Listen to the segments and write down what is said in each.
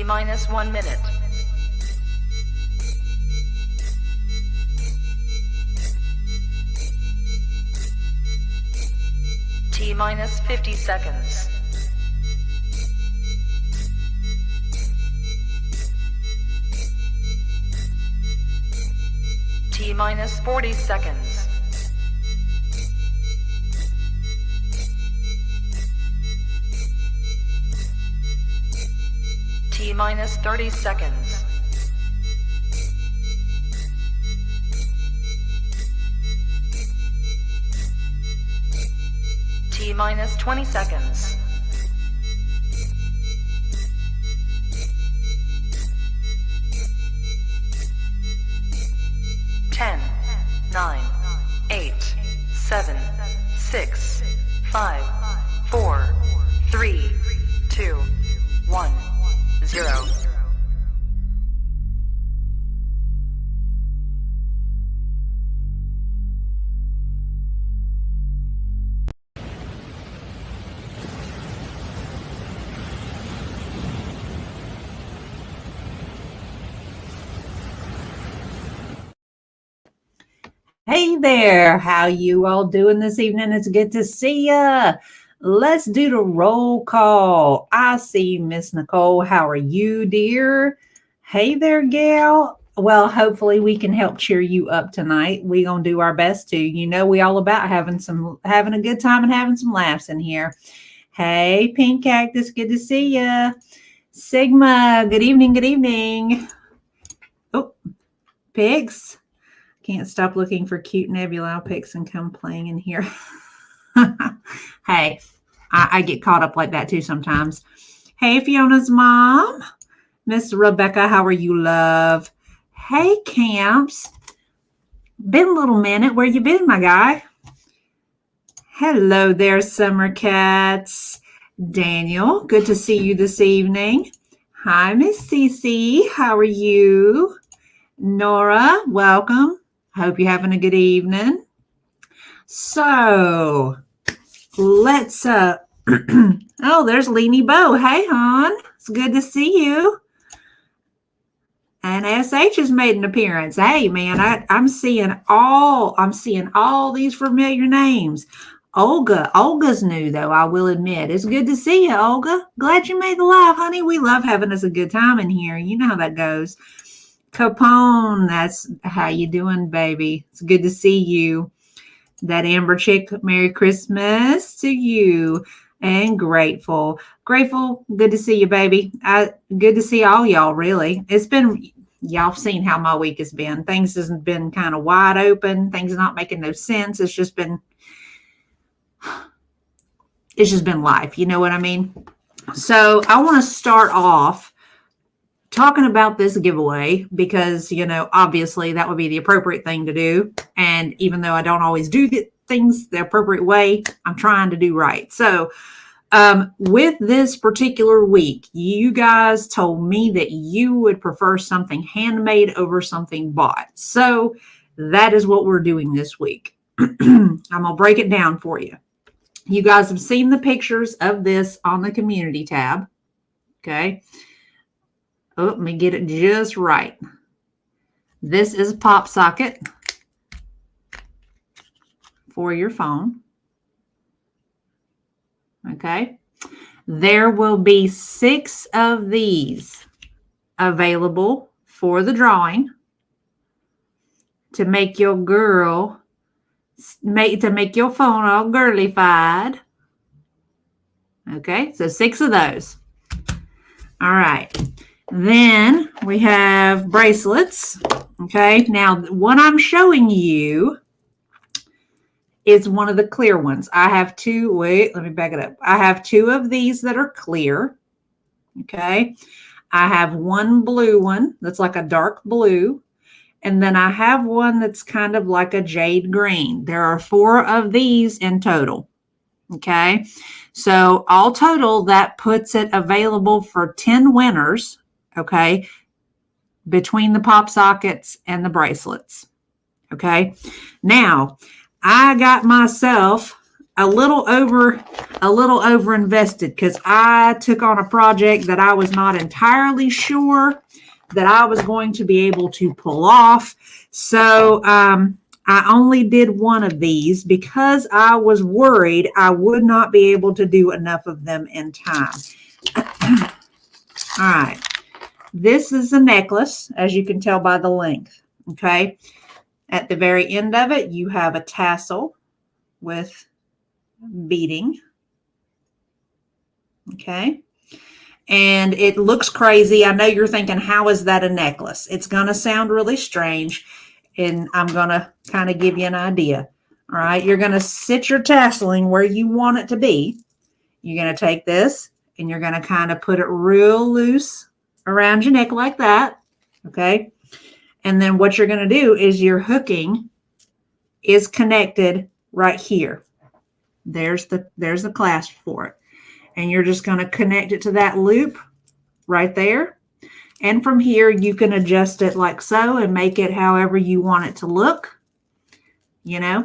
minus 1 minute. T minus 50 seconds. T minus 40 seconds. T minus 30 seconds. T minus 20 seconds. Ten, 9, 8, 7, 6, 5, 4, 3, 2, 1, 0. Hey there, how you all doing this evening? It's good to see ya. Let's do the roll call. I see Miss Nicole. How are you, dear? Hey there, gal. Well, hopefully we can help cheer you up tonight. We're gonna do our best to. You know, we all about having a good time and having some laughs in here. Hey, Pink Cactus, good to see ya. Sigma, good evening, good evening. Oh, Pigs. Can't stop looking for cute Nebula pics and come playing in here. Hey, I get caught up like that too sometimes. Hey, Fiona's mom. Miss Rebecca, how are you, love? Hey, Camps. Been a little minute. Where you been, my guy? Hello there, Summer Cats. Daniel, good to see you this evening. Hi, Miss Cece. How are you? Nora, welcome. Hope you're having a good evening. So let's oh, there's Leanie Bo. Hey, hon. It's good to see you. And SH has made an appearance. Hey, man, I'm seeing all these familiar names. Olga's new, though, I will admit. It's good to see you, Olga. Glad you made the live, honey. We love having us a good time in here. You know how that goes. Capone, that's how you doing, baby? It's good to see you. That Amber chick, Merry Christmas to you. And Grateful, good to see you, baby. Good to see all y'all, really. It's been, y'all seen how my week has been. Things has been kind of wide open. Things are not making no sense. It's just been life. You know what I mean? So I want to start off talking about this giveaway because, you know, obviously that would be the appropriate thing to do. And even though I don't always do things the appropriate way, I'm trying to do right. So with this particular week, you guys told me that you would prefer something handmade over something bought. So that is what we're doing this week. I'm going to break it down for you. You guys have seen the pictures of this on the community tab. Okay. Oh, let me get it just right. This is a pop socket for your phone. Okay. There will be 6 of these available for the drawing to make your phone all girly-fied. Okay. So 6 of those. All right. Then we have bracelets. Okay. Now, what I'm showing you is one of the clear ones. I have 2. Wait, let me back it up. I have 2 of these that are clear. Okay. I have one blue one that's like a dark blue. And then I have one that's kind of like a jade green. There are 4 of these in total. Okay. So all total, that puts it available for 10 winners. Okay, between the pop sockets and the bracelets. Okay, now I got myself a little over invested because I took on a project that I was not entirely sure that I was going to be able to pull off. So I only did one of these because I was worried I would not be able to do enough of them in time. All right. This is a necklace, as you can tell by the length. Okay. At the very end of it, you have a tassel with beading. Okay. And it looks crazy. I know you're thinking, how is that a necklace? It's going to sound really strange. And I'm going to kind of give you an idea. All right. You're going to sit your tasseling where you want it to be. You're going to take this and you're going to kind of put it real loose around your neck like that. Okay. And then what you're going to do is your hooking is connected right here. There's the clasp for it. And you're just going to connect it to that loop right there. And from here, you can adjust it like so and make it however you want it to look, you know,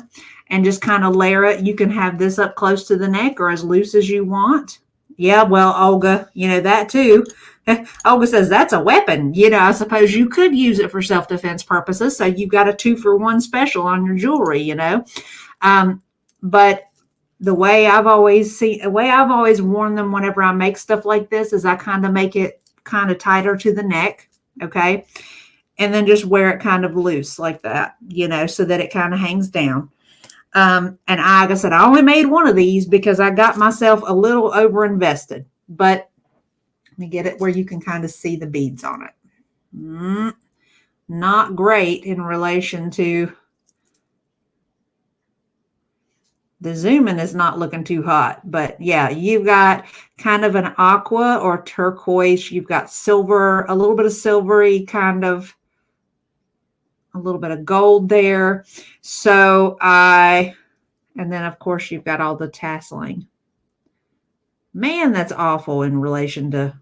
and just kind of layer it. You can have this up close to the neck or as loose as you want. Yeah, well, Olga, you know, that too. Olga says that's a weapon. You know, I suppose you could use it for self-defense purposes. So you've got a 2-for-1 special on your jewelry, you know. But the way I've always worn them whenever I make stuff like this is I kind of make it kind of tighter to the neck. Okay. And then just wear it kind of loose like that, you know, so that it kind of hangs down. And like I said, I only made one of these because I got myself a little over invested, but let me get it where you can kind of see the beads on it. Not great in relation to the zooming is not looking too hot, but yeah, you've got kind of an aqua or turquoise. You've got silver, a little bit of silvery, kind of a little bit of gold there. So and then of course you've got all the tasseling. Man, that's awful in relation to,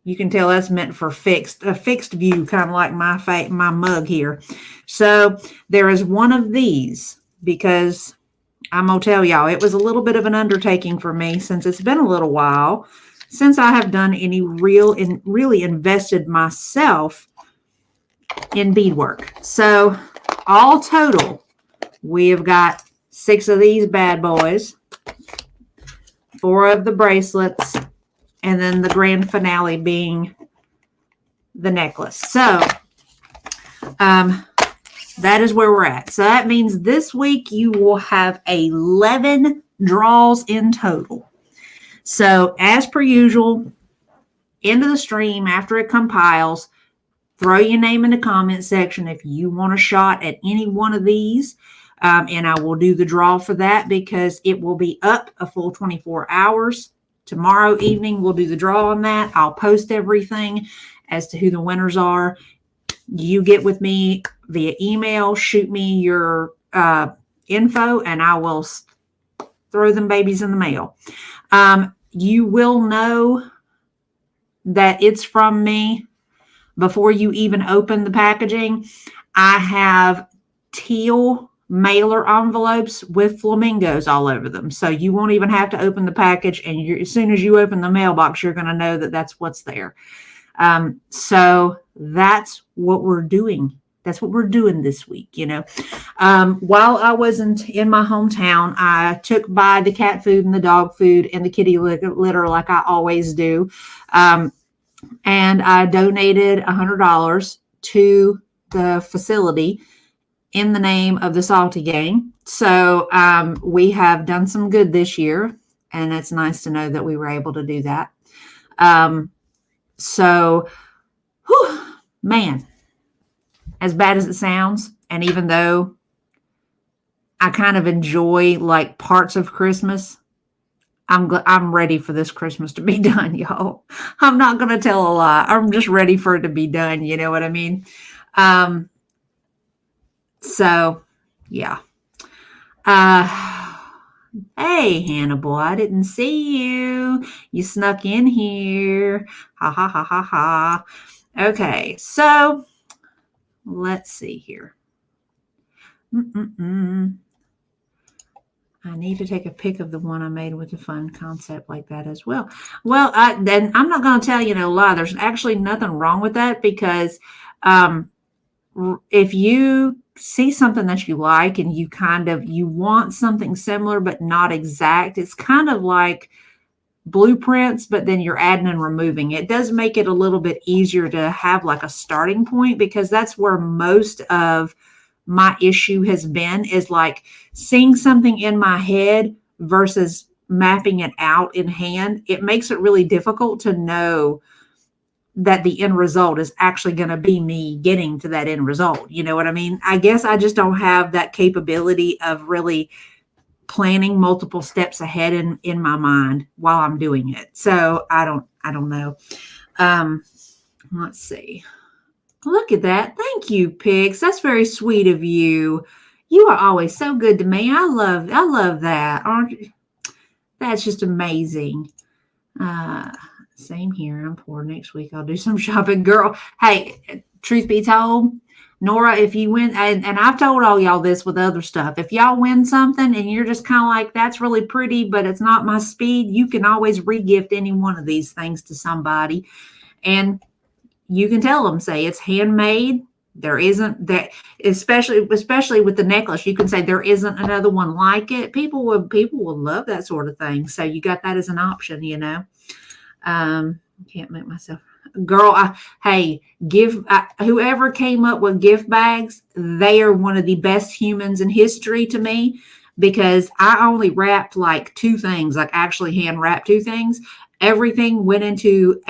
you can tell that's meant for a fixed view, kind of like my mug here. So there is one of these, because I'm going to tell y'all, it was a little bit of an undertaking for me since it's been a little while since I have done any really invested myself in beadwork. So all total, we have got 6 of these bad boys, 4 of the bracelets, and then the grand finale being the necklace. So that is where we're at. So that means this week you will have 11 draws in total. So as per usual, end of the stream, after it compiles, throw your name in the comment section if you want a shot at any one of these. And I will do the draw for that because it will be up a full 24 hours. Tomorrow evening, we'll do the draw on that. I'll post everything as to who the winners are. You get with me via email, shoot me your info, and I will throw them babies in the mail. You will know that it's from me before you even open the packaging. I have teal mailer envelopes with flamingos all over them. So you won't even have to open the package. And as soon as you open the mailbox, you're going to know that that's what's there. So that's what we're doing. That's what we're doing this week, you know. While I was in my hometown, I took by the cat food and the dog food and the kitty litter like I always do. And I donated $100 to the facility in the name of the Salty Gang. So we have done some good this year, and it's nice to know that we were able to do that. So, man, as bad as it sounds, and even though I kind of enjoy like parts of Christmas, I'm ready for this Christmas to be done, y'all. I'm not going to tell a lie. I'm just ready for it to be done. You know what I mean? So, yeah. Hey, Hannah boy, I didn't see you. You snuck in here. Ha, ha, ha, ha, ha. Okay, so let's see here. I need to take a pic of the one I made with a fun concept like that as well. Well, then I'm not going to tell you no lie. There's actually nothing wrong with that because um, if you see something that you like and you want something similar but not exact, it's kind of like blueprints, but then you're adding and removing. It does make it a little bit easier to have like a starting point because that's where most of my issue has been is like seeing something in my head versus mapping it out in hand. It makes it really difficult to know that the end result is actually going to be me getting to that end result. You know what I mean? I guess I just don't have that capability of really planning multiple steps ahead in my mind while I'm doing it. So I don't know. Let's see. Look at that. Thank you, Pigs. That's very sweet of you. You are always so good to me. I love that. Aren't you? That's just amazing. Same here. I'm poor. Next week I'll do some shopping. Girl, hey, truth be told, Nora, if you win, and I've told all y'all this with other stuff, if y'all win something and you're just kind of like, that's really pretty, but it's not my speed, you can always regift any one of these things to somebody. And you can tell them, say it's handmade. There isn't that, especially with the necklace, you can say there isn't another one like it. People will love that sort of thing. So you got that as an option, you know. Can't make myself, girl. Whoever came up with gift bags, they are one of the best humans in history to me because I only wrapped like two things, like actually hand wrapped two things. Everything went into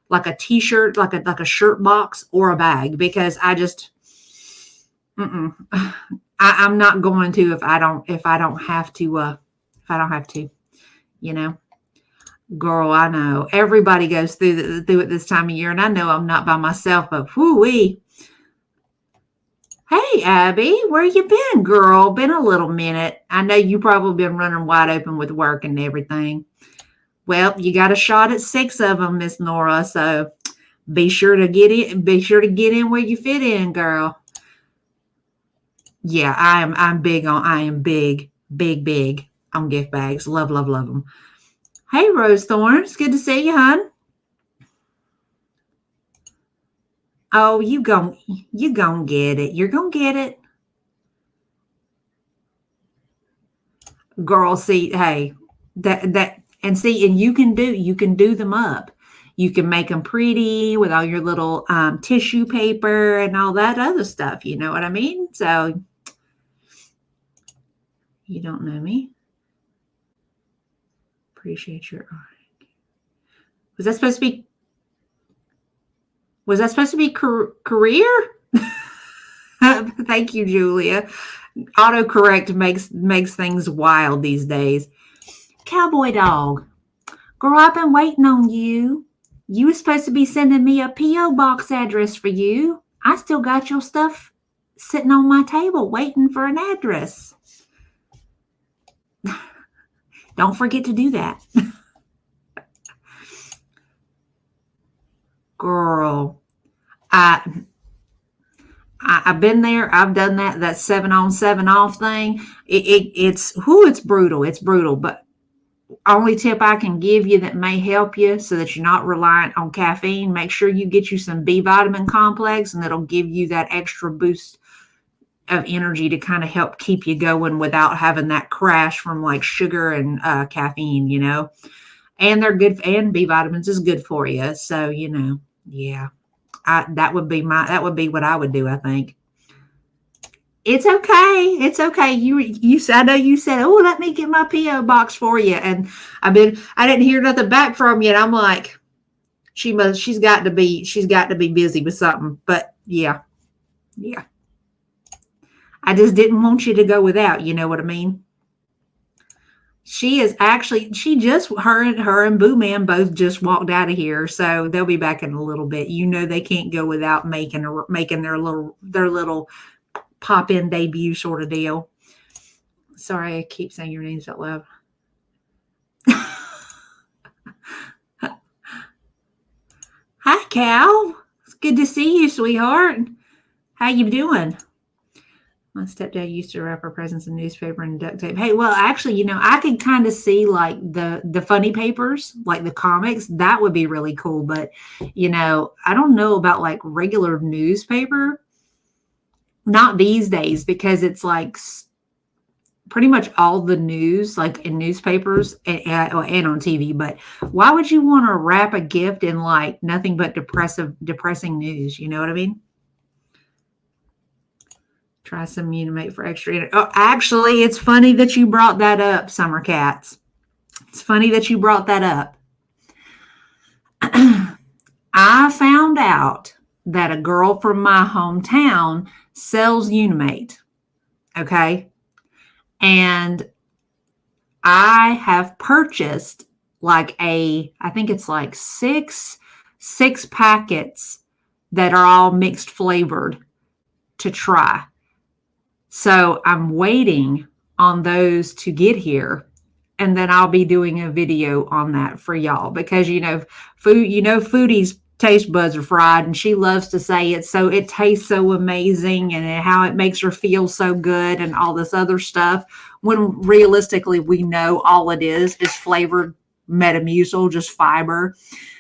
like a t-shirt, like a shirt box or a bag because I just, I'm not going to if I don't have to, you know. Girl, I know everybody goes through it this time of year, and I know I'm not by myself. But whoo-wee. Hey, Abby, where you been, girl? Been a little minute. I know you probably been running wide open with work and everything. Well, you got a shot at 6 of them, Miss Nora. So be sure to get in. Be sure to get in where you fit in, girl. Yeah, I'm big on. I am big on gift bags. Love them. Hey, Rose Thorns. Good to see you, hon. Oh, you gon' get it. You're gonna get it. Girl, see, hey, and you can do them up. You can make them pretty with all your little tissue paper and all that other stuff. You know what I mean? So you don't know me. Appreciate your art. Was that supposed to be career? Thank you, Julia. Autocorrect makes things wild these days. Cowboy dog. Girl, I've been waiting on you. You were supposed to be sending me a P.O. box address for you. I still got your stuff sitting on my table waiting for an address. Don't forget to do that. Girl, I've been there. I've done that 7-on 7-off thing. It's brutal. It's brutal. But only tip I can give you that may help you so that you're not reliant on caffeine. Make sure you get you some B vitamin complex, and that'll give you that extra boost of energy to kind of help keep you going without having that crash from like sugar and caffeine, you know. And they're good, and B vitamins is good for you. So, you know, yeah, that would be what I would do, I think. It's okay. It's okay. I know you said, oh, let me get my P.O. box for you. And I didn't hear nothing back from you. And I'm like, she's got to be busy with something. But yeah. I just didn't want you to go without, you know what I mean? Her and Boo Man both just walked out of here. So they'll be back in a little bit. You know, they can't go without making their little pop-in debut sort of deal. Sorry, I keep saying your names out loud. Hi, Cal. It's good to see you, sweetheart. How you doing? My stepdad used to wrap our presents in newspaper and duct tape. Hey, well, actually, I could kind of see like the funny papers, like the comics. That would be really cool. But I don't know about like regular newspaper. Not these days, because it's like pretty much all the news, like in newspapers and on TV. But why would you want to wrap a gift in like nothing but depressing news? You know what I mean? Try some Unimate for extra. Oh, actually, it's funny that you brought that up, Summer Cats. It's funny that you brought that up. I found out that a girl from my hometown sells Unimate. Okay. And I have purchased like I think it's like six packets that are all mixed flavored to try. So I'm waiting on those to get here, and then I'll be doing a video on that for y'all, because foodies taste buds are fried, and she loves to say it tastes so amazing and how it makes her feel so good and all this other stuff, when realistically we know all it is flavored Metamucil, just fiber.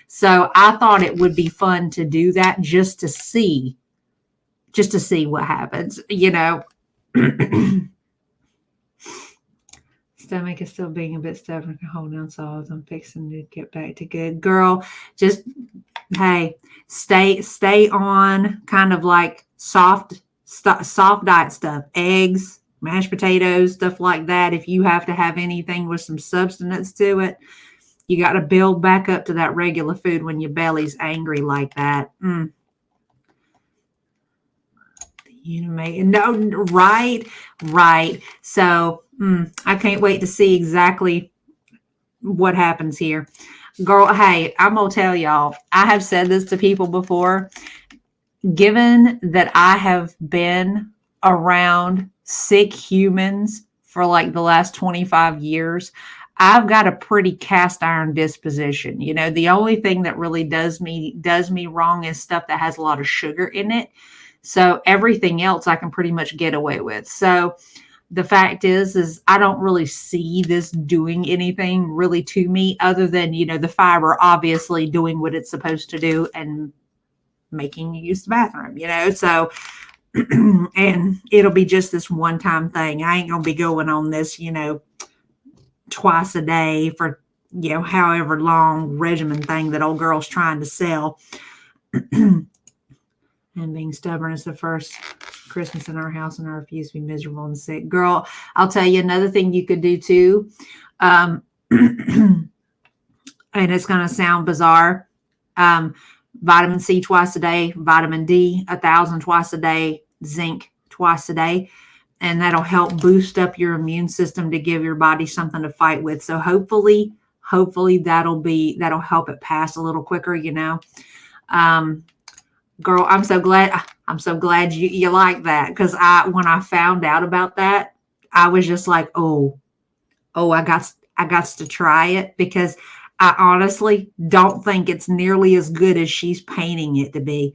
So I thought it would be fun to do that just to see what happens. Stomach is still being a bit stubborn. Hold down solids. I'm fixing to get back to good. Girl, just hey, stay on kind of like soft diet stuff. Eggs, mashed potatoes, stuff like that. If you have to have anything with some substance to it, you got to build back up to that regular food when your belly's angry like that. No, right. So I can't wait to see exactly what happens here. Girl, hey, I'm going to tell y'all, I have said this to people before. Given that I have been around sick humans for like the last 25 years, I've got a pretty cast iron disposition. The only thing that really does me wrong is stuff that has a lot of sugar in it. So everything else I can pretty much get away with. So the fact is I don't really see this doing anything really to me, other than, the fiber obviously doing what it's supposed to do and making you use the bathroom, so, and it'll be just this one-time thing. I ain't going to be going on this, twice a day for, however long regimen thing that old girl's trying to sell. And being stubborn is the first Christmas in our house, and I refuse to be miserable and sick. Girl, I'll tell you another thing you could do too. And it's going to sound bizarre. Vitamin C twice a day, vitamin D 1,000 twice a day, zinc twice a day. And that'll help boost up your immune system to give your body something to fight with. So hopefully that'll help it pass a little quicker, Girl, I'm so glad you like that, because when I found out about that, I was just like, oh, I got to try it, because I honestly don't think it's nearly as good as she's painting it to be.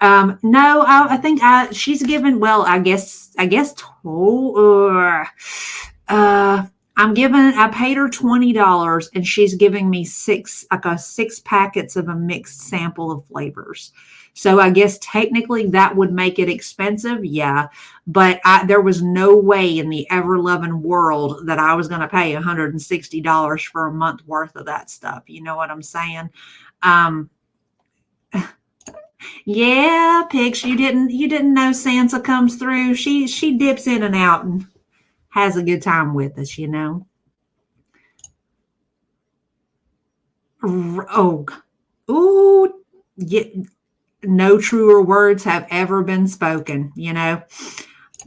No, I think she's given. Well, I paid her $20, and she's giving me six packets of a mixed sample of flavors. So I guess technically that would make it expensive. Yeah. But there was no way in the ever-loving world that I was going to pay $160 for a month worth of that stuff. You know what I'm saying? Yeah, Pix, you didn't know Sansa comes through. She dips in and out and has a good time with us, Yeah. No truer words have ever been spoken.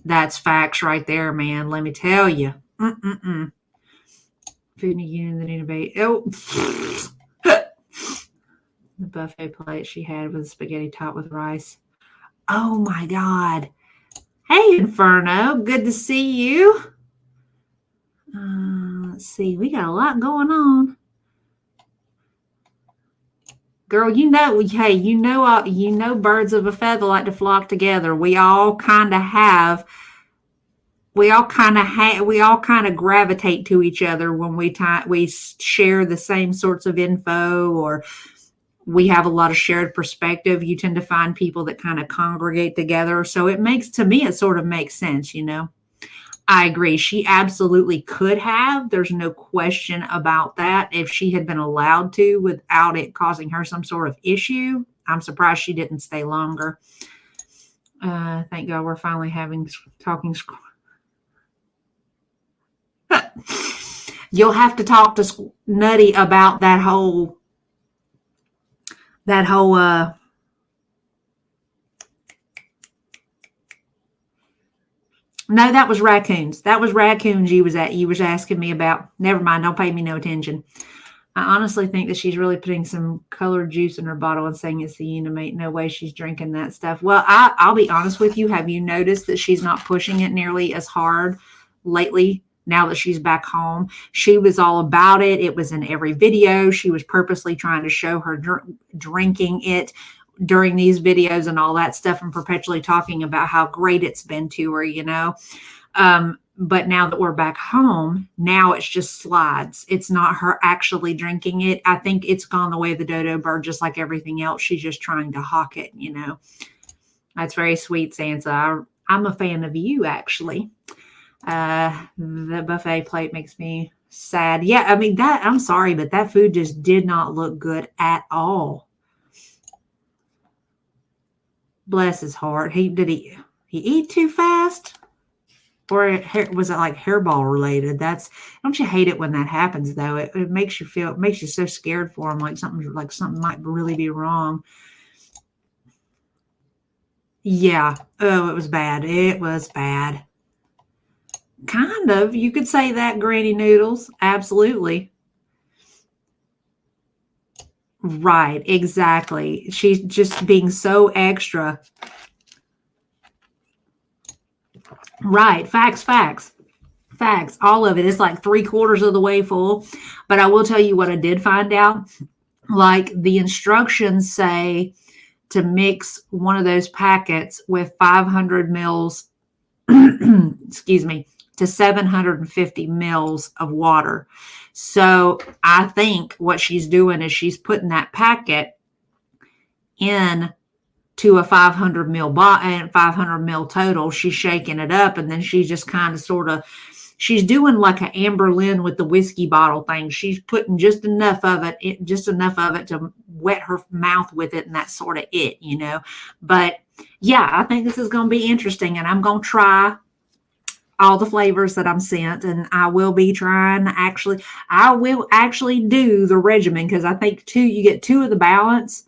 That's facts right there, man. Let me tell you. Food and union that innovate. Oh, the buffet plate she had with spaghetti topped with rice. Oh my God. Hey, Inferno. Good to see you. Let's see. We got a lot going on. Girl, hey, birds of a feather like to flock together. We all kind of have we all kind of gravitate to each other when we share the same sorts of info, or we have a lot of shared perspective. You tend to find people that kind of congregate together. So to me, it sort of makes sense, you know. I agree. She absolutely could have. There's no question about that. If she had been allowed to without it causing her some sort of issue, I'm surprised she didn't stay longer. Thank God we're finally having talking. You'll have to talk to Nutty about that whole no, that was raccoons. That was raccoons you was asking me about. Never mind, don't pay me no attention. I honestly think that she's really putting some colored juice in her bottle and saying it's the Unimate. No way she's drinking that stuff. Well, I'll be honest with you. Have you noticed that she's not pushing it nearly as hard lately now that she's back home? She was all about it. It was in every video. She was purposely trying to show her drinking it during these videos and all that stuff, and perpetually talking about how great it's been to her, you know. But now that we're back home, now it's just slides. It's not her actually drinking it. I think it's gone the way of the dodo bird, just like everything else. She's just trying to hawk it, you know. That's very sweet, Sansa. I'm a fan of you, actually. The buffet plate makes me sad. Yeah, I mean, I'm sorry, but that food just did not look good at all. Bless his heart. Did he eat too fast? Or was it like hairball related? Don't you hate it when that happens though? It makes you so scared for him, like something might really be wrong. Yeah. Oh, it was bad. It was bad. Kind of. You could say that, Granny Noodles. Absolutely. Right. Exactly. She's just being so extra. Right. Facts. All of it. It's like 3/4 of the way full. But I will tell you what I did find out. Like, the instructions say to mix one of those packets with 500 mils, excuse me, to 750 mils of water. So I think what she's doing is she's putting that packet in to a 500 mil and 500 mil total. She's shaking it up, and then she's just kind of she's doing like an Amber Lynn with the whiskey bottle thing. She's putting just enough of it to wet her mouth with it, and that's sort of it, you know. But yeah, I think this is going to be interesting, and I'm going to try all the flavors that I'm sent, and I will be trying I will actually do the regimen, because I think you get 2 of the balance,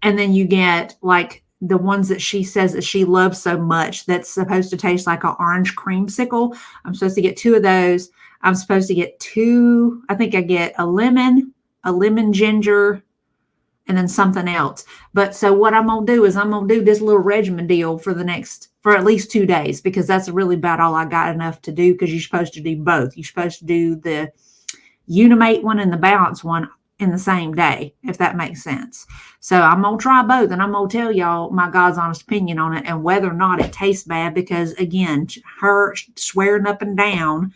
and then you get like the ones that she says that she loves so much that's supposed to taste like an orange creamsicle. I'm supposed to get 2 of those. I'm supposed to get 2, I think I get a lemon ginger, and then something else. But so what I'm going to do is I'm going to do this little regimen deal for at least 2 days, because that's really about all I got enough to do, because you're supposed to do both. You're supposed to do the Unimate one and the balance one in the same day, if that makes sense. So I'm going to try both, and I'm going to tell y'all my God's honest opinion on it, and whether or not it tastes bad, because again, her swearing up and down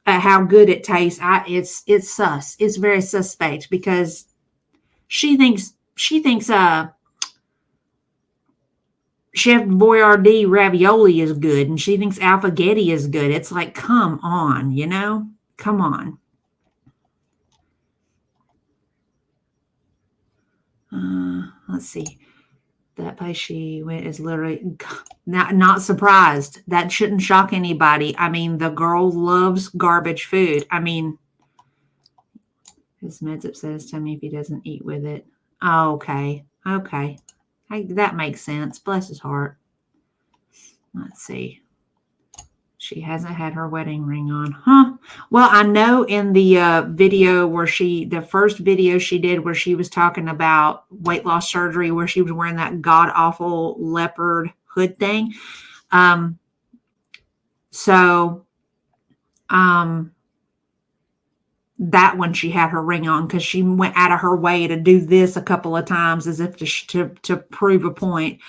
at how good it tastes, it's sus. It's very suspect, because she thinks Chef Boyardee ravioli is good, and she thinks alphagetti is good. It's like, come on, you know? Come on. Let's see. That place she went is literally not surprised. That shouldn't shock anybody. I mean, the girl loves garbage food. I mean, his meds upstairs tell me if he doesn't eat with it. Oh, okay. That makes sense. Bless his heart. Let's see. She hasn't had her wedding ring on. Huh. Well, I know in the video the first video she did where she was talking about weight loss surgery, where she was wearing that god-awful leopard hood thing. That one she had her ring on, because she went out of her way to do this a couple of times as if to prove a point.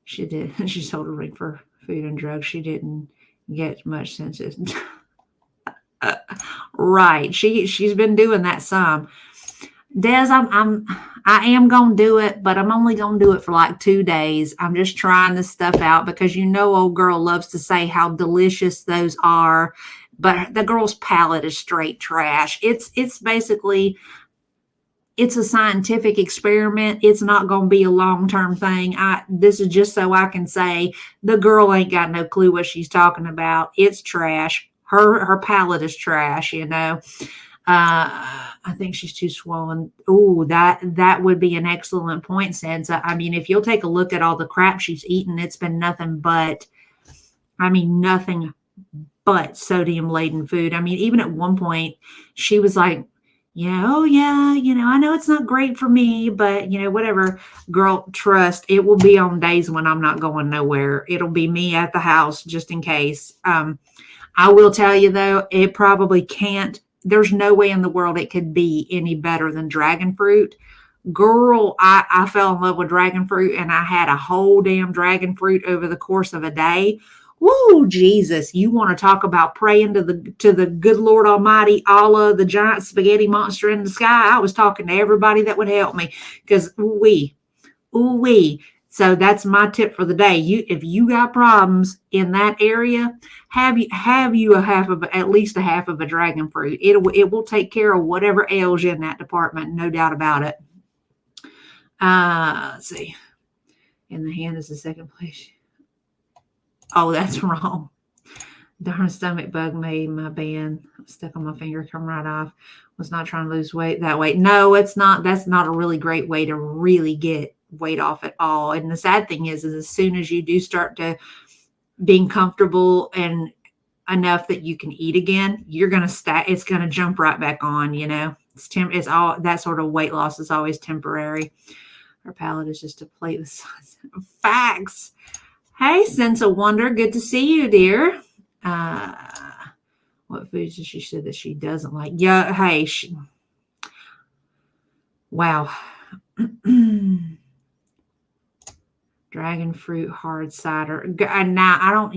She did. She sold a ring for Food and drugs. She didn't get much since it. Right. She's been doing that some. Des, I am gonna do it, but I'm only gonna do it for like 2 days. I'm just trying this stuff out because old girl loves to say how delicious those are, but the girl's palate is straight trash. It's basically it's a scientific experiment. It's not gonna be a long-term thing. This is just so I can say the girl ain't got no clue what she's talking about. It's trash. Her palate is trash, I think she's too swollen. Oh, that would be an excellent point, Sansa. I mean, if you'll take a look at all the crap she's eaten, it's been nothing but sodium laden food. I mean, even at one point, she was like, yeah, oh yeah, I know it's not great for me, but whatever. Girl, trust, it will be on days when I'm not going nowhere. It'll be me at the house just in case. I will tell you though, it probably can't. There's no way in the world it could be any better than dragon fruit. Girl, I fell in love with dragon fruit and I had a whole damn dragon fruit over the course of a day. Woo, Jesus. You want to talk about praying to the good Lord Almighty, Allah, the giant spaghetti monster in the sky. I was talking to everybody that would help me because ooh-wee. So that's my tip for the day. If you got problems in that area, have you at least a half of a dragon fruit. It will take care of whatever ails you in that department, no doubt about it. Let's see. In the hand is the second place. Oh, that's wrong. Darn stomach bug made my band stuck on my finger, come right off. Was not trying to lose weight that way. No, it's not. That's not a really great way to really get weight off at all. And the sad thing is as soon as you do start to being comfortable and enough that you can eat again, you're going to it's going to jump right back on, it's all that sort of weight loss is always temporary. Her palate is just a plate the size of facts. Hey, Sense of Wonder. Good to see you, dear. What foods did she say that she doesn't like? Yeah. Hey, wow. Dragon fruit hard cider. And now I don't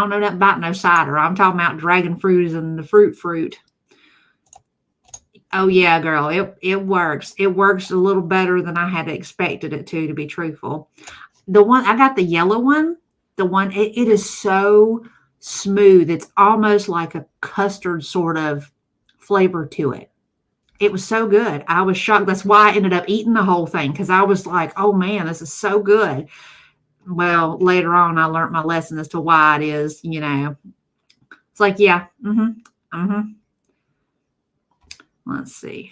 know nothing about no cider. I'm talking about dragon fruit and the fruit. Oh yeah, girl. It works. It works a little better than I had expected it to be truthful. The one I got the yellow one, it is so smooth. It's almost like a custard sort of flavor to it. It was so good. I was shocked. That's why I ended up eating the whole thing because I was like, oh man, this is so good. Well, later on, I learned my lesson as to why it is, It's like, yeah. Let's see.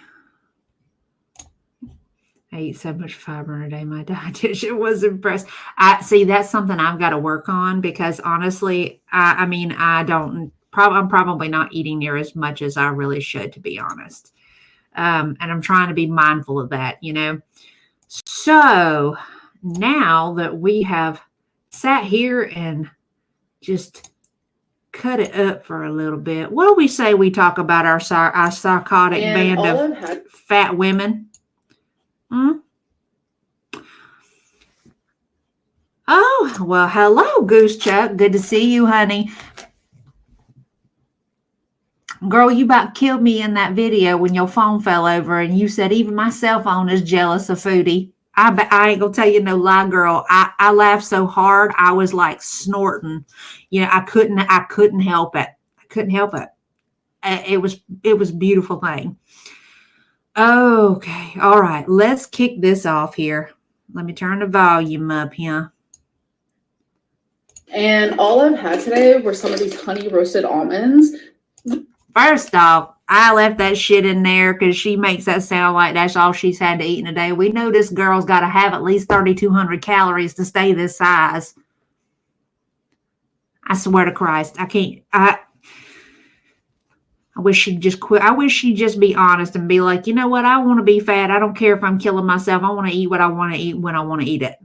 I eat so much fiber in a day. My dietitian was impressed. That's something I've got to work on because honestly, I'm probably not eating near as much as I really should, to be honest. And I'm trying to be mindful of that, So now that we have sat here and just cut it up for a little bit, what do we say we talk about our psychotic band of fat women? Oh, well, hello, Goose Chuck. Good to see you, honey. Girl, you about killed me in that video when your phone fell over and you said even my cell phone is jealous of Foodie. I ain't gonna tell you no lie, girl. I laughed so hard I was like snorting. I couldn't help it. It was a beautiful thing. Okay, all right. Let's kick this off here. Let me turn the volume up here. And all I've had today were some of these honey roasted almonds. First off, I left that shit in there because she makes that sound like that's all she's had to eat in a day. We know this girl's got to have at least 3,200 calories to stay this size. I swear to Christ, I can't. I wish she'd just quit. I wish she'd just be honest and be like, you know what? I want to be fat. I don't care if I'm killing myself. I want to eat what I want to eat when I want to eat it.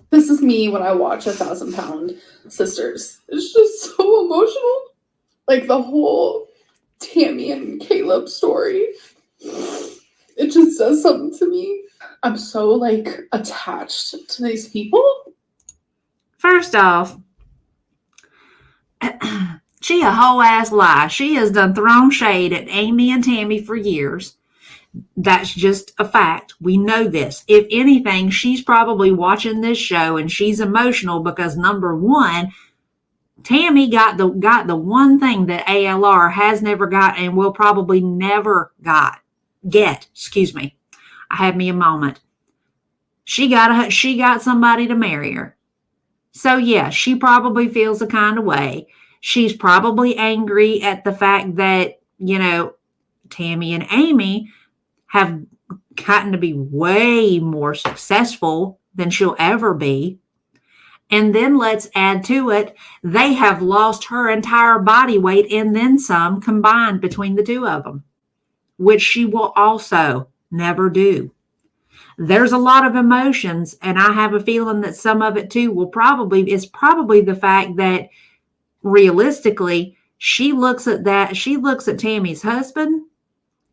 This is me when I watch 1,000 Pound Sisters. It's just so emotional. Like the whole Tammy and Caleb story. It just does something to me. I'm so attached to these people. First off, she a whole ass lie. She has done thrown shade at Amy and Tammy for years. That's just a fact. We know this. If anything, she's probably watching this show and she's emotional because number one, Tammy got the one thing that ALR has never got and will probably never get. Excuse me. I had me a moment. She got somebody to marry her. So yeah, she probably feels a kind of way. She's probably angry at the fact that, Tammy and Amy have gotten to be way more successful than she'll ever be. And then let's add to it, they have lost her entire body weight and then some combined between the two of them, which she will also never do. There's a lot of emotions, and I have a feeling that some of it too is probably the fact that realistically, she looks at Tammy's husband,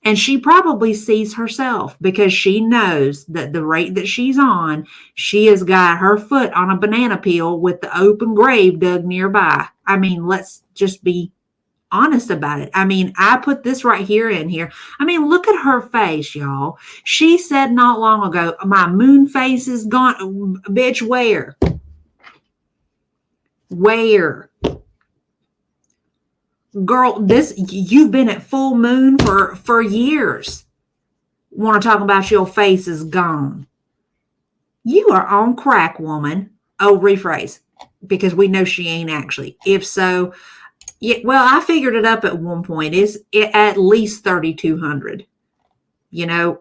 and she probably sees herself because she knows that the rate that she's on, she has got her foot on a banana peel with the open grave dug nearby. I mean, let's just be honest about it. I mean, I put this right here in here. I mean, look at her face, y'all. She said not long ago, my moon face is gone. Bitch, where? Where? Girl, you've been at full moon for years. Want to talk about your face is gone. You are on crack, woman. Oh, rephrase, because we know she ain't actually. If so, yeah, well, I figured it up at one point. It's at least 3,200,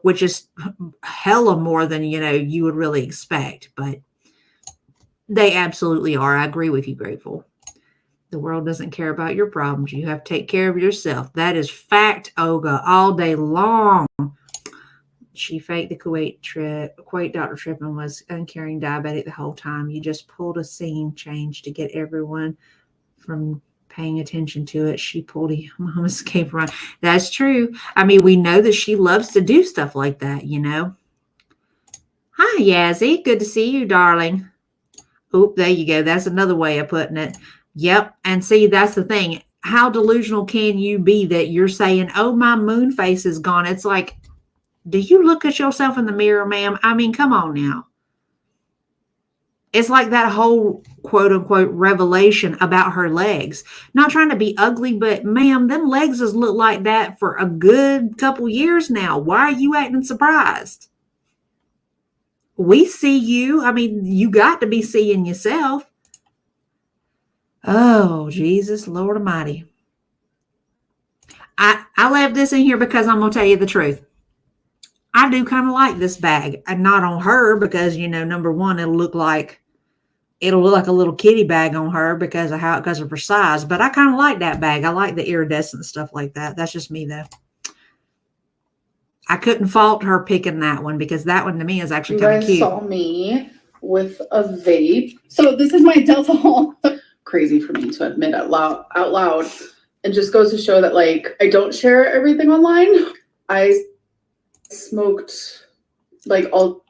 which is hella more than, you would really expect. But they absolutely are. I agree with you, Grateful. The world doesn't care about your problems. You have to take care of yourself. That is fact, Olga, all day long. She faked the Kuwait doctor trip and was uncaring diabetic the whole time. You just pulled a scene change to get everyone from paying attention to it. She pulled a mom escape run. That's true. I mean, we know that she loves to do stuff like that, Hi, Yazzie. Good to see you, darling. Oop, there you go. That's another way of putting it. Yep. And see, that's the thing. How delusional can you be that you're saying, oh, my moon face is gone? It's like, do you look at yourself in the mirror, ma'am? I mean, come on now. It's like that whole quote unquote revelation about her legs. Not trying to be ugly, but ma'am, them legs has looked like that for a good couple years now. Why are you acting surprised? We see you. I mean, you got to be seeing yourself. Oh, Jesus, Lord Almighty. I left this in here because I'm going to tell you the truth. I do kind of like this bag, and not on her because, number one, it'll look like a little kitty bag on her because of her size. But I kind of like that bag. I like the iridescent stuff like that. That's just me, though. I couldn't fault her picking that one because that one to me is actually kind of cute. You guys saw me with a vape. So this is my Delta haul. Crazy for me to admit out loud. It just goes to show that I don't share everything online. I smoked all.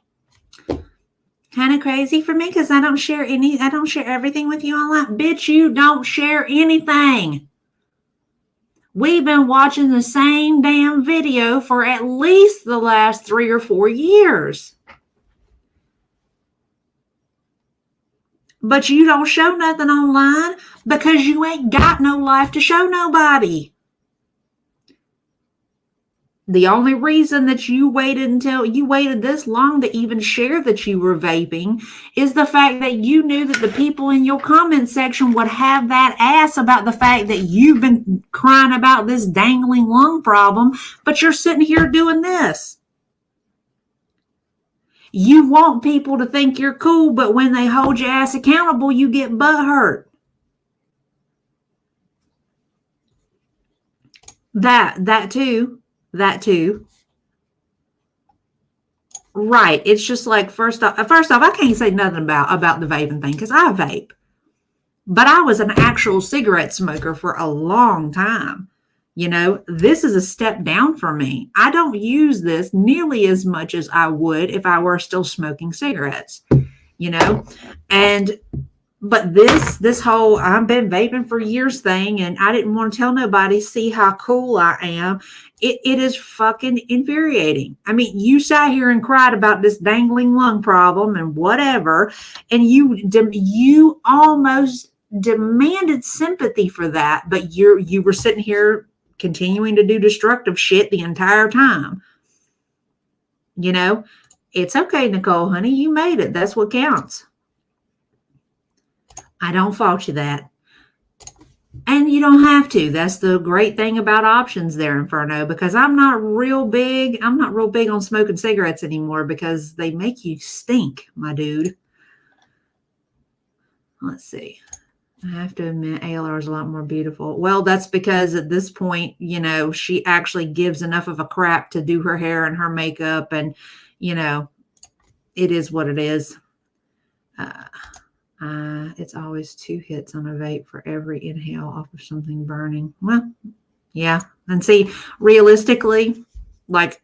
Kind of crazy for me because I don't share everything with you online. Bitch, you don't share anything. We've been watching the same damn video for at least the last 3 or 4 years. But you don't show nothing online because you ain't got no life to show nobody. The only reason that you waited this long to even share that you were vaping is the fact that you knew that the people in your comment section would have that ass about the fact that you've been crying about this dangling lung problem, but you're sitting here doing this. You want people to think you're cool, but when they hold your ass accountable, you get butthurt. That too. Right. It's just like, first off, I can't say nothing about the vaping thing because I vape. But I was an actual cigarette smoker for a long time. This is a step down for me. I don't use this nearly as much as I would if I were still smoking cigarettes, and But this whole I've been vaping for years thing, and I didn't want to tell nobody, see how cool I am. It is fucking infuriating. I mean, you sat here and cried about this dangling lung problem and whatever, and you almost demanded sympathy for that, but you were sitting here continuing to do destructive shit the entire time. You know, it's okay, Nicole, honey, you made it. That's what counts. I don't fault you that. And you don't have to. That's the great thing about options there, Inferno, because I'm not real big on smoking cigarettes anymore because they make you stink, my dude. Let's see. I have to admit, ALR is a lot more beautiful. Well, that's because at this point, you know, she actually gives enough of a crap to do her hair and her makeup, and, you know, it is what it is. It's always 2 hits on a vape for every inhale off of something burning. Well, yeah. And see, realistically, like,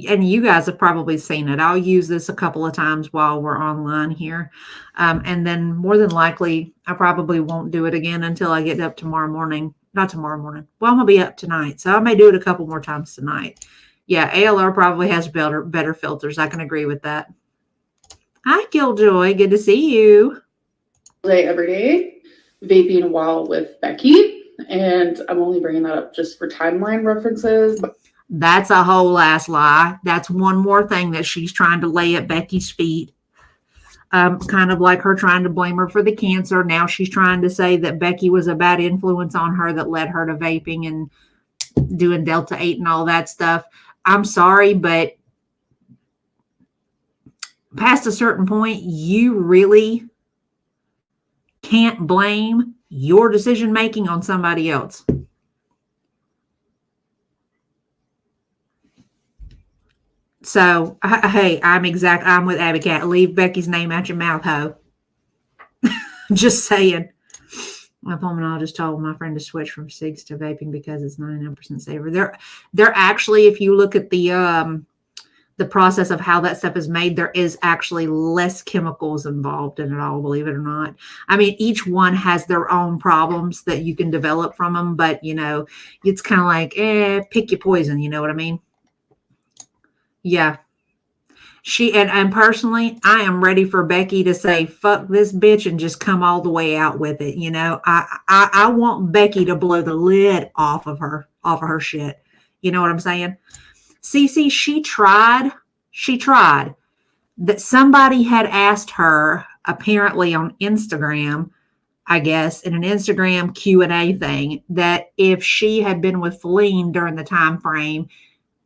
and you guys have probably seen it. I'll use this a couple of times while we're online here. And then more than likely, I probably won't do it again until I get up tomorrow morning. Not tomorrow morning. Well, I'm going to be up tonight. So I may do it a couple more times tonight. Yeah, ALR probably has better filters. I can agree with that. Hi, Killjoy. Good to see you. Day every day, vaping while with Becky, and I'm only bringing that up just for timeline references. That's a whole ass lie. That's one more thing that she's trying to lay at Becky's feet. Kind of like her trying to blame her for the cancer. Now she's trying to say that Becky was a bad influence on her that led her to vaping and doing Delta 8 and all that stuff. I'm sorry, but past a certain point, you really can't blame your decision making on somebody else. So, hey, I'm with Abby Cat. Leave Becky's name out your mouth, ho. Just saying. My pulmonologist told my friend to switch from cigs to vaping because it's 99% safer. They're actually, if you look at the process of how that stuff is made, there is actually less chemicals involved in it all, believe it or not. I mean, each one has their own problems that you can develop from them, but, you know, it's kind of like, pick your poison, you know what I mean? Yeah. And personally, I am ready for Becky to say, fuck this bitch and just come all the way out with it. You know, I want Becky to blow the lid off of her shit. You know what I'm saying? Cece, she tried that somebody had asked her apparently on Instagram, I guess, in an Instagram Q&A thing, that if she had been with Feline during the time frame,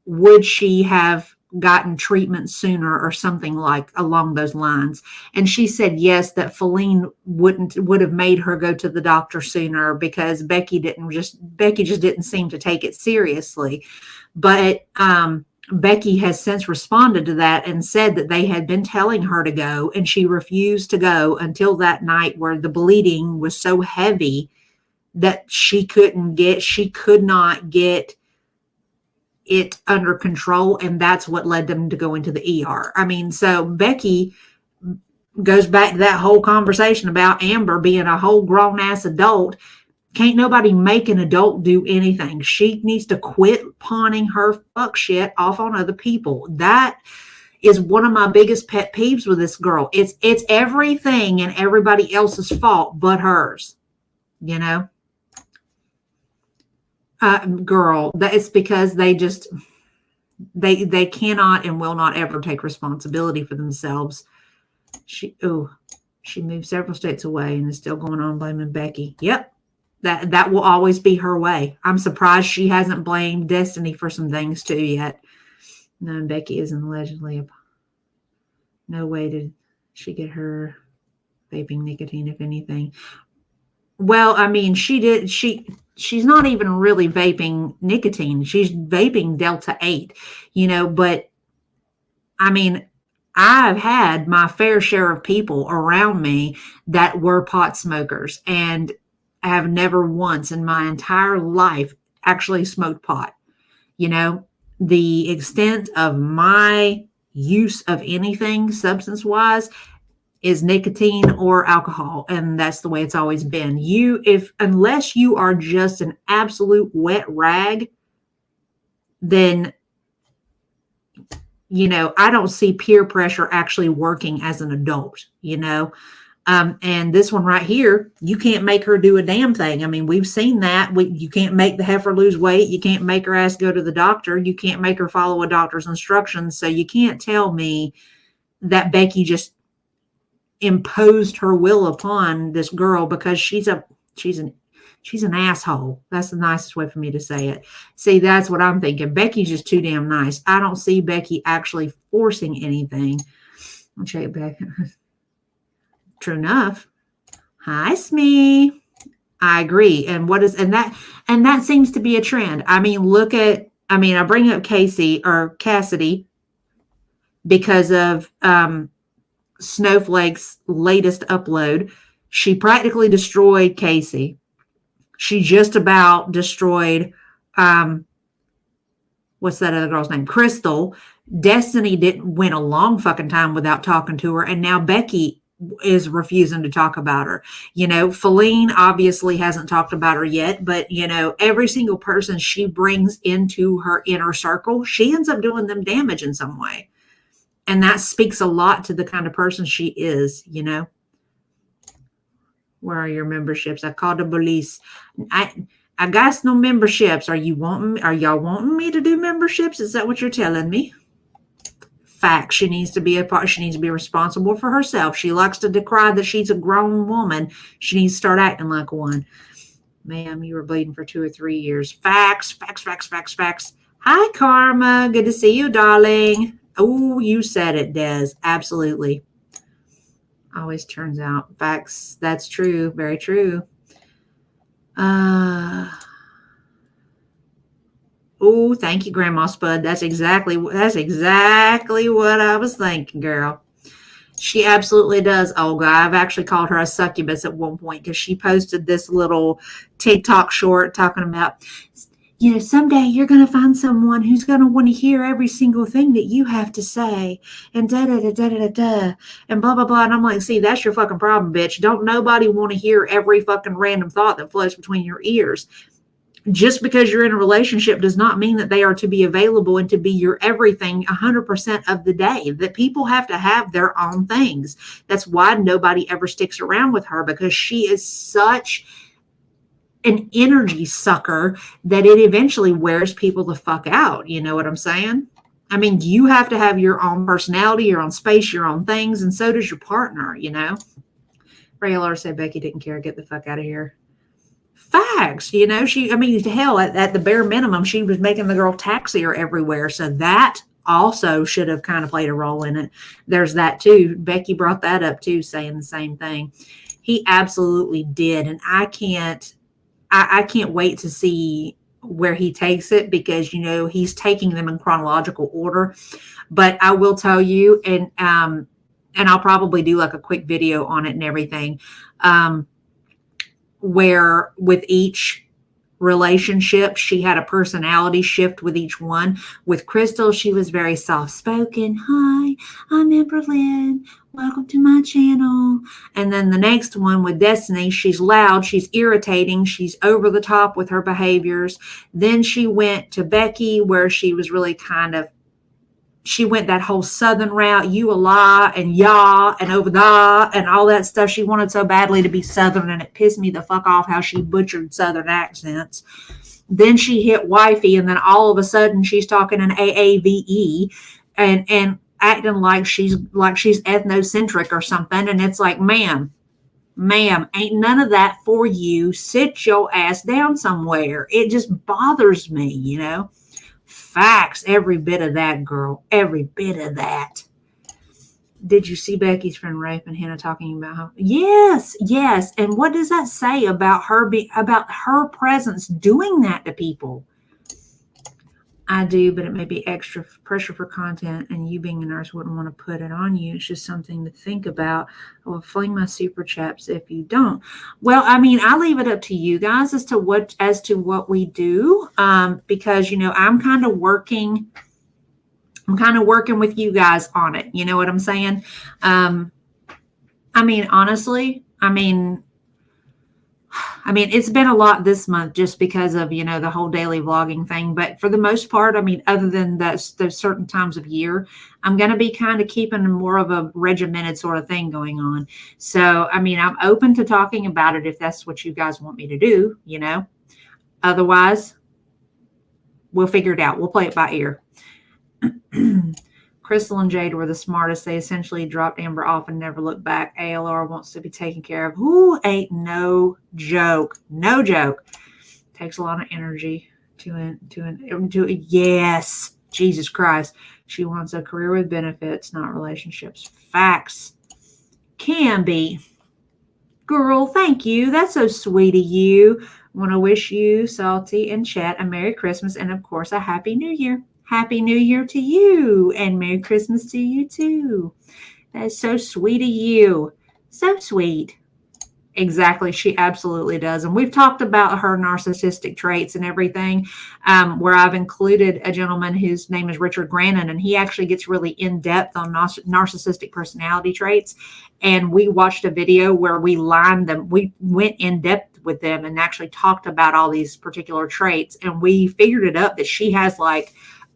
would she have gotten treatment sooner or something like along those lines? And she said yes, that Feline would have made her go to the doctor sooner because Becky just didn't seem to take it seriously. But Becky has since responded to that and said that they had been telling her to go, and she refused to go until that night where the bleeding was so heavy that she could not get it under control, and that's what led them to go into the ER. I mean, so Becky goes back to that whole conversation about Amber being a whole grown-ass adult. Can't nobody make an adult do anything. She needs to quit pawning her fuck shit off on other people. That is one of my biggest pet peeves with this girl. It's everything and everybody else's fault but hers, you know? Girl, that it's because they cannot and will not ever take responsibility for themselves. She moved several states away and is still going on blaming Becky. Yep. That will always be her way. I'm surprised she hasn't blamed Destiny for some things too yet. No, Becky isn't allegedly. No way did she get her vaping nicotine, if anything. Well, I mean, she's not even really vaping nicotine. She's vaping Delta 8, you know, but I mean, I've had my fair share of people around me that were pot smokers, and I have never once in my entire life actually smoked pot. You know, the extent of my use of anything substance-wise is nicotine or alcohol. And that's the way it's always been. Unless you are just an absolute wet rag, then, I don't see peer pressure actually working as an adult, and this one right here, you can't make her do a damn thing. I mean, we've seen that. You can't make the heifer lose weight. You can't make her ass go to the doctor. You can't make her follow a doctor's instructions. So you can't tell me that Becky just imposed her will upon this girl because she's an asshole. That's the nicest way for me to say it. See, that's what I'm thinking. Becky's just too damn nice. I don't see Becky actually forcing anything. I'll check it back. True enough. Hi, Smee. I agree. And that seems to be a trend. I mean, I bring up Cassidy because of Snowflake's latest upload. She practically destroyed Casey. She just about destroyed what's that other girl's name? Crystal. Destiny went a long fucking time without talking to her, and now Becky is refusing to talk about her. Feline obviously hasn't talked about her yet, but every single person she brings into her inner circle, she ends up doing them damage in some way. And that speaks a lot to the kind of person she is, Where are your memberships? I called the police. I got no memberships. Are y'all wanting me to do memberships? Is that what you're telling me? Fact. She needs to be she needs to be responsible for herself. She likes to decry that she's a grown woman. She needs to start acting like one. Ma'am, you were bleeding for 2 or 3 years. Facts. Hi, Karma. Good to see you, darling. Oh, you said it, Des. Absolutely. Always turns out. Facts. That's true. Very true. Oh, thank you, Grandma Spud. That's exactly what I was thinking, girl. She absolutely does, Olga. I've actually called her a succubus at one point because she posted this little TikTok short talking about, someday you're going to find someone who's going to want to hear every single thing that you have to say, and da-da-da-da-da-da, and blah, blah, blah. And I'm like, see, that's your fucking problem, bitch. Don't nobody want to hear every fucking random thought that floats between your ears. Just because you're in a relationship does not mean that they are to be available and to be your everything 100% of the day. That people have to have their own things. That's why nobody ever sticks around with her, because she is such an energy sucker that it eventually wears people the fuck out. You know what I'm saying? I mean, you have to have your own personality, your own space, your own things, and so does your partner, Ray Laura said Becky didn't care. Get the fuck out of here. Facts, to hell, at the bare minimum, she was making the girl taxi her everywhere. So that also should have kind of played a role in it. There's that too. Becky brought that up too, saying the same thing. He absolutely did. And I can't wait to see where he takes it, because, he's taking them in chronological order. But I will tell you, and I'll probably do like a quick video on it and everything. Where with each relationship, she had a personality shift with each one. With Crystal, she was very soft-spoken. Hi, I'm Amber Lynn. Welcome to my channel. And then the next one with Destiny, she's loud, she's irritating, she's over the top with her behaviors. Then she went to Becky, where she was really she went that whole Southern route, you a lie and yah and over the and all that stuff. She wanted so badly to be Southern, and it pissed me the fuck off how she butchered Southern accents. Then she hit wifey, and then all of a sudden she's talking in AAVE and acting like she's ethnocentric or something. And it's like, ma'am, ain't none of that for you. Sit your ass down somewhere. It just bothers me, Facts, every bit of that, girl. Every bit of that. Did you see Becky's friend Rafe and Hannah talking about how? Yes. And what does that say about about her presence doing that to people? I do, but it may be extra pressure for content, and you being a nurse wouldn't want to put it on you. It's just something to think about. I will fling my super chaps if you don't. Well, I mean, I leave it up to you guys as to what we do, because I'm kind of working with you guys on it. You know what I'm saying? I mean, honestly, it's been a lot this month just because of, the whole daily vlogging thing. But for the most part, other than those certain times of year, I'm going to be kind of keeping more of a regimented sort of thing going on. So, I'm open to talking about it if that's what you guys want me to do, Otherwise, we'll figure it out. We'll play it by ear. Crystal and Jade were the smartest. They essentially dropped Amber off and never looked back. ALR wants to be taken care of. Who ain't no joke? No joke. Takes a lot of energy to yes. Jesus Christ. She wants a career with benefits, not relationships. Facts. Can be. Girl, thank you. That's so sweet of you. Want to wish you, Salty, and Chat a Merry Christmas and, of course, a Happy New Year. Happy New Year to you and Merry Christmas to you too. That's so sweet of you. So sweet. Exactly. She absolutely does. And we've talked about her narcissistic traits and everything, where I've included a gentleman whose name is Richard Grannon, and he actually gets really in depth on narcissistic personality traits. And we watched a video where we lined them. We went in depth with them and actually talked about all these particular traits. And we figured it up that she has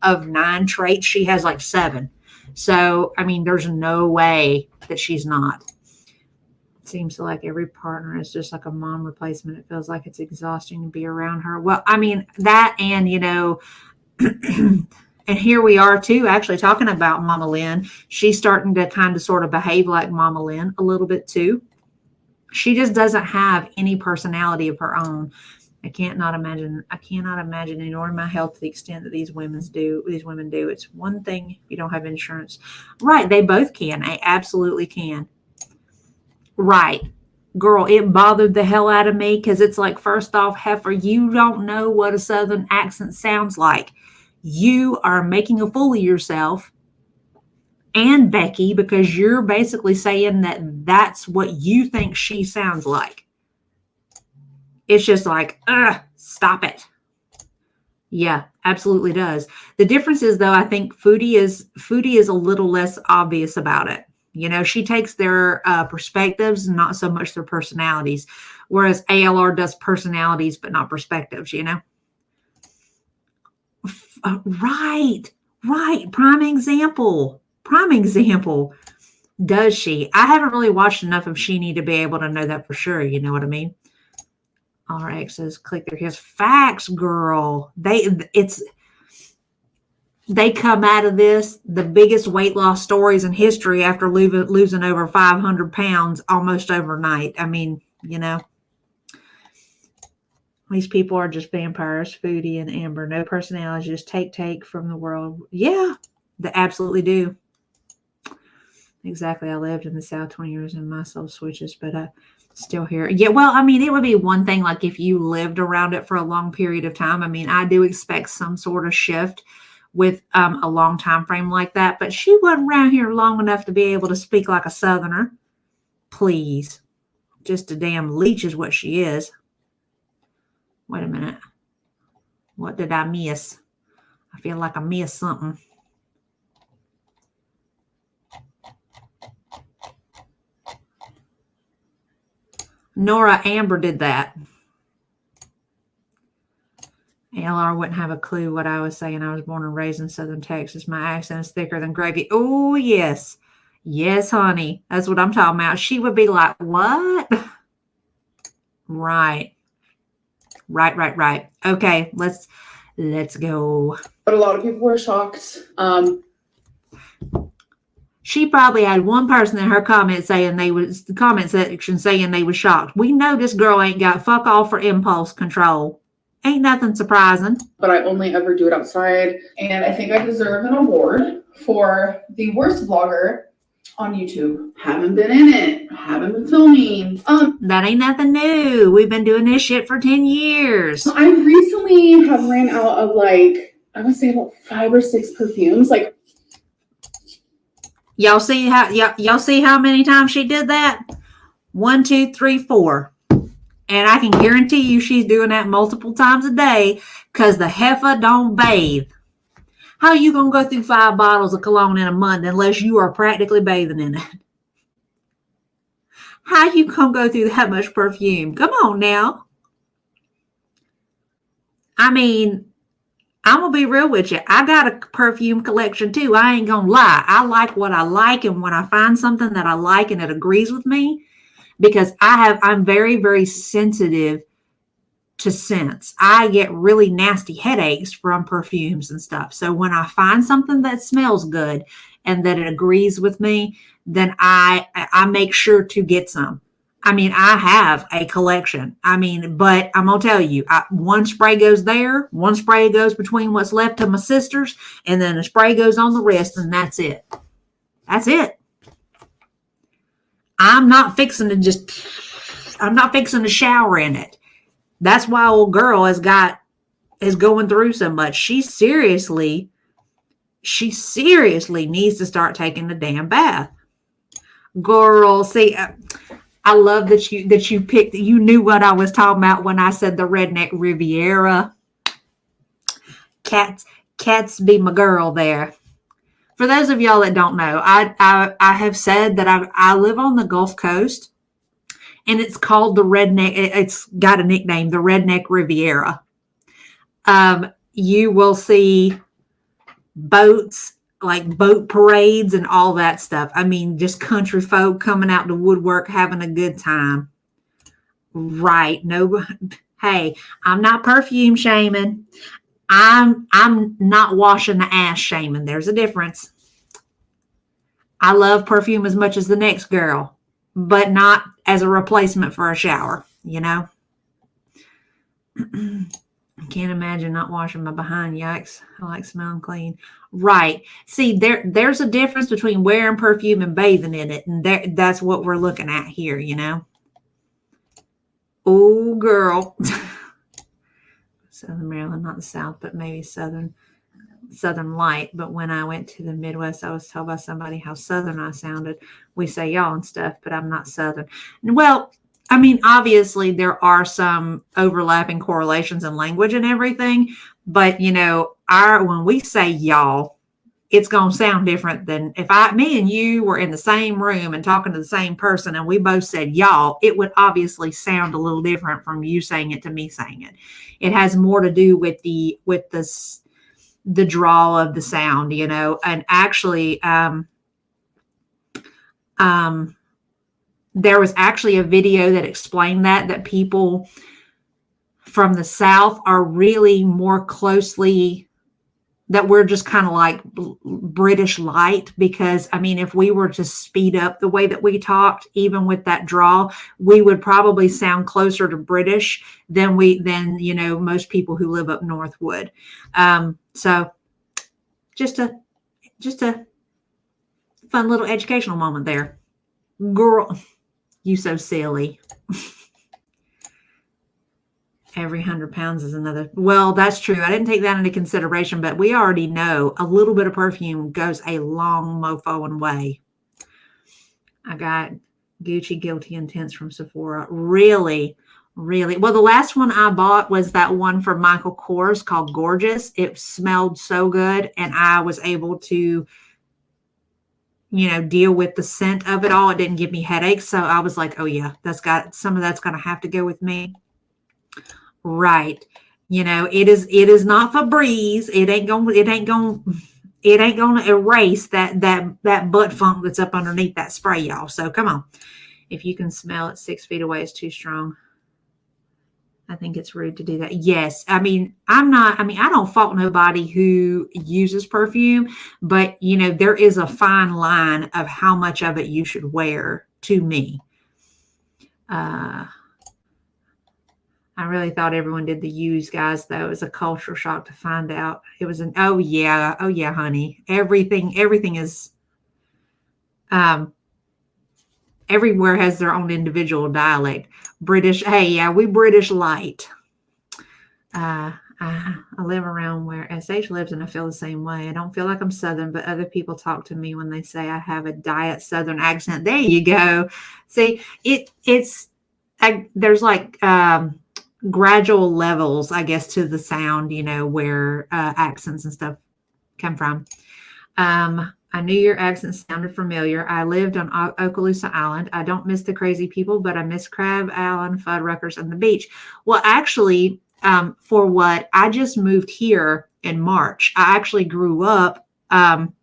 of 9 traits, she has 7. So, there's no way that she's not. It seems like every partner is just like a mom replacement. It feels like it's exhausting to be around her. Well, that and, and here we are too, actually talking about Mama Lynn. She's starting to kind of sort of behave like Mama Lynn a little bit too. She just doesn't have any personality of her own. I cannot imagine ignoring my health to the extent that these women do. It's one thing if you don't have insurance. Right. They both can. They absolutely can. Right. Girl, it bothered the hell out of me because it's like, first off, heifer, you don't know what a Southern accent sounds like. You are making a fool of yourself and Becky because you're basically saying that that's what you think she sounds like. It's just like, stop it. Yeah, absolutely does. The difference is, though, I think Foodie is a little less obvious about it. She takes their perspectives, not so much their personalities, whereas ALR does personalities, but not perspectives, Right. Prime example. Does she? I haven't really watched enough of Sheeny to be able to know that for sure. You know what I mean? All right, says click their heels. Facts, girl. They come out of this the biggest weight loss stories in history after losing over 500 pounds almost overnight. These people are just vampires, Foodie and Amber. No personality, just take from the world. Yeah, they absolutely do. Exactly. I lived in the South 20 years and my soul switches, but still here. Yeah, well, it would be one thing like if you lived around it for a long period of time. I do expect some sort of shift with a long time frame like that, but she wasn't around here long enough to be able to speak like a Southerner. Please. Just a damn leech is what she is. Wait a minute. What did I miss? I feel like I missed something. Nora Amber did that. ALR wouldn't have a clue what I was saying. I was born and raised in Southern Texas. My accent is thicker than gravy. Oh, yes. Yes, honey. That's what I'm talking about. She would be like, what? Right. Okay, let's go. But a lot of people were shocked. She probably had one person in her comment section saying they were shocked. We know this girl ain't got fuck all for impulse control. Ain't nothing surprising. But I only ever do it outside. And I think I deserve an award for the worst vlogger on YouTube. Haven't been in it. Haven't been filming. That ain't nothing new. We've been doing this shit for 10 years. I recently have ran out of I would say about 5 or 6 perfumes. Y'all see how many times she did that? 1, 2, 3, 4. And I can guarantee you she's doing that multiple times a day because the heifer don't bathe. How are you going to go through 5 bottles of cologne in a month unless you are practically bathing in it? How you gonna go through that much perfume? Come on now. I mean, I'm gonna be real with you. I got a perfume collection too. I ain't gonna lie. I like what I like, and when I find something that I like and it agrees with me, because I'm very, very sensitive to scents. I get really nasty headaches from perfumes and stuff. So when I find something that smells good and that it agrees with me, then I make sure to get some. I mean, I have a collection. I mean, but I'm gonna tell you, one spray goes there, one spray goes between what's left of my sisters, and then a spray goes on the rest, and that's it. That's it. I'm not fixing to shower in it. That's why old girl is going through so much. She seriously needs to start taking a damn bath. Girl, see, I love that you picked, you knew what I was talking about when I said the redneck Riviera. Cats be my girl there. For those of y'all that don't know, I have said that I live on the Gulf Coast. And it's called the redneck. It's got a nickname, the Redneck Riviera. You will see boats, like boat parades and all that stuff. I mean, just country folk coming out to woodwork, having a good time. Right. No, hey, I'm not perfume shaming. I'm not washing the ass shaming. There's a difference. I love perfume as much as the next girl, but not as a replacement for a shower, you know? I can't imagine not washing my behind. Yikes. I like smelling clean. Right. See, there's a difference between wearing perfume and bathing in it. And that's what we're looking at here, you know? Oh, girl. Southern Maryland, not the South, but maybe Southern Light. But when I went to the Midwest, I was told by somebody how Southern I sounded. We say y'all and stuff, but I'm not Southern. Well, I mean, obviously there are some overlapping correlations in language and everything, but you know, when we say y'all, it's going to sound different than if me and you were in the same room and talking to the same person and we both said y'all, it would obviously sound a little different from you saying it to me saying it. It has more to do with the draw of the sound, you know. And actually there was actually a video that explained that people from the South are really more closely, that we're just kind of like British light, because I mean, if we were to speed up the way that we talked, even with that draw, we would probably sound closer to British than you know, most people who live up north would. So just a fun little educational moment there. Girl, you so silly. Every 100 pounds is another. Well, that's true. I didn't take that into consideration, but we already know a little bit of perfume goes a long mofo way. I got Gucci Guilty Intense from Sephora. Really? Well, the last one I bought was that one from Michael Kors called Gorgeous. It smelled so good, and I was able to, you know, deal with the scent of it all. It didn't give me headaches. So I was like, oh yeah, some of that's going to have to go with me. Right. You know, it is not Febreze. It ain't going to erase that butt funk that's up underneath that spray, y'all. So come on. If you can smell it 6 feet away, it's too strong. I think it's rude to do that. Yes. I mean, I don't fault nobody who uses perfume, but you know, there is a fine line of how much of it you should wear, to me. I really thought everyone did the use, guys, though. It was a cultural shock to find out. It was oh yeah, honey. Everything is, everywhere has their own individual dialect. British, hey, yeah, we British light. I live around where SH lives, and I feel the same way. I don't feel like I'm Southern, but other people talk to me when they say I have a diet Southern accent. There you go. See, there's like gradual levels, I guess, to the sound, you know, where accents and stuff come from. I knew your accent sounded familiar. I lived on Okaloosa Island. I don't miss the crazy people, but I miss Crab Island, Fuddruckers, and the beach. Well, actually, for what I just moved here in March, I actually grew up an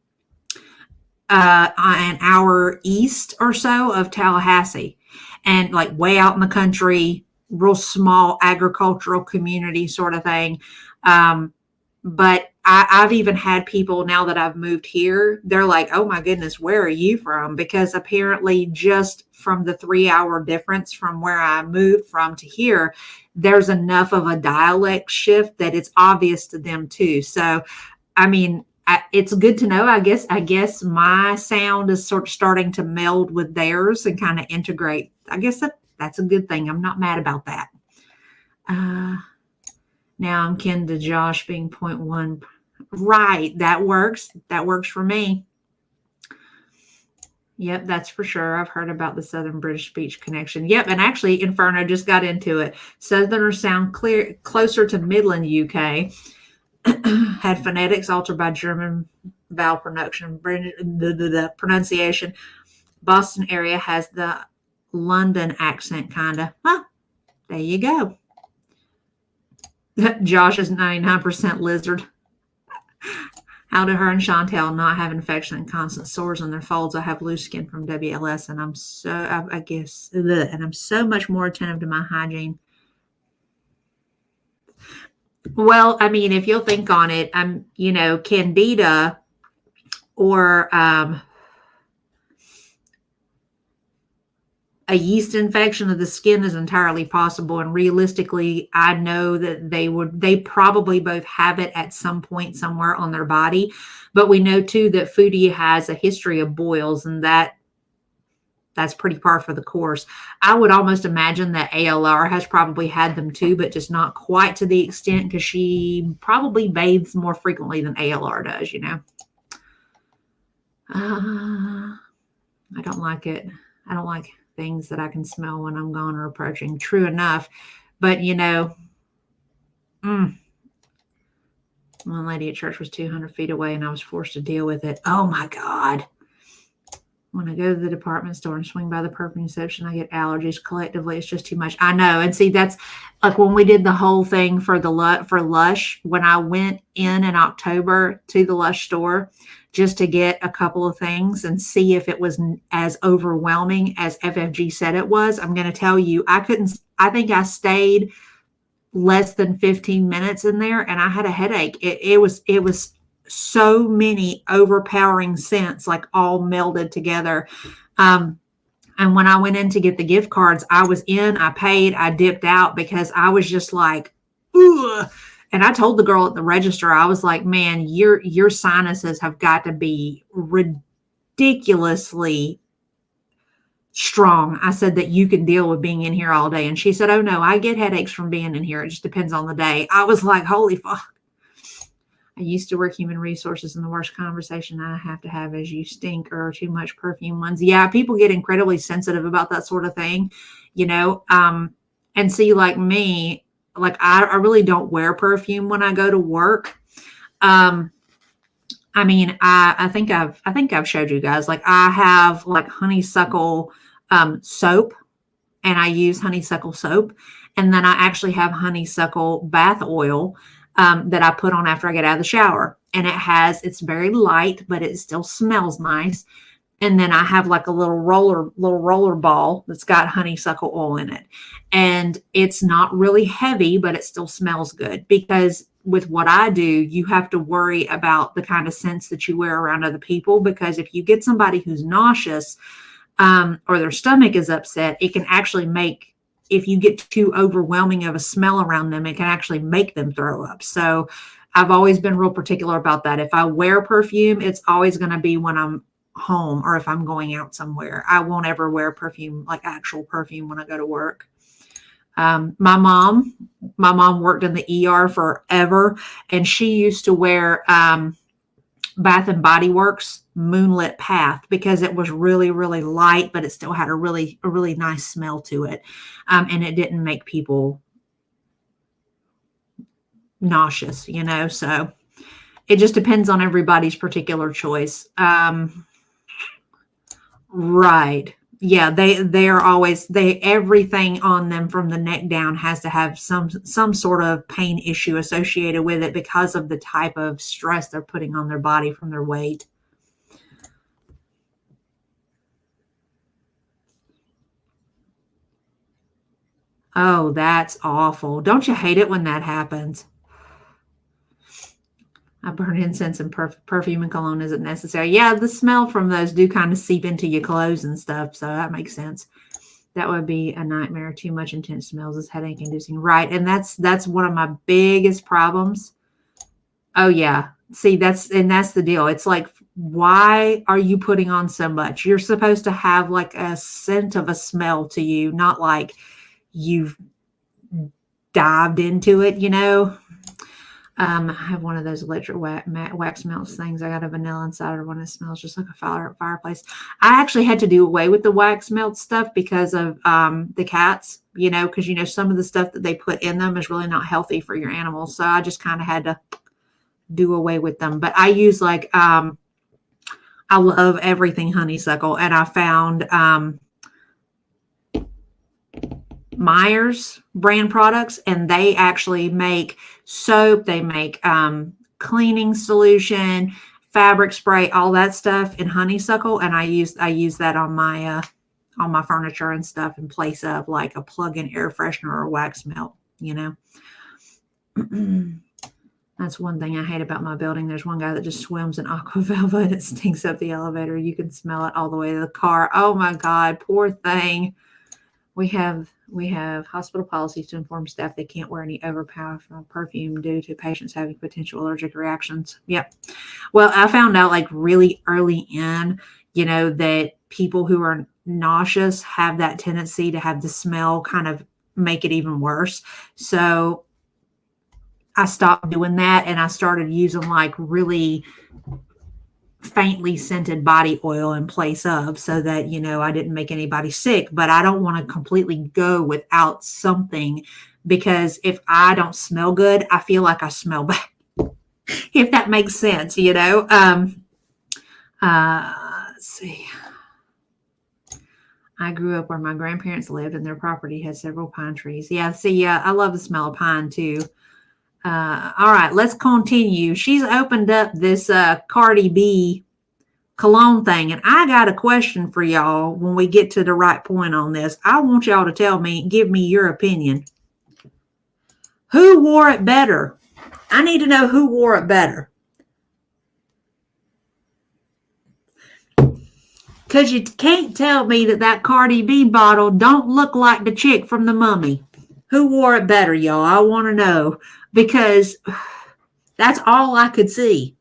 hour east or so of Tallahassee, and like way out in the country, real small agricultural community sort of thing. But I've even had people now that I've moved here, they're like, oh my goodness, where are you from? Because apparently, just from the 3 hour difference from where I moved from to here, there's enough of a dialect shift that it's obvious to them too. So, I mean, it's good to know. I guess my sound is sort of starting to meld with theirs and kind of integrate. I guess that's a good thing. I'm not mad about that. Now I'm kin to Josh being 0.1. Right. That works. That works for me. Yep, that's for sure. I've heard about the Southern British speech connection. Yep, and actually Inferno just got into it. Southerners sound closer to Midland UK. Had phonetics altered by German vowel pronunciation. Boston area has the London accent, kind of. Huh, there you go. Josh is 99% lizard. How do her and Chantel not have infection and constant sores on their folds? I have loose skin from WLS, and I'm so much more attentive to my hygiene. Well, I mean, if you'll think on it, Candida or a yeast infection of the skin is entirely possible. And realistically, I know that they probably both have it at some point somewhere on their body. But we know too that Foodie has a history of boils, and that's pretty par for the course. I would almost imagine that ALR has probably had them too, but just not quite to the extent, because she probably bathes more frequently than ALR does, I don't like it. I don't like things that I can smell when I'm gone or approaching. True enough. But, one lady at church was 200 feet away and I was forced to deal with it. Oh, my God. When I go to the department store and swing by the perfume section, I get allergies. Collectively, it's just too much. I know. And see, that's like when we did the whole thing for Lush, when I went in October to the Lush store just to get a couple of things and see if it was as overwhelming as FFG said it was. I'm going to tell you, I think I stayed less than 15 minutes in there and I had a headache. It was so many overpowering scents, like all melded together. And when I went in to get the gift cards, I paid, I dipped out because I was just like, ugh. And I told the girl at the register, I was like, man, your sinuses have got to be ridiculously strong. I said that you can deal with being in here all day. And she said, oh no, I get headaches from being in here. It just depends on the day. I was like, holy fuck. I used to work human resources, and the worst conversation I have to have is you stink or too much perfume ones. Yeah, people get incredibly sensitive about that sort of thing, and see, like me, like I really don't wear perfume when I go to work. I mean, I think I've showed you guys, like I have like honeysuckle soap, and I use honeysuckle soap, and then I actually have honeysuckle bath oil that I put on after I get out of the shower. And it's very light, but it still smells nice. And then I have like a little roller ball that's got honeysuckle oil in it. And it's not really heavy, but it still smells good, because with what I do, you have to worry about the kind of scents that you wear around other people, because if you get somebody who's nauseous or their stomach is upset, it can actually if you get too overwhelming of a smell around them, it can actually make them throw up. So I've always been real particular about that. If I wear perfume, it's always going to be when I'm home or if I'm going out somewhere. I won't ever wear perfume, like actual perfume, when I go to work. My mom worked in the ER forever, and she used to wear Bath and Body Works Moonlit Path because it was really, really light, but it still had a really nice smell to it. And it didn't make people nauseous, so it just depends on everybody's particular choice. Right. Yeah, they are always everything on them from the neck down has to have some sort of pain issue associated with it because of the type of stress they're putting on their body from their weight. Oh, that's awful. Don't you hate it when that happens? I burn incense and perfume and cologne isn't necessary. Yeah, the smell from those do kind of seep into your clothes and stuff, so that makes sense. That would be a nightmare. Too much intense smells is headache inducing. Right, and that's one of my biggest problems. Oh yeah. See, that's the deal. It's like, why are you putting on so much? You're supposed to have like a scent of a smell to you, not like you've dived into it, you know. I have one of those electric wax melts things. I got a vanilla inside of one that smells just like a fireplace. I actually had to do away with the wax melt stuff because of the cats, you know, because, you know, some of the stuff that they put in them is really not healthy for your animals. So I just kind of had to do away with them. But I use like, I love everything honeysuckle. And I found Myers brand products, and they actually make soap, they make cleaning solution, fabric spray, all that stuff in honeysuckle, and I use that on my furniture and stuff in place of like a plug-in air freshener or wax melt, you know. That's one thing I hate about my building. There's one guy that just swims in aqua velva and it stinks up the elevator. You can smell it all the way to the car. Oh my God, poor thing. We have hospital policies to inform staff they can't wear any overpowering perfume due to patients having potential allergic reactions. Yep. Well, I found out like really early in, you know, that people who are nauseous have that tendency to have the smell kind of make it even worse. So I stopped doing that and I started using like really faintly scented body oil in place of, so that, you know, I didn't make anybody sick. But I don't want to completely go without something, because if I don't smell good, I feel like I smell bad. If that makes sense, you know. Let's see. I grew up where my grandparents lived and their property had several pine trees. Yeah, see, I love the smell of pine too. All right, let's continue. She's opened up this Cardi B cologne thing, and I got a question for y'all when we get to the right point on this. I want y'all to give me your opinion. Who wore it better? I need to know who wore it better. Because you can't tell me that Cardi B bottle don't look like the chick from The Mummy. Who wore it better, y'all? I want to know, because that's all I could see.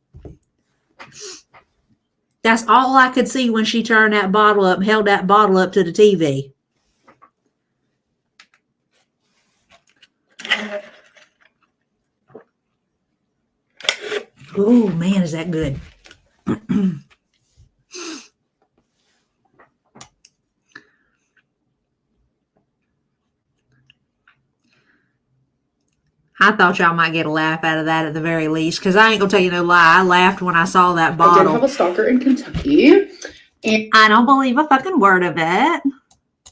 That's all I could see when she turned that bottle up, held that bottle up to the TV. Oh, man, is that good. I thought y'all might get a laugh out of that at the very least, because I ain't going to tell you no lie. I laughed when I saw that bottle. I did have a stalker in Kentucky. And I don't believe a fucking word of it.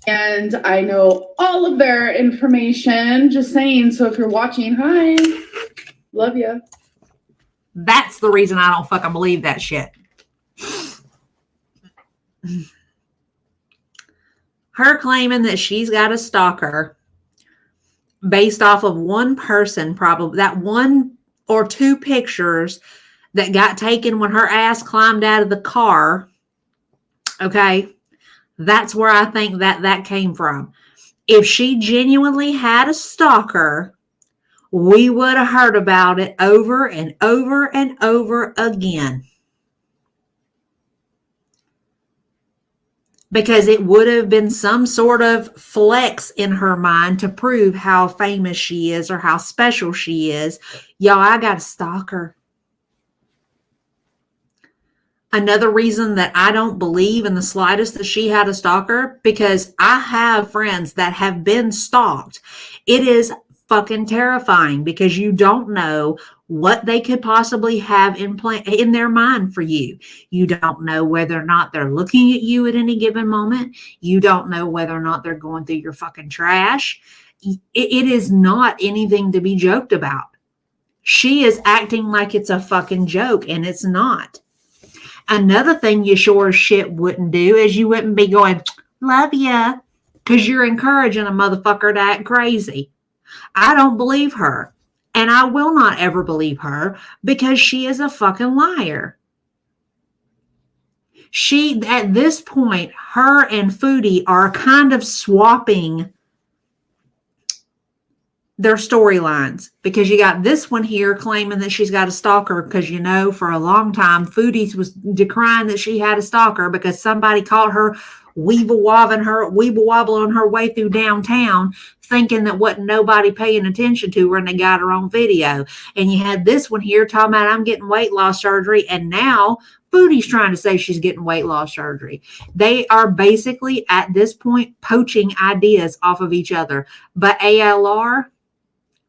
And I know all of their information. Just saying. So if you're watching, hi. Love you. That's the reason I don't fucking believe that shit. Her claiming that she's got a stalker based off of one person, probably that one or two pictures that got taken when her ass climbed out of the car. Okay. That's where I think that came from. If she genuinely had a stalker, we would have heard about it over and over and over again. Because it would have been some sort of flex in her mind to prove how famous she is or how special she is. Y'all, I got a stalker. Another reason that I don't believe in the slightest that she had a stalker, because I have friends that have been stalked. It is fucking terrifying because you don't know what they could possibly have in their mind for you. You don't know whether or not they're looking at you at any given moment. You don't know whether or not they're going through your fucking trash. It is not anything to be joked about. She is acting like it's a fucking joke, and it's not. Another thing you sure as shit wouldn't do is you wouldn't be going, love ya, because you're encouraging a motherfucker to act crazy. I don't believe her. And I will not ever believe her because she is a fucking liar. She, at this point, her and Foodie are kind of swapping their storylines, because you got this one here claiming that she's got a stalker because, you know, for a long time, Foodie was decrying that she had a stalker because somebody caught her weeble wobbling her way through downtown, thinking that wasn't nobody paying attention to her, and they got her on video. And you had this one here talking about, I'm getting weight loss surgery, and now Foodie's trying to say she's getting weight loss surgery. They are basically at this point poaching ideas off of each other. But ALR,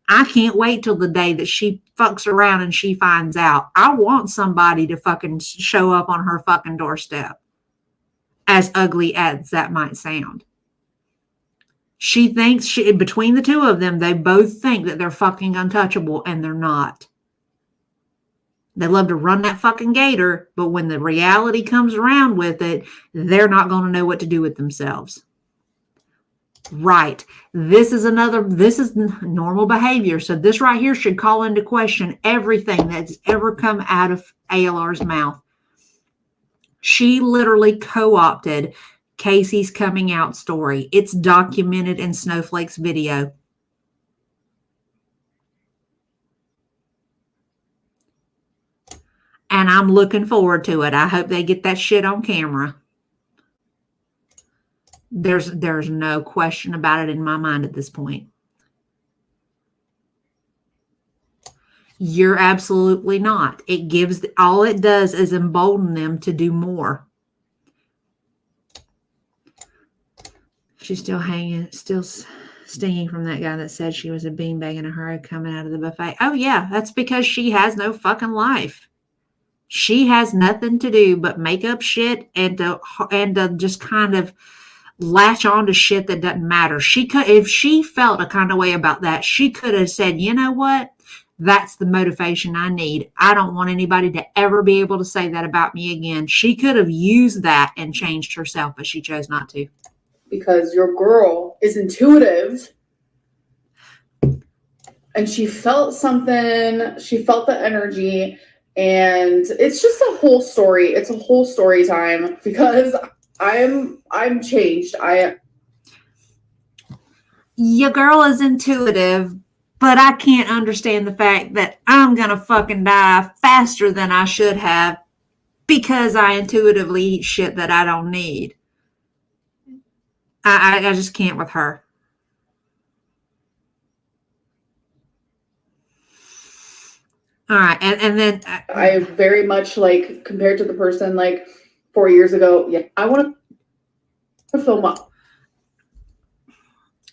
I can't wait till the day that she fucks around and she finds out. I want somebody to fucking show up on her fucking doorstep. As ugly as that might sound. She thinks, between the two of them, they both think that they're fucking untouchable, and they're not. They love to run that fucking gator, but when the reality comes around with it, they're not going to know what to do with themselves. Right. This is normal behavior. So this right here should call into question everything that's ever come out of ALR's mouth. She literally co-opted Casey's coming out story. It's documented in Snowflake's video. And I'm looking forward to it. I hope they get that shit on camera. There's no question about it in my mind at this point. You're absolutely not. All it does is embolden them to do more. She's still stinging from that guy that said she was a beanbag in a hurry coming out of the buffet. Oh yeah, that's because she has no fucking life. She has nothing to do but make up shit and to just kind of latch on to shit that doesn't matter. If she felt a kind of way about that, she could have said, you know what? That's the motivation I need. I don't want anybody to ever be able to say that about me again. She could have used that and changed herself, but she chose not to. Because your girl is intuitive. And she felt something. She felt the energy. And it's just a whole story. It's a whole story time because I'm changed. Your girl is intuitive, but I can't understand the fact that I'm going to fucking die faster than I should have because I intuitively eat shit that I don't need. I just can't with her. All right. And then I very much like compared to the person like 4 years ago. Yeah, I want to film up.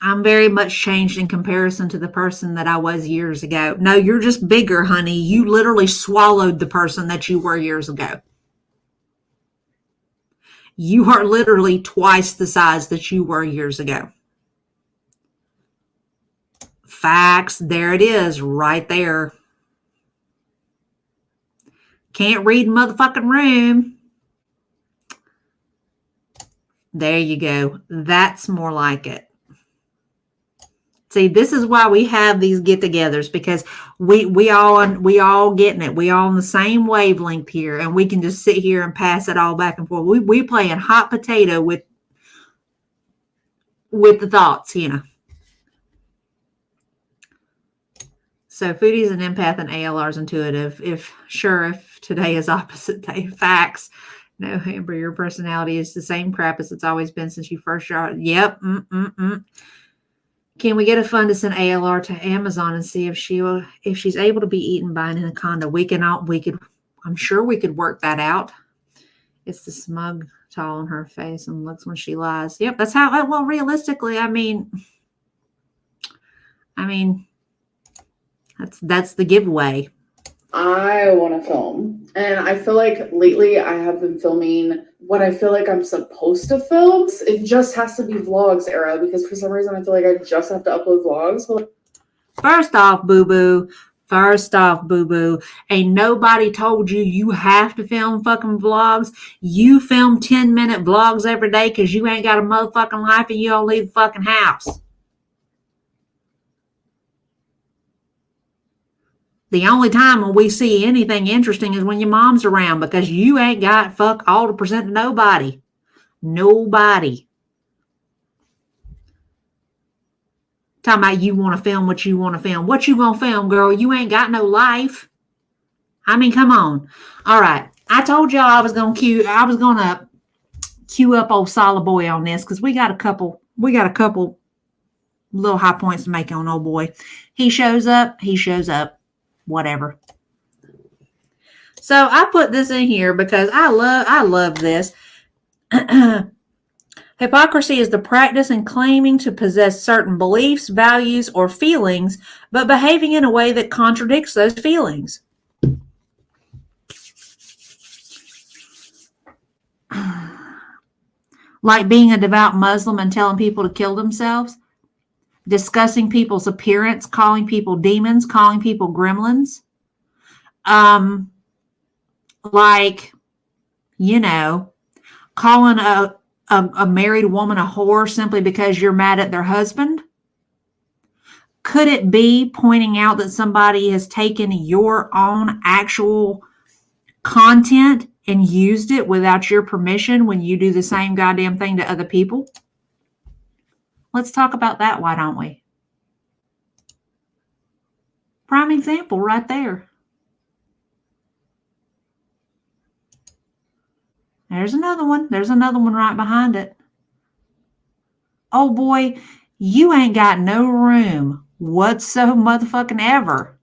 I'm very much changed in comparison to the person that I was years ago. No, you're just bigger, honey. You literally swallowed the person that you were years ago. You are literally twice the size that you were years ago. Facts. There it is, right there. Can't read motherfucking room. There you go. That's more like it. See, this is why we have these get-togethers, because we all getting it. We all on the same wavelength here, and we can just sit here and pass it all back and forth. We playing hot potato with the thoughts, you know. So Foodie's an empath and ALR's intuitive. If today is opposite day. Facts. No, Amber, your personality is the same crap as it's always been since you first started. Yep. Can we get a fund to send ALR to Amazon and see if she's able to be eaten by an anaconda? I'm sure we could work that out. It's the smug tall on her face and looks when she lies. Yep, that's how. Well, realistically, I mean, that's the giveaway. I want to film. And I feel like lately I have been filming what I feel like I'm supposed to film. It just has to be vlogs era because for some reason I feel like I just have to upload vlogs. But First off, boo-boo, ain't nobody told you have to film fucking vlogs. You film 10-minute vlogs every day because you ain't got a motherfucking life and you don't leave the fucking house. The only time when we see anything interesting is when your mom's around because you ain't got fuck all to present to nobody. Nobody. Talking about you want to film what you want to film. What you gonna film, girl? You ain't got no life. I mean, come on. All right. I told y'all I was gonna cue up old Solid Boy on this because we got a couple little high points to make on old boy. He shows up. Whatever. So I put this in here because I love this. Hypocrisy is the practice in claiming to possess certain beliefs, values, or feelings, but behaving in a way that contradicts those feelings. Like being a devout Muslim and telling people to kill themselves, discussing people's appearance, calling people demons, calling people gremlins. Like, you know, calling a married woman a whore simply because you're mad at their husband? Could it be pointing out that somebody has taken your own actual content and used it without your permission when you do the same goddamn thing to other people? Let's talk about that, why don't we? Prime example right there. There's another one. There's another one right behind it. Oh boy, you ain't got no room whatsoever motherfucking ever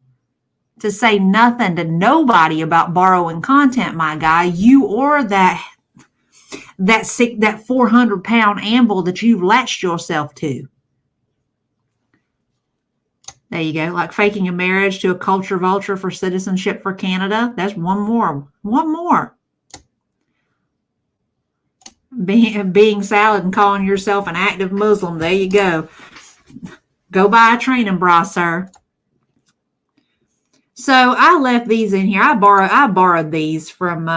to say nothing to nobody about borrowing content, my guy. You or that 400-pound anvil that you've latched yourself to. There you go. Like faking a marriage to a culture vulture for citizenship for Canada. That's one more. One more. Being salad and calling yourself an active Muslim. There you go. Go buy a training bra, sir. So I left these in here. I borrowed these from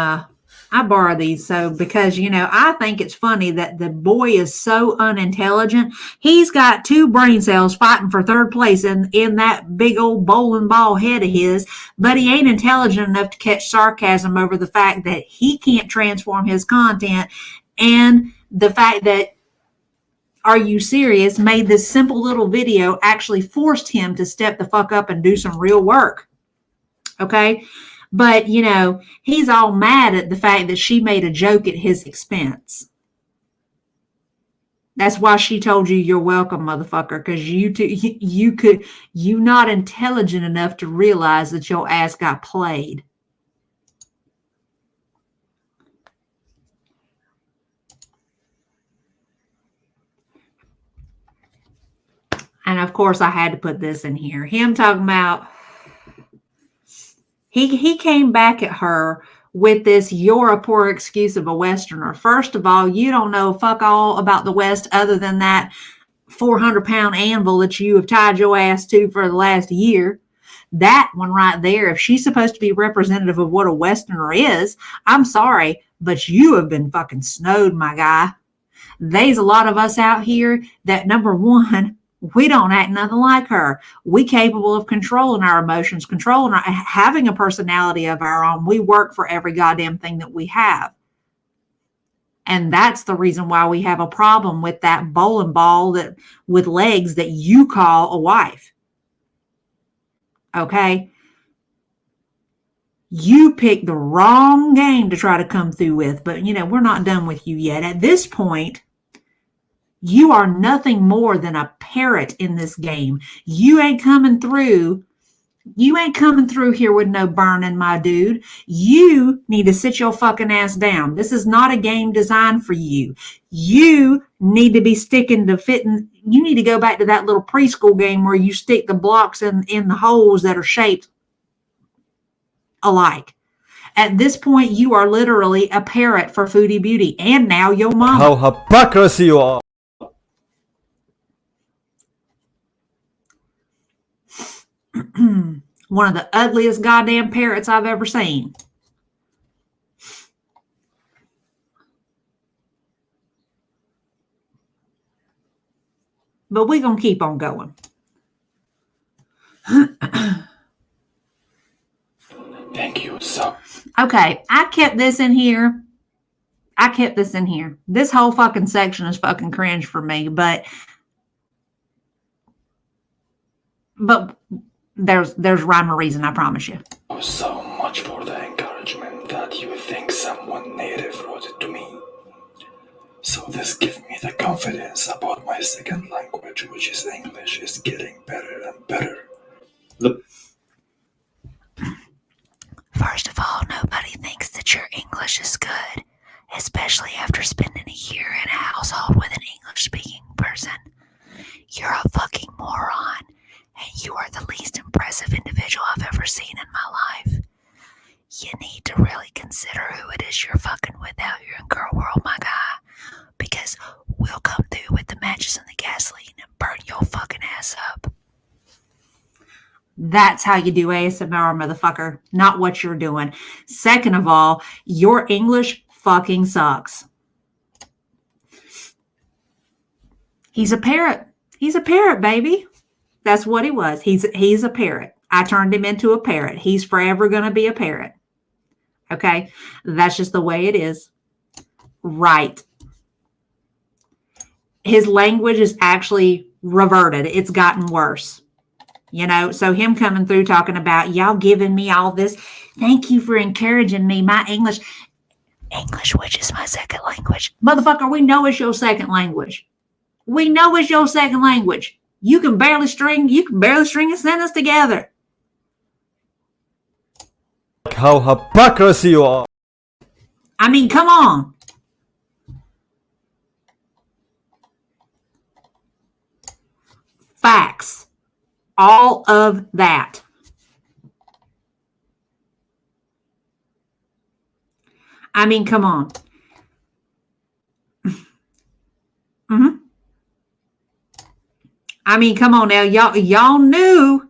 so because I think it's funny that the boy is so unintelligent. He's got 2 brain cells fighting for third place in that big old bowling ball head of his, but he ain't intelligent enough to catch sarcasm over the fact that he can't transform his content and the fact that Are You Serious made this simple little video actually forced him to step the fuck up and do some real work. Okay? But, he's all mad at the fact that she made a joke at his expense. That's why she told you you're welcome, motherfucker, because you not intelligent enough to realize that your ass got played. And of course, I had to put this in here. Him talking about, he came back at her with this, you're a poor excuse of a Westerner. First of all, you don't know fuck all about the West other than that 400-pound anvil that you have tied your ass to for the last year. That one right there, if she's supposed to be representative of what a Westerner is, I'm sorry, but you have been fucking snowed, my guy. There's a lot of us out here that, number one, we don't act nothing like her. We capable of controlling our emotions, having a personality of our own. We work for every goddamn thing that we have. And that's the reason why we have a problem with that bowling ball with legs that you call a wife. Okay? You picked the wrong game to try to come through with, but we're not done with you yet. At this point, you are nothing more than a parrot in this game. You ain't coming through here with no burning, my dude. You need to sit your fucking ass down. This is not a game designed for you. You need to be sticking to fitting. You need to go back to that little preschool game where you stick the blocks in the holes that are shaped alike. At this point, you are literally a parrot for Foodie Beauty, and now your mama. How hypocrisy you are! One of the ugliest goddamn parrots I've ever seen. But we're going to keep on going. Thank you, sir. Okay, I kept this in here. This whole fucking section is fucking cringe for me, but there's rhyme or reason, I promise you. So much for the encouragement that you think someone native wrote it to me. So this gives me the confidence about my second language, which is English, is getting better and better. First of all, nobody thinks that your English is good, especially after spending a year in a household with an English-speaking person. You're a fucking moron, and you are the least impressive individual I've ever seen in my life. You need to really consider who it is you're fucking with out here in girl world, my guy, because we'll come through with the matches and the gasoline and burn your fucking ass up. That's how you do ASMR, motherfucker, not what you're doing. Second of all, your English fucking sucks. He's a parrot. He's a parrot, baby. That's what he was. He's a parrot. I turned him into a parrot. He's forever going to be a parrot. Okay? That's just the way it is. Right. His language is actually reverted. It's gotten worse. You know, so him coming through talking about y'all giving me all this. Thank you for encouraging me. My English, which is my second language. Motherfucker, we know it's your second language. We know it's your second language. You can barely string a sentence together. How hypocrisy you are! I mean, come on. Facts. All of that. I mean, come on. I mean, come on now. Y'all knew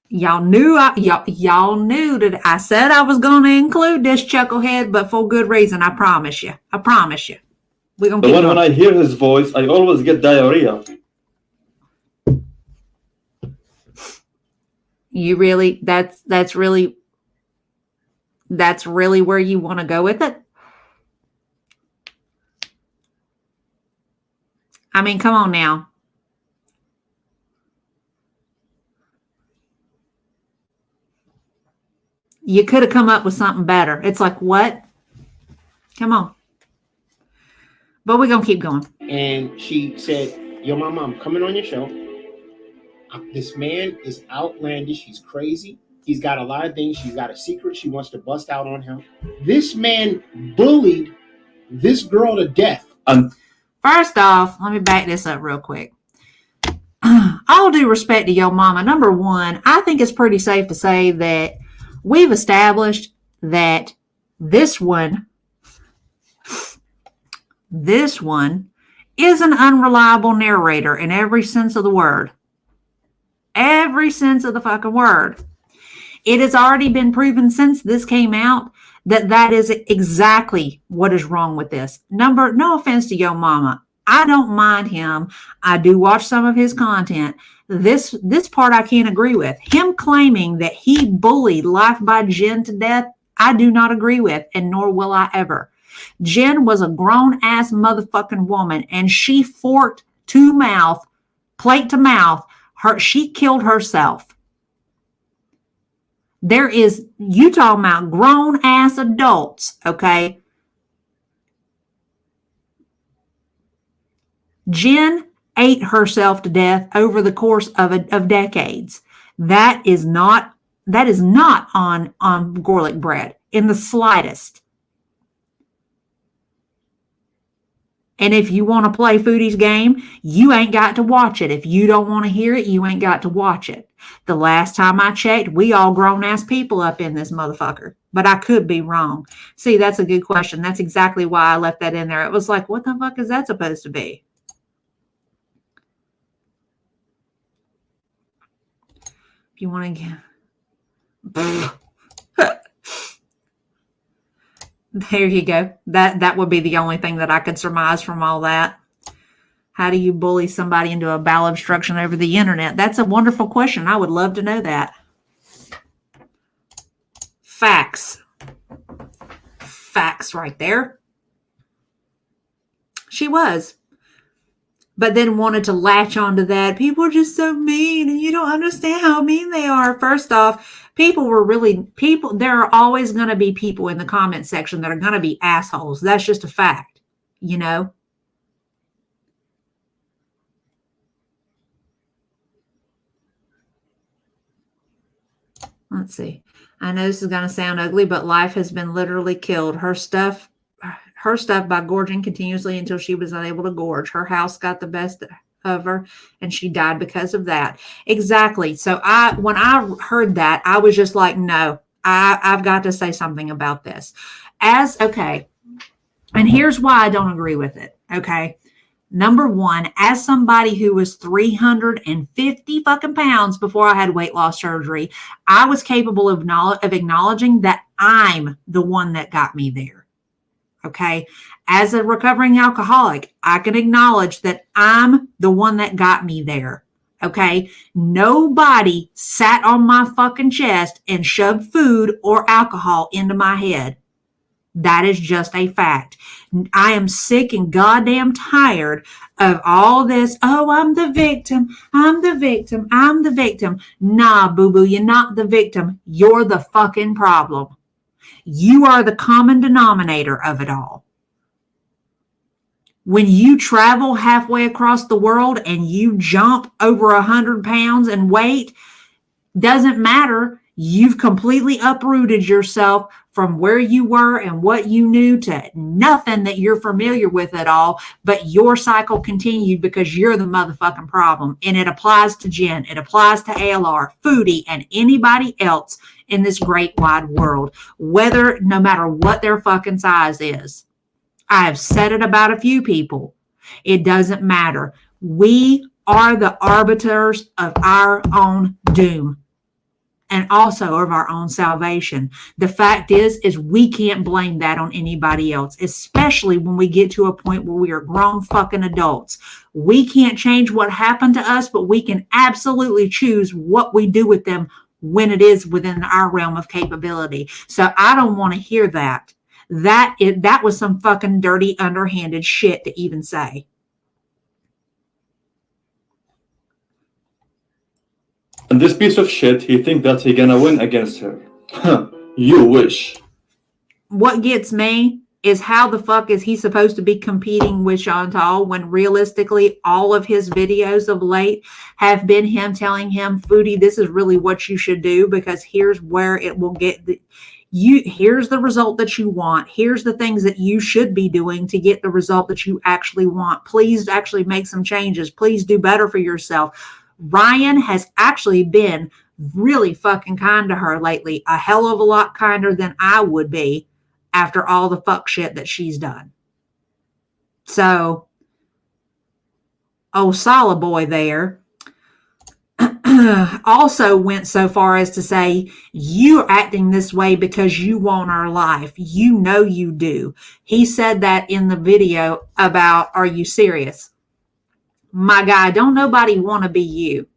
that I said I was going to include this chucklehead, but for good reason. I promise you. We're going to keep going. When I hear his voice, I always get diarrhea. You really, that's really where you want to go with it? I mean, come on now. You could have come up with something better. It's like, what? Come on. But we're going to keep going. And she said, yo, mama, I'm coming on your show. This man is outlandish. He's crazy. He's got a lot of things. She's got a secret she wants to bust out on him. This man bullied this girl to death. First off, let me back this up real quick. All due respect to your mama. Number one, I think it's pretty safe to say that we've established that this one is an unreliable narrator in every sense of the word. Every sense of the fucking word. It has already been proven since this came out that is exactly what is wrong with this. No offense to your mama. I don't mind him. I do watch some of his content. This part I can't agree with. Him claiming that he bullied Life by Jen to death, I do not agree with, and nor will I ever. Jen was a grown-ass motherfucking woman, and she forked to mouth, plate to mouth, she killed herself. You talking about grown-ass adults, okay? Jen ate herself to death over the course of decades. That is not on garlic bread in the slightest. And if you want to play Foodie's game, you ain't got to watch it. If you don't want to hear it, you ain't got to watch it. The last time I checked, we all grown-ass people up in this motherfucker. But I could be wrong. See, that's a good question. That's exactly why I left that in there. It was like, what the fuck is that supposed to be? If you want to get... There you go. That would be the only thing that I could surmise from all that. How do you bully somebody into a bowel obstruction over the internet? That's a wonderful question. I would love to know that. Facts. Facts right there. She was. But then wanted to latch onto that. People are just so mean and you don't understand how mean they are. First off, there are always going to be people in the comment section that are going to be assholes. That's just a fact, you know? Let's see. I know this is going to sound ugly, but life has been literally killed. Her stuff by gorging continuously until she was unable to gorge. Her house got the best of her and she died because of that. Exactly. So when I heard that, I was just like, no, I've got to say something about this. Okay. And here's why I don't agree with it. Okay. Number one, as somebody who was 350 fucking pounds before I had weight loss surgery, I was capable of acknowledging that I'm the one that got me there. Okay. As a recovering alcoholic, I can acknowledge that I'm the one that got me there. Okay. Nobody sat on my fucking chest and shoved food or alcohol into my head. That is just a fact. I am sick and goddamn tired of all this. Oh, I'm the victim. I'm the victim. I'm the victim. Nah, boo-boo, you're not the victim. You're the fucking problem. You are the common denominator of it all. When you travel halfway across the world and you jump over 100 pounds in weight, doesn't matter. You've completely uprooted yourself from where you were and what you knew to nothing that you're familiar with at all, but your cycle continued because you're the motherfucking problem. And it applies to Jen, it applies to ALR, Foodie, and anybody else in this great wide world, no matter what their fucking size is. I have said it about a few people. It doesn't matter. We are the arbiters of our own doom. And also of our own salvation. The fact is we can't blame that on anybody else, especially when we get to a point where we are grown fucking adults. We can't change what happened to us, but we can absolutely choose what we do with them when it is within our realm of capability. So I don't want to hear that. That was some fucking dirty, underhanded shit to even say. And this piece of shit, he think that he gonna win against her. Huh, you wish. What gets me is how the fuck is he supposed to be competing with Chantal when realistically all of his videos of late have been him telling him, Foodie, this is really what you should do because here's where it will get here's the result that you want. Here's the things that you should be doing to get the result that you actually want. Please actually make some changes. Please do better for yourself. Ryan has actually been really fucking kind to her lately, a hell of a lot kinder than I would be after all the fuck shit that she's done. So, Sala boy there also went so far as to say, you're acting this way because you want our life. You know you do. He said that in the video about, are you serious? My guy, don't nobody want to be you.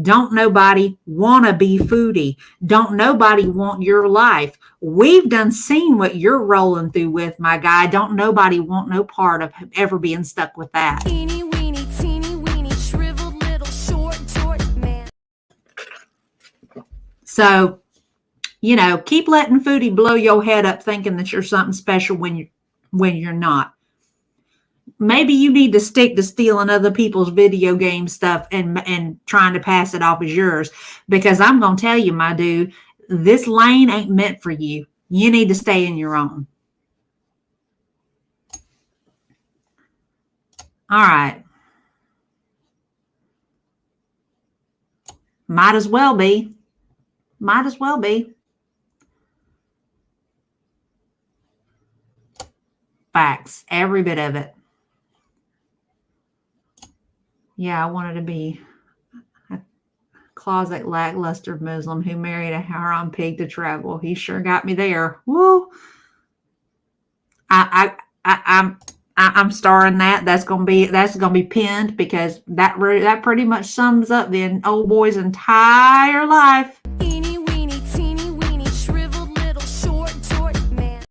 Don't nobody want to be Foodie. Don't nobody want your life. We've done seen what you're rolling through with, my guy. Don't nobody want no part of ever being stuck with that. Teeny weeny, shriveled little short man. So, keep letting Foodie blow your head up thinking that you're something special when you're not. Maybe you need to stick to stealing other people's video game stuff and trying to pass it off as yours. Because I'm going to tell you, my dude, this lane ain't meant for you. You need to stay in your own. All right. Might as well be. Might as well be. Facts. Every bit of it. Yeah, I wanted to be a closet lackluster Muslim who married a haram pig to travel. He sure got me there. Woo! I'm starring that. That's gonna be pinned because that pretty much sums up the old boy's entire life. Eeny weeny, teeny weeny, shriveled little short man.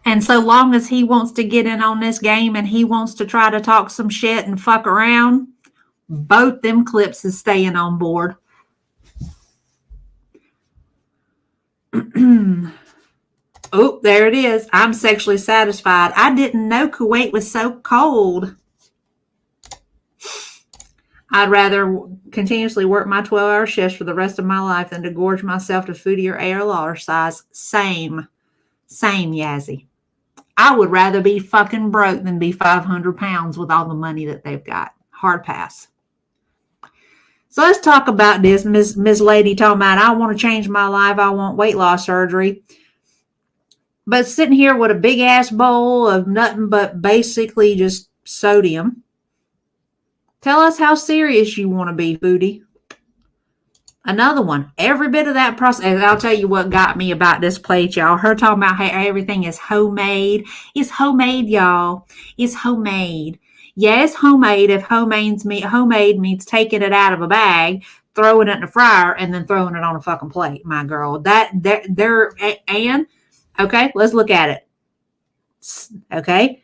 And so long as he wants to get in on this game and he wants to try to talk some shit and fuck around, both them clips is staying on board. Oh, there it is. I'm sexually satisfied. I didn't know Kuwait was so cold. I'd rather continuously work my 12-hour shifts for the rest of my life than to gorge myself to foodie or ALR size. Same, Yazzie. I would rather be fucking broke than be 500 pounds with all the money that they've got. Hard pass. So let's talk about this. Miss Lady talking about, I want to change my life. I want weight loss surgery. But sitting here with a big ass bowl of nothing but basically just sodium. Tell us how serious you want to be, foodie. Another one. Every bit of that process. I'll tell you what got me about this plate, y'all. Her talking about how everything is homemade. It's homemade, y'all. It's homemade. Yeah, it's homemade if homemade means taking it out of a bag, throwing it in the fryer, and then throwing it on a fucking plate, my girl. Okay, let's look at it. Okay,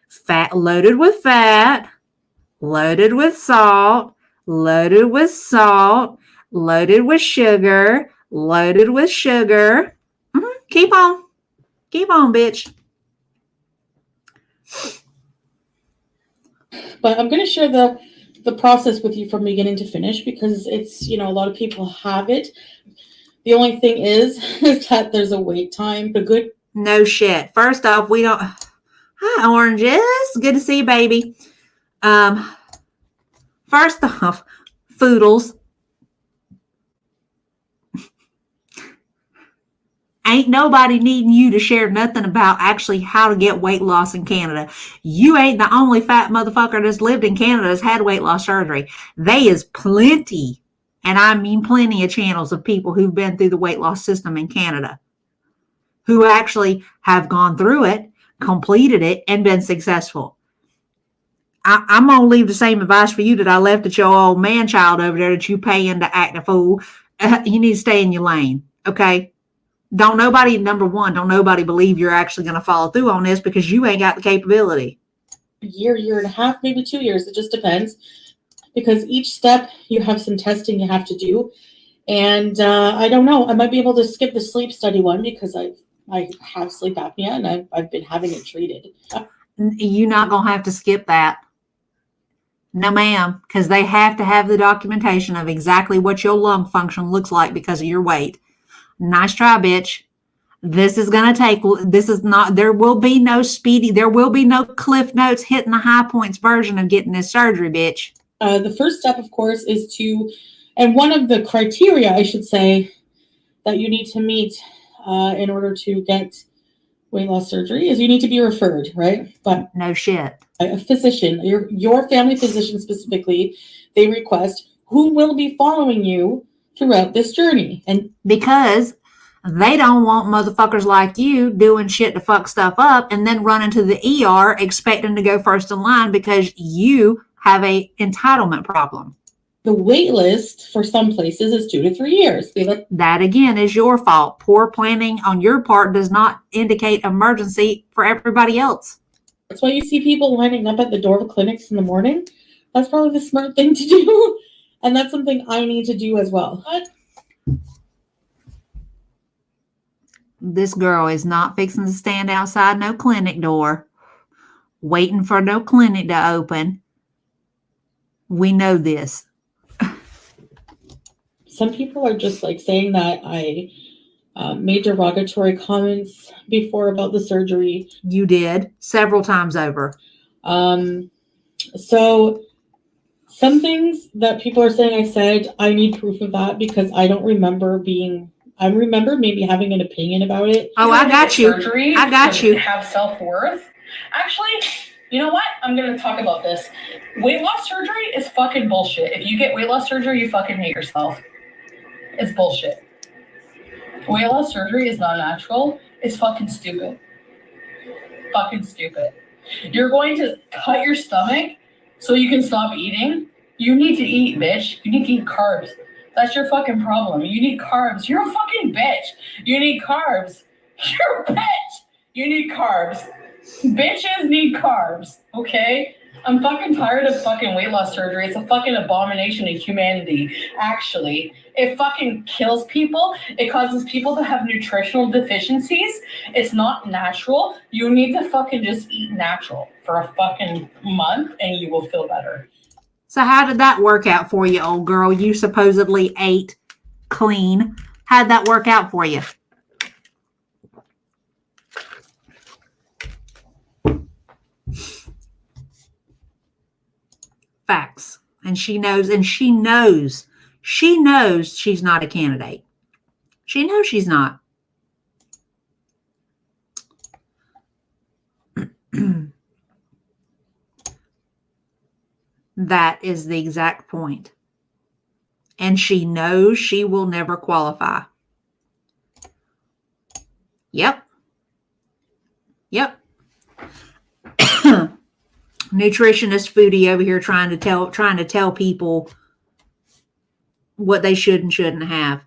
loaded with fat, loaded with salt, loaded with sugar, loaded with sugar. Keep on, bitch. But I'm going to share the process with you from beginning to finish because it's, a lot of people have it. The only thing is that there's a wait time. No shit. First off, we don't. Hi, Oranges. Good to see you, baby. First off, Foodles. Ain't nobody needing you to share nothing about actually how to get weight loss in Canada. You ain't the only fat motherfucker that's lived in Canada that's had weight loss surgery. They is plenty, and I mean plenty of channels of people who've been through the weight loss system in Canada who actually have gone through it, completed it, and been successful. I'm going to leave the same advice for you that I left at your old man-child over there that you paying to act a fool. You need to stay in your lane, okay? Don't nobody believe you're actually going to follow through on this because you ain't got the capability. Year and a half, maybe 2 years. It just depends. Because each step, you have some testing you have to do. And I don't know. I might be able to skip the sleep study one because I have sleep apnea and I've been having it treated. You're not going to have to skip that. No, ma'am, because they have to have the documentation of exactly what your lung function looks like because of your weight. Nice try, bitch. There will be no Cliff Notes hitting the high points version of getting this surgery, bitch. The first step, of course, is and one of the criteria, I should say, that you need to meet in order to get weight loss surgery is you need to be referred, right? But no shit. A physician, your family physician specifically, they request who will be following you throughout this journey. And because they don't want motherfuckers like you doing shit to fuck stuff up and then running to the ER expecting to go first in line because you have a entitlement problem. The wait list for some places is 2 to 3 years. That again is your fault. Poor planning on your part does not indicate emergency for everybody else. That's why you see people lining up at the door of clinics in the morning. That's probably the smart thing to do. And that's something I need to do as well. This girl is not fixing to stand outside no clinic door, waiting for no clinic to open. We know this. Some people are just like saying that made derogatory comments before about the surgery. You did several times over. So some things that people are saying I said, I need proof of that because I don't remember I remember maybe having an opinion about it. Oh, I got you. Surgery I got you. Have self-worth. Actually, you know what? I'm going to talk about this. Weight loss surgery is fucking bullshit. If you get weight loss surgery, you fucking hate yourself. It's bullshit. Weight loss surgery is not natural. It's fucking stupid. Fucking stupid. You're going to cut your stomach so you can stop eating? You need to eat, bitch. You need to eat carbs. That's your fucking problem. You need carbs. You're a fucking bitch. You need carbs. You're a bitch. You need carbs. Bitches need carbs, okay? I'm fucking tired of fucking weight loss surgery. It's a fucking abomination of humanity, actually. It fucking kills people. It causes people to have nutritional deficiencies. It's not natural. You need to fucking just eat natural for a fucking month and you will feel better. So how did that work out for you, old girl? You supposedly ate clean. How'd that work out for you? Facts. And she knows she's not a candidate. She knows she's not. That is the exact point. And she knows she will never qualify. Yep. Nutritionist foodie over here trying to tell people what they should and shouldn't have.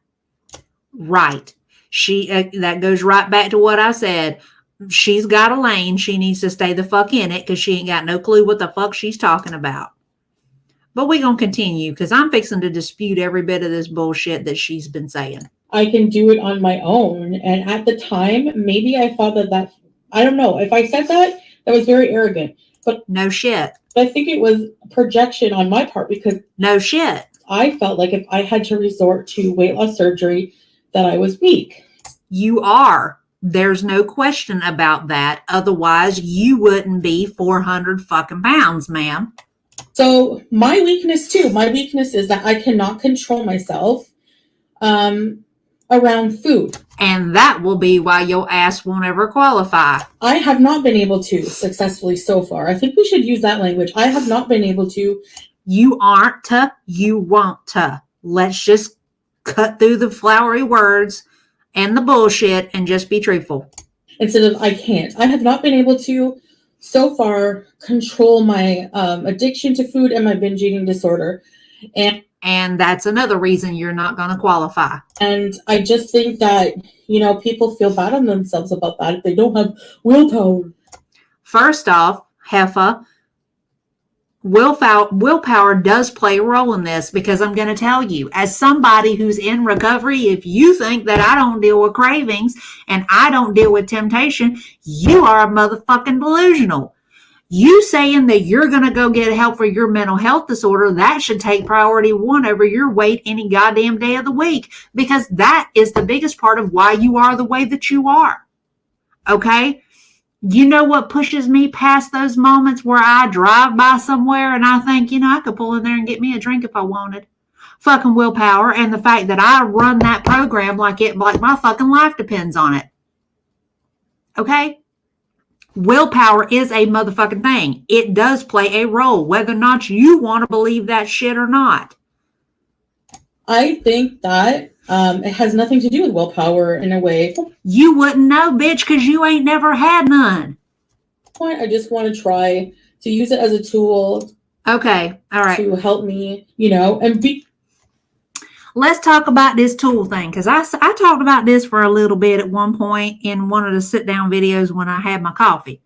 Right. That goes right back to what I said. She's got a lane. She needs to stay the fuck in it because she ain't got no clue what the fuck she's talking about. But we're going to continue because I'm fixing to dispute every bit of this bullshit that she's been saying. I can do it on my own. And at the time, maybe I thought that I don't know. If I said that was very arrogant. But no shit. I think it was projection on my part because no shit. I felt like if I had to resort to weight loss surgery, that I was weak. You are. There's no question about that. Otherwise, you wouldn't be 400 fucking pounds, ma'am. So my weakness is that I cannot control myself around food. And that will be why your ass won't ever qualify. I have not been able to successfully so far. I think we should use that language. I have not been able to. You aren't to, you won't to. Let's just cut through the flowery words and the bullshit and just be truthful. Instead of I can't. I have not been able to so far control my addiction to food and my binge eating disorder. And that's another reason you're not going to qualify. And I just think that, people feel bad on themselves about that if they don't have willpower. First off, Heffa, willpower does play a role in this because I'm going to tell you, as somebody who's in recovery, if you think that I don't deal with cravings and I don't deal with temptation, you are a motherfucking delusional. You saying that you're going to go get help for your mental health disorder, that should take priority one over your weight any goddamn day of the week, because that is the biggest part of why you are the way that you are. Okay? You know what pushes me past those moments where I drive by somewhere and I think, I could pull in there and get me a drink if I wanted. Fucking willpower and the fact that I run that program like my fucking life depends on it. Okay? Willpower is a motherfucking thing. It does play a role, whether or not you want to believe that shit or not. I think that it has nothing to do with willpower in a way. You wouldn't know, bitch, because you ain't never had none. I just want to try to use it as a tool. Okay, all right. To help me, and be. Let's talk about this tool thing, because I talked about this for a little bit at one point in one of the sit-down videos when I had my coffee.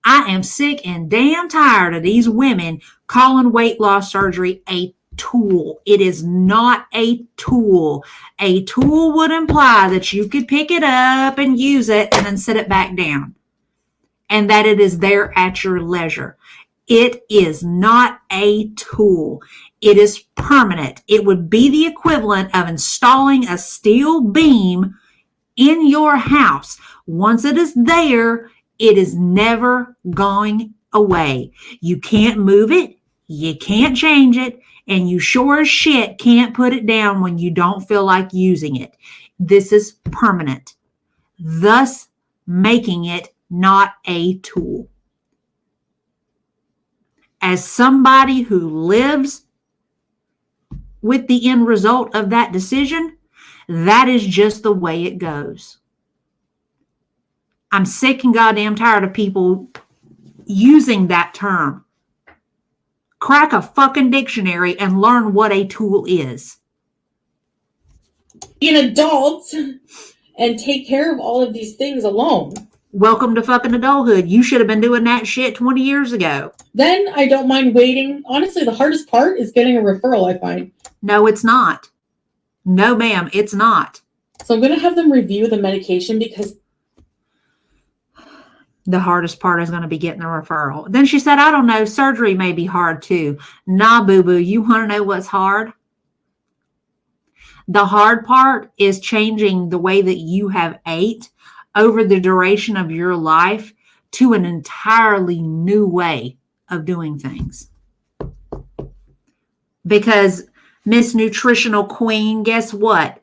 I am sick and damn tired of these women calling weight loss surgery a tool. It is not a tool. A tool would imply that you could pick it up and use it and then sit it back down, and that it is there at your leisure. It is not a tool. It is permanent. It would be the equivalent of installing a steel beam in your house, once it is there, it is never going away. You can't move it, you can't change it, and you sure as shit can't put it down when you don't feel like using it. This is permanent, thus making it not a tool. As somebody who lives with the end result of that decision, that is just the way it goes. I'm sick and goddamn tired of people using that term. Crack a fucking dictionary and learn what a tool is. Be an adult and take care of all of these things alone. Welcome to fucking adulthood. You should have been doing that shit 20 years ago. Then I don't mind waiting. Honestly, the hardest part is getting a referral, I find. No, it's not. No, ma'am, it's not. So I'm going to have them review the medication because the hardest part is going to be getting the referral. Then she said, I don't know, surgery may be hard too. Nah, boo-boo, you want to know what's hard? The hard part is changing the way that you have ate over the duration of your life to an entirely new way of doing things. Because Miss Nutritional Queen, guess what?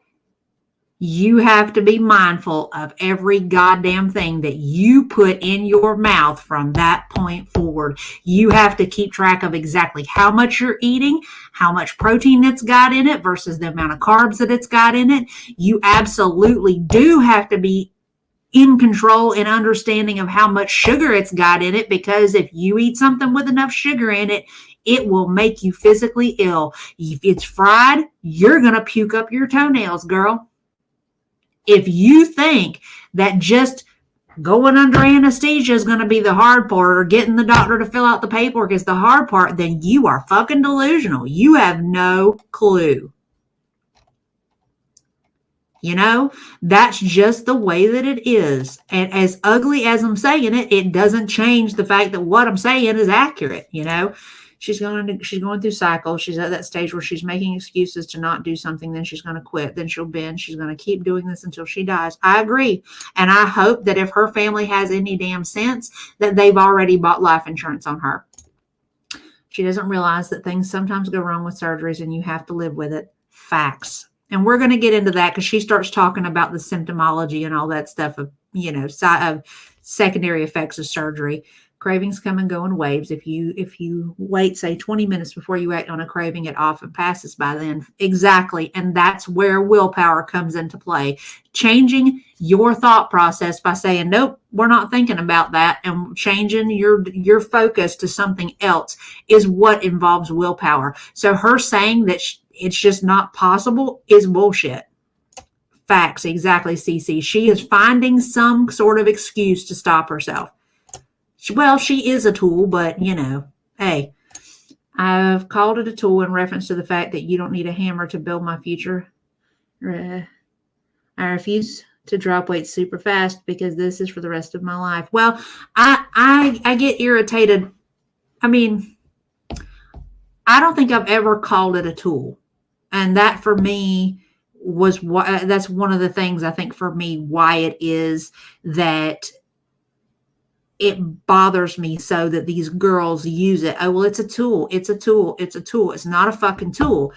You have to be mindful of every goddamn thing that you put in your mouth from that point forward. You have to keep track of exactly how much you're eating, how much protein it's got in it versus the amount of carbs that it's got in it. You absolutely do have to be in control and understanding of how much sugar it's got in it, because if you eat something with enough sugar in it, it will make you physically ill. If it's fried, you're going to puke up your toenails, girl. If you think that just going under anesthesia is going to be the hard part, or getting the doctor to fill out the paperwork is the hard part, then you are fucking delusional. You have no clue. You know, that's just the way that it is. And as ugly as I'm saying it, it doesn't change the fact that what I'm saying is accurate. You know, she's going through cycles. She's at that stage where she's making excuses to not do something. Then she's going to quit. Then she'll bend. She's going to keep doing this until she dies. I agree. And I hope that if her family has any damn sense, that they've already bought life insurance on her. She doesn't realize that things sometimes go wrong with surgeries and you have to live with it. Facts. And we're going to get into that because she starts talking about the symptomology and all that stuff of, you know, of secondary effects of surgery. Cravings come and go in waves. If you wait, say, 20 minutes before you act on a craving, it often passes by then. Exactly. And that's where willpower comes into play. Changing your thought process by saying, nope, we're not thinking about that, and changing your focus to something else is what involves willpower. So her saying that it's just not possible is bullshit. Facts. Exactly, Cece. She is finding some sort of excuse to stop herself. Well, she is a tool, but, you know, hey, I've called it a tool in reference to the fact that you don't need a hammer to build my future. I refuse to drop weight super fast because this is for the rest of my life. Well, I get irritated. I mean, I don't think I've ever called it a tool. And that for me was that's one of the things I think for me why it is that it bothers me so that these girls use it. Oh, well, it's a tool. It's a tool. It's a tool. It's not a fucking tool.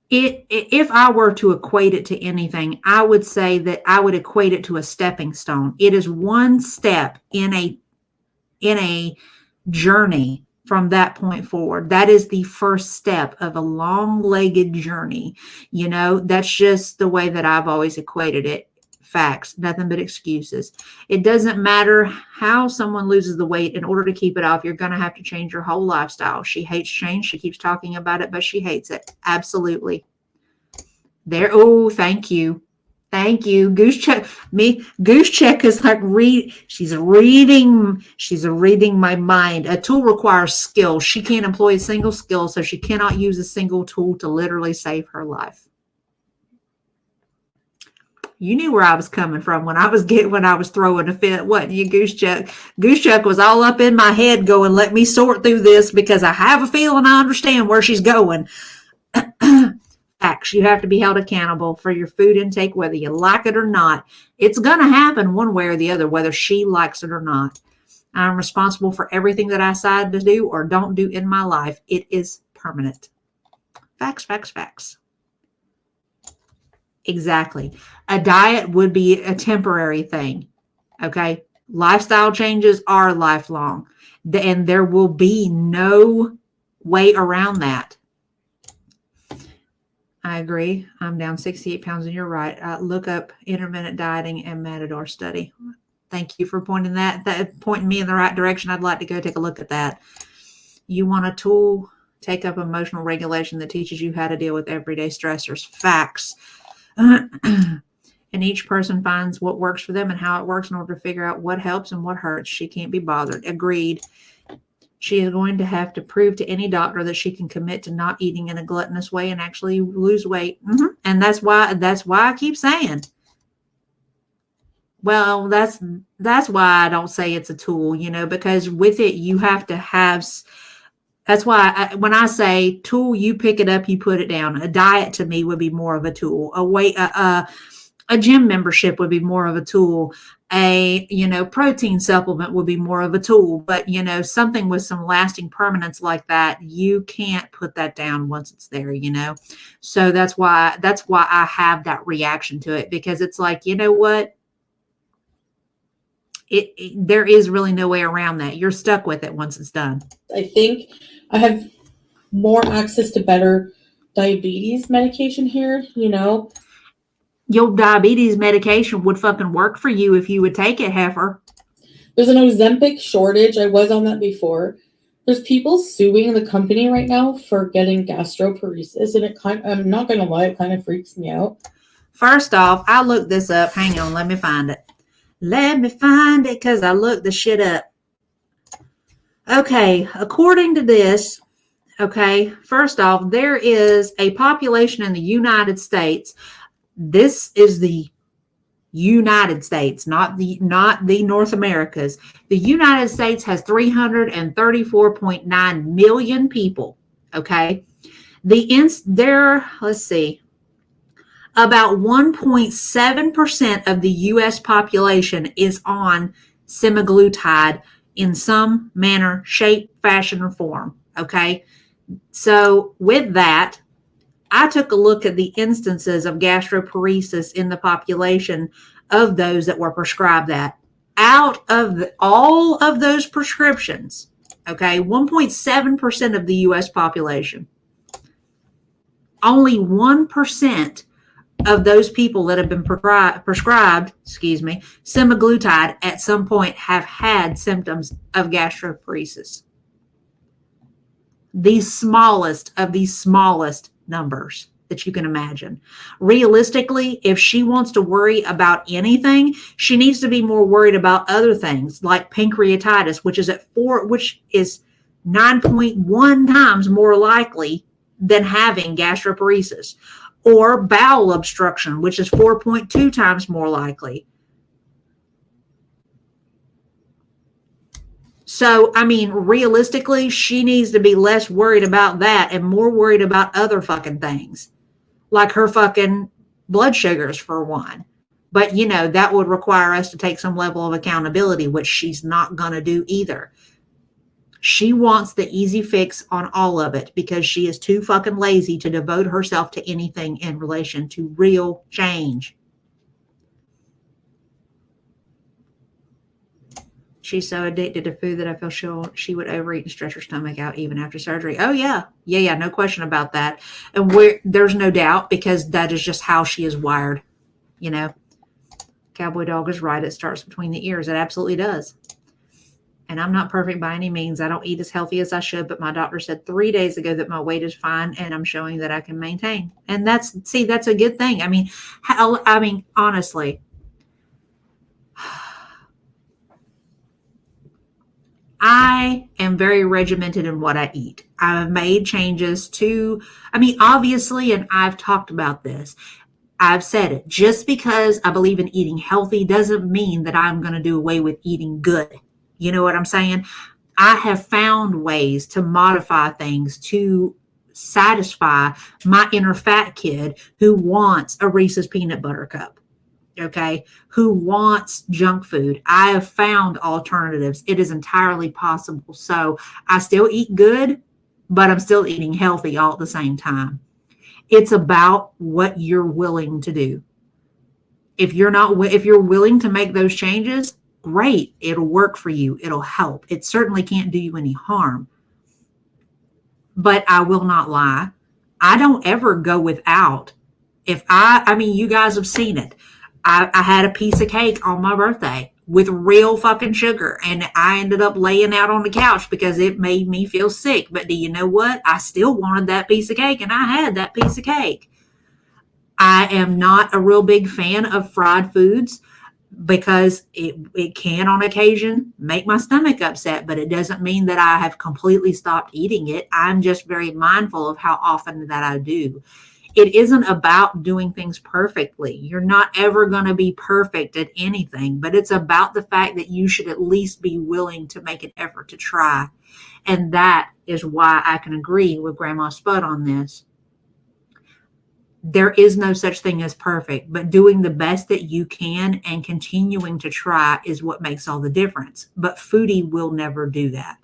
If I were to equate it to anything, I would say that I would equate it to a stepping stone. It is one step in a journey from that point forward. That is the first step of a long-legged journey. You know, that's just the way that I've always equated it. Facts, nothing but excuses. It doesn't matter how someone loses the weight. In order to keep it off, you're going to have to change your whole lifestyle. She hates change. She keeps talking about it, but she hates it. Absolutely. There. Oh, thank you. Thank you. Goose check is like she's reading my mind. A tool requires skill. She can't employ a single skill, so she cannot use a single tool to literally save her life. You knew where I was coming from when I was throwing a fit. What, you Goose Chuck? Goose Chuck was all up in my head going, let me sort through this because I have a feeling I understand where she's going. Fact, facts. You have to be held accountable for your food intake, whether you like it or not. It's going to happen one way or the other, whether she likes it or not. I'm responsible for everything that I decide to do or don't do in my life. It is permanent. Facts, facts, facts. Exactly. A diet would be a temporary thing. Okay. Lifestyle changes are lifelong, and there will be no way around that. I agree. I'm down 68 pounds, and you're right. Look up intermittent dieting and Matador study. Thank you for pointing me in the right direction. I'd like to go take a look at that. You want a tool? Take up emotional regulation that teaches you how to deal with everyday stressors. Facts. And each person finds what works for them and how it works in order to figure out what helps and what hurts. She can't be bothered. Agreed. She is going to have to prove to any doctor that she can commit to not eating in a gluttonous way and actually lose weight. And that's why I keep saying, well, that's why I don't say it's a tool, because with it, you have to have, that's why when I say tool, you pick it up, you put it down. A diet to me would be more of a tool. A gym membership would be more of a tool. A protein supplement would be more of a tool. But something with some lasting permanence like that, you can't put that down once it's there. So that's why I have that reaction to it, because it's like, you know what? There is really no way around that. You're stuck with it once it's done. I think I have more access to better diabetes medication here, Your diabetes medication would fucking work for you if you would take it, heifer. There's an Ozempic shortage. I was on that before. There's people suing the company right now for getting gastroparesis, and I'm not going to lie, it kind of freaks me out. First off, I looked this up. Hang on, let me find it. Because I looked the shit up. Okay, according to this, first off, there is a population in the United States. This is the United States, not the North Americas. The United States has 334.9 million people. Okay. Let's see. About 1.7% of the U.S. population is on semaglutide in some manner, shape, fashion, or form. Okay. So with that, I took a look at the instances of gastroparesis in the population of those that were prescribed that. Out of all of those prescriptions, 1.7% of the U.S. population, only 1% of those people that have been prescribed, semaglutide at some point have had symptoms of gastroparesis. The smallest of the smallest numbers that you can imagine. Realistically, if she wants to worry about anything, she needs to be more worried about other things like pancreatitis, which is 9.1 times more likely than having gastroparesis, or bowel obstruction, which is 4.2 times more likely. So, realistically, she needs to be less worried about that and more worried about other fucking things, like her fucking blood sugars, for one. But, that would require us to take some level of accountability, which she's not going to do either. She wants the easy fix on all of it because she is too fucking lazy to devote herself to anything in relation to real change. She's so addicted to food that I feel sure she would overeat and stretch her stomach out even after surgery. Oh, yeah. Yeah, no question about that. And there's no doubt, because that is just how she is wired. Cowboy Dog is right. It starts between the ears. It absolutely does. And I'm not perfect by any means. I don't eat as healthy as I should, but my doctor said 3 days ago that my weight is fine and I'm showing that I can maintain. And that's a good thing. Honestly, I am very regimented in what I eat. I've made changes to, obviously, and I've talked about this. I've said it. Just because I believe in eating healthy doesn't mean that I'm going to do away with eating good. You know what I'm saying? I have found ways to modify things to satisfy my inner fat kid who wants a Reese's peanut butter cup. Okay, who wants junk food. I have found alternatives. It is entirely possible. So I still eat good, but I'm still eating healthy all at the same time. It's about what you're willing to do. If you're willing to make those changes, great. It'll work for you. It'll help. It certainly can't do you any harm. But I will not lie. I don't ever go without. I mean, you guys have seen it. I had a piece of cake on my birthday with real fucking sugar, and I ended up laying out on the couch because it made me feel sick. But do you know what? I still wanted that piece of cake, and I had that piece of cake. I am not a real big fan of fried foods because it can on occasion make my stomach upset, but it doesn't mean that I have completely stopped eating it. I'm just very mindful of how often that I do. It isn't about doing things perfectly. You're not ever going to be perfect at anything, but it's about the fact that you should at least be willing to make an effort to try. And that is why I can agree with Grandma Spud on this. There is no such thing as perfect, but doing the best that you can and continuing to try is what makes all the difference. But foodie will never do that.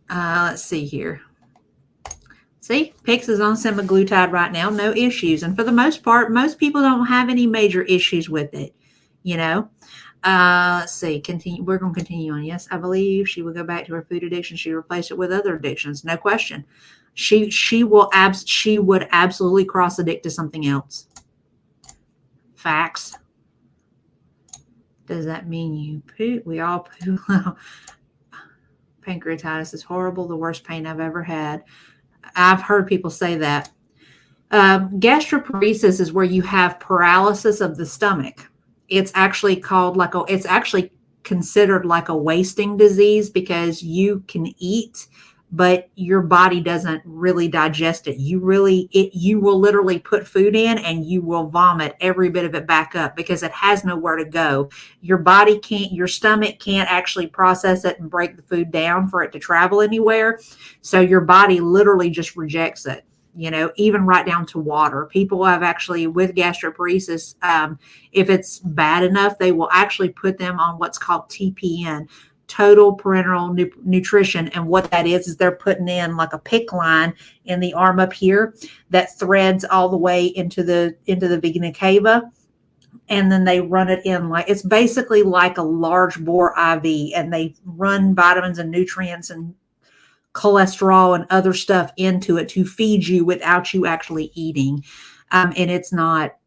Let's see here. See, Pix is on semaglutide right now, no issues. And for the most part, most people don't have any major issues with it, you know. Let's see. Continue. We're going to continue on. Yes, I believe she will go back to her food addiction. She replaced it with other addictions. No question. She would absolutely cross addict to something else. Facts. Does that mean you poo? We all poo. Pancreatitis is horrible. The worst pain I've ever had. I've heard people say that. Gastroparesis is where you have paralysis of the stomach. It's actually it's actually considered like a wasting disease because you can eat, but your body doesn't really digest it. You will literally put food in and you will vomit every bit of it back up because it has nowhere to go. Your stomach can't actually process it and break the food down for it to travel anywhere. So your body literally just rejects it. You know, even right down to water. People have actually, with gastroparesis, if it's bad enough, they will actually put them on what's called TPN, total parenteral nutrition. And what that is they're putting in like a PICC line in the arm up here that threads all the way into the vena cava. And then they run it in it's basically like a large bore IV, and they run vitamins and nutrients and cholesterol and other stuff into it to feed you without you actually eating. And it's not,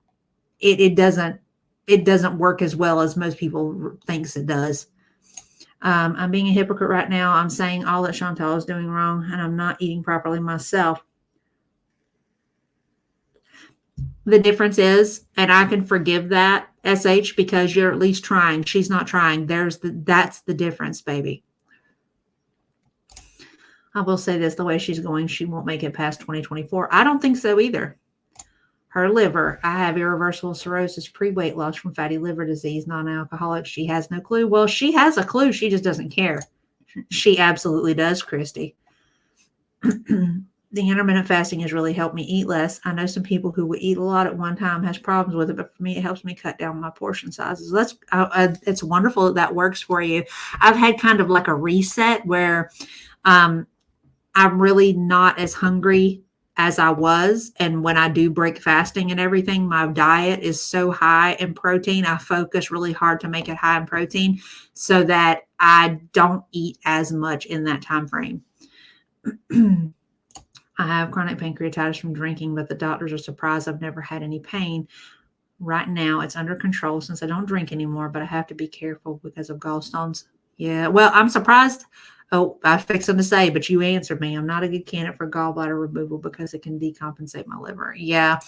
it doesn't work as well as most people thinks it does. I'm being a hypocrite right now. I'm saying all that Chantal is doing wrong and I'm not eating properly myself. The difference is, and I can forgive that, SH, because you're at least trying. She's not trying. That's the difference, baby. I will say this, the way she's going, she won't make it past 2024. I don't think so either. Her liver, I have irreversible cirrhosis, pre-weight loss from fatty liver disease, non-alcoholic. She has no clue. Well, she has a clue. She just doesn't care. She absolutely does, Christy. The intermittent fasting has really helped me eat less. I know some people who would eat a lot at one time has problems with it, but for me, it helps me cut down my portion sizes. It's wonderful that works for you. I've had kind of like a reset where I'm really not as hungry as I was. And when I do break fasting and everything, my diet is so high in protein. I focus really hard to make it high in protein so that I don't eat as much in that time frame. I have chronic pancreatitis from drinking, but the doctors are surprised I've never had any pain. Right now, it's under control since I don't drink anymore, but I have to be careful because of gallstones. Yeah, well, I'm surprised. Oh, I fixed them to say, but you answered me. I'm not a good candidate for gallbladder removal because it can decompensate my liver. Yeah.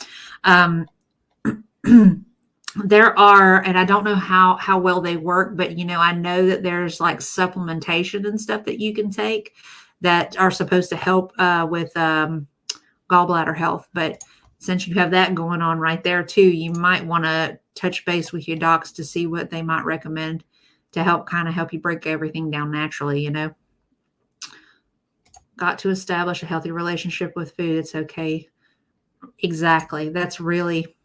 There are, and I don't know how well they work, but, you know, I know that there's like supplementation and stuff that you can take that are supposed to help with gallbladder health. But since you have that going on right there too, you might want to touch base with your docs to see what they might recommend to help you break everything down naturally, you know. Got to establish a healthy relationship with food. It's okay. Exactly. That's really,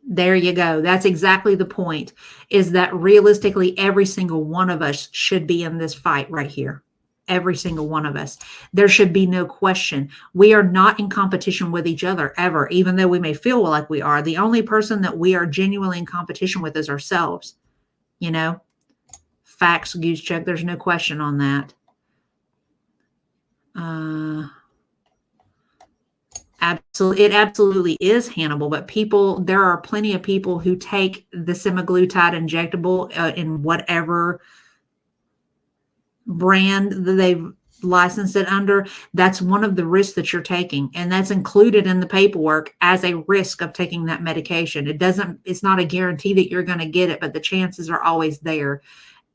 there you go. That's exactly the point, is that realistically, every single one of us should be in this fight right here. Every single one of us. There should be no question. We are not in competition with each other ever, even though we may feel like we are. The only person that we are genuinely in competition with is ourselves. You know, facts, goose check. There's no question on that. Absolutely, it absolutely is Hannibal, but there are plenty of people who take the semaglutide injectable in whatever brand that they've licensed it under. That's one of the risks that you're taking, and that's included in the paperwork as a risk of taking that medication. It's not a guarantee that you're going to get it, but the chances are always there,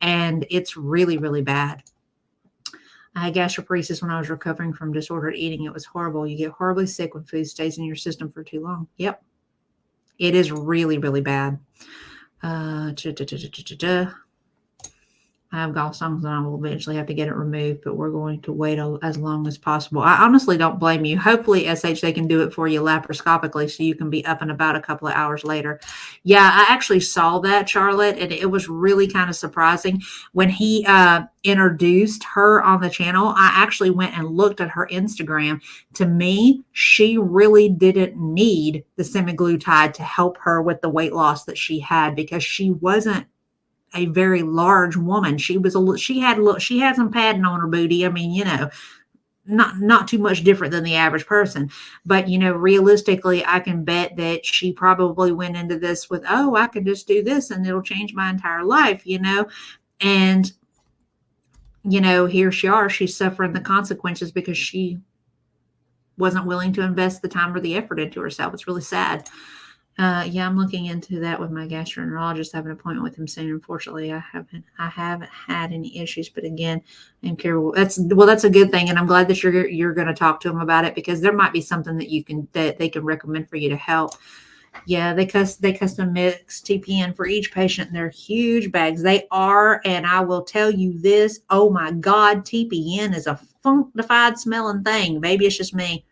and it's really, really bad. I had gastroparesis when I was recovering from disordered eating. It was horrible. You get horribly sick when food stays in your system for too long. Yep. It is really, really bad. I have gallstones and I will eventually have to get it removed, but we're going to wait as long as possible. I honestly don't blame you. Hopefully, SH, they can do it for you laparoscopically so you can be up and about a couple of hours later. Yeah, I actually saw that, Charlotte, and it was really kind of surprising. When he introduced her on the channel, I actually went and looked at her Instagram. To me, she really didn't need the semaglutide to help her with the weight loss that she had, because she wasn't a very large woman. She had some padding on her booty. I mean, you know, not too much different than the average person, but you know, realistically, I can bet that she probably went into this with, oh, I can just do this and it'll change my entire life, you know, and you know, here she's suffering the consequences because she wasn't willing to invest the time or the effort into herself. It's really sad. Yeah, I'm looking into that with my gastroenterologist. I have an appointment with him soon. Unfortunately, I haven't had any issues, but again, I'm careful. That's a good thing, and I'm glad that you're going to talk to him about it, because there might be something that they can recommend for you to help. Yeah, they custom mix TPN for each patient, and they're huge bags. They are, and I will tell you this. Oh my God, TPN is a funkified smelling thing. Maybe it's just me.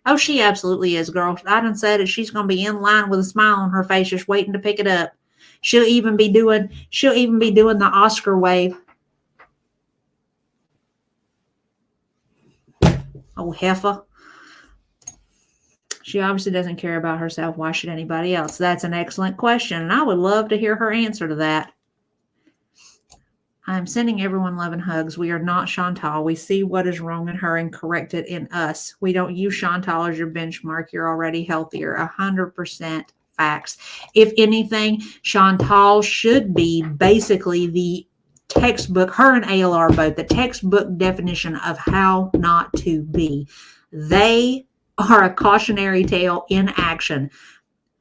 Oh, she absolutely is, girl. I done said it. She's going to be in line with a smile on her face, just waiting to pick it up. She'll even be doing the Oscar wave. Oh, heifer. She obviously doesn't care about herself. Why should anybody else? That's an excellent question, and I would love to hear her answer to that. I'm sending everyone love and hugs. We are not Chantal. We see what is wrong in her and correct it in us. We don't use Chantal as your benchmark. You're already healthier. 100% facts. If anything, Chantal should be basically the textbook, her and ALR both, the textbook definition of how not to be. They are a cautionary tale in action.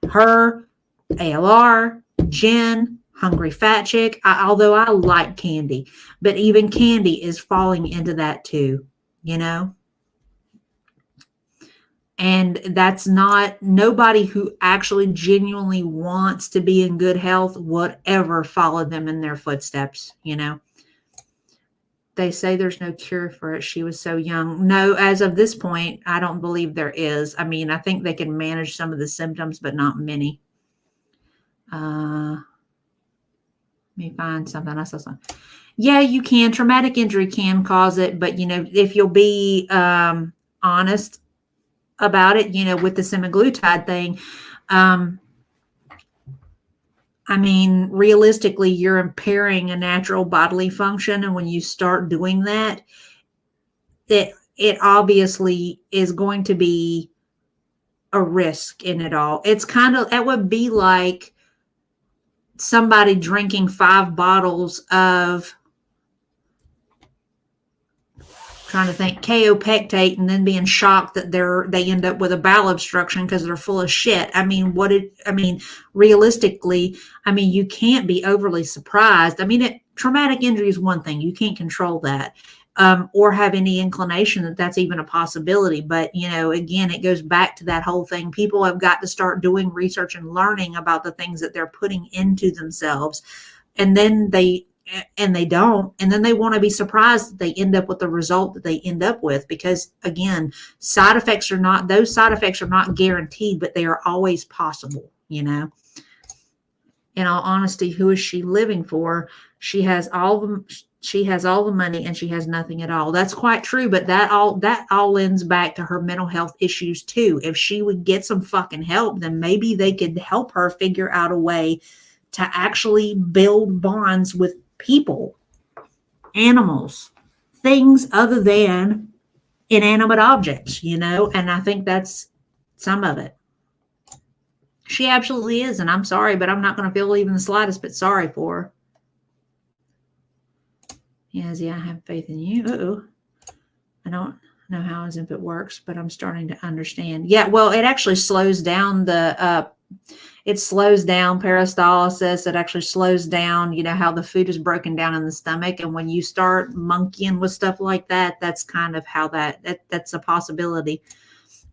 Her, ALR, Jen, Hungry Fat Chick, although I like Candy, but even Candy is falling into that too, you know? And that's not, nobody who actually genuinely wants to be in good health would ever follow them in their footsteps, you know? They say there's no cure for it. She was so young. No, as of this point, I don't believe there is. I mean, I think they can manage some of the symptoms, but not many. Let me find something. I saw something. Yeah, you can. Traumatic injury can cause it, but you know, if you'll be honest about it, you know, with the semaglutide thing, I mean, realistically, you're impairing a natural bodily function, and when you start doing that, it obviously is going to be a risk in it all. It's kind of, that would be like somebody drinking 5 bottles of, trying to think, kaopectate, and then being shocked that they end up with a bowel obstruction because they're full of shit. I mean, realistically, I mean, you can't be overly surprised. I mean, traumatic injury is one thing. You can't control that, or have any inclination that that's even a possibility. But, you know, again, it goes back to that whole thing. People have got to start doing research and learning about the things that they're putting into themselves. And then they and they don't, and then they want to be surprised that they end up with the result that they end up with, because again, those side effects are not guaranteed, but they are always possible. In all honesty, who is she living for? She has all the money and she has nothing at all. That's quite true, but that all lends back to her mental health issues too. If she would get some fucking help, then maybe they could help her figure out a way to actually build bonds with people, animals, things other than inanimate objects, and I think that's some of it. She absolutely is, and I'm sorry, but I'm not going to feel even the slightest bit sorry for her. Yes, I have faith in you. I don't know how Ozempic works, but I'm starting to understand. Yeah, well, it actually slows down peristalsis. It actually slows down, how the food is broken down in the stomach. And when you start monkeying with stuff like that, that's kind of how that's a possibility.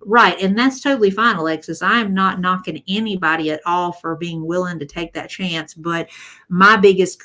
Right. And that's totally fine, Alexis. I am not knocking anybody at all for being willing to take that chance. But my biggest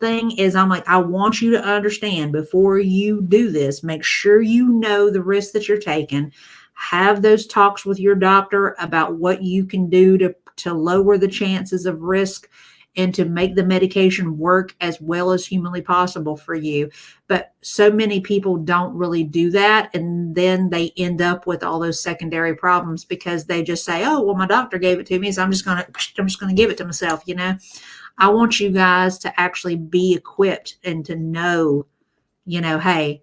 thing is I'm like, I want you to understand before you do this, make sure you know the risk that you're taking. Have those talks with your doctor about what you can do to lower the chances of risk and to make the medication work as well as humanly possible for you. But so many people don't really do that. And then they end up with all those secondary problems because they just say, oh, well, my doctor gave it to me, so I'm just going to give it to myself. I want you guys to actually be equipped and to know, hey,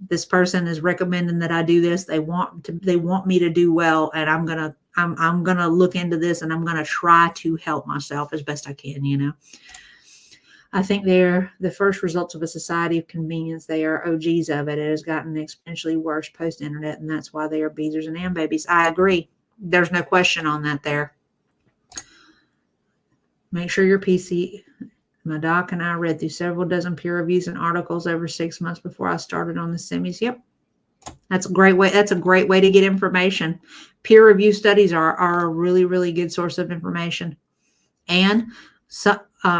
this person is recommending that I do this. They want me to do well. And I'm going to look into this and I'm going to try to help myself as best I can. I think they're the first results of a society of convenience. They are OGs of it. It has gotten exponentially worse post-internet, and that's why they are beezers and am babies. I agree. There's no question on that there. Make sure your PC. My doc and I read through several dozen peer reviews and articles over 6 months before I started on the semis. Yep. That's a great way. That's a great way to get information. Peer review studies are a really, really good source of information. And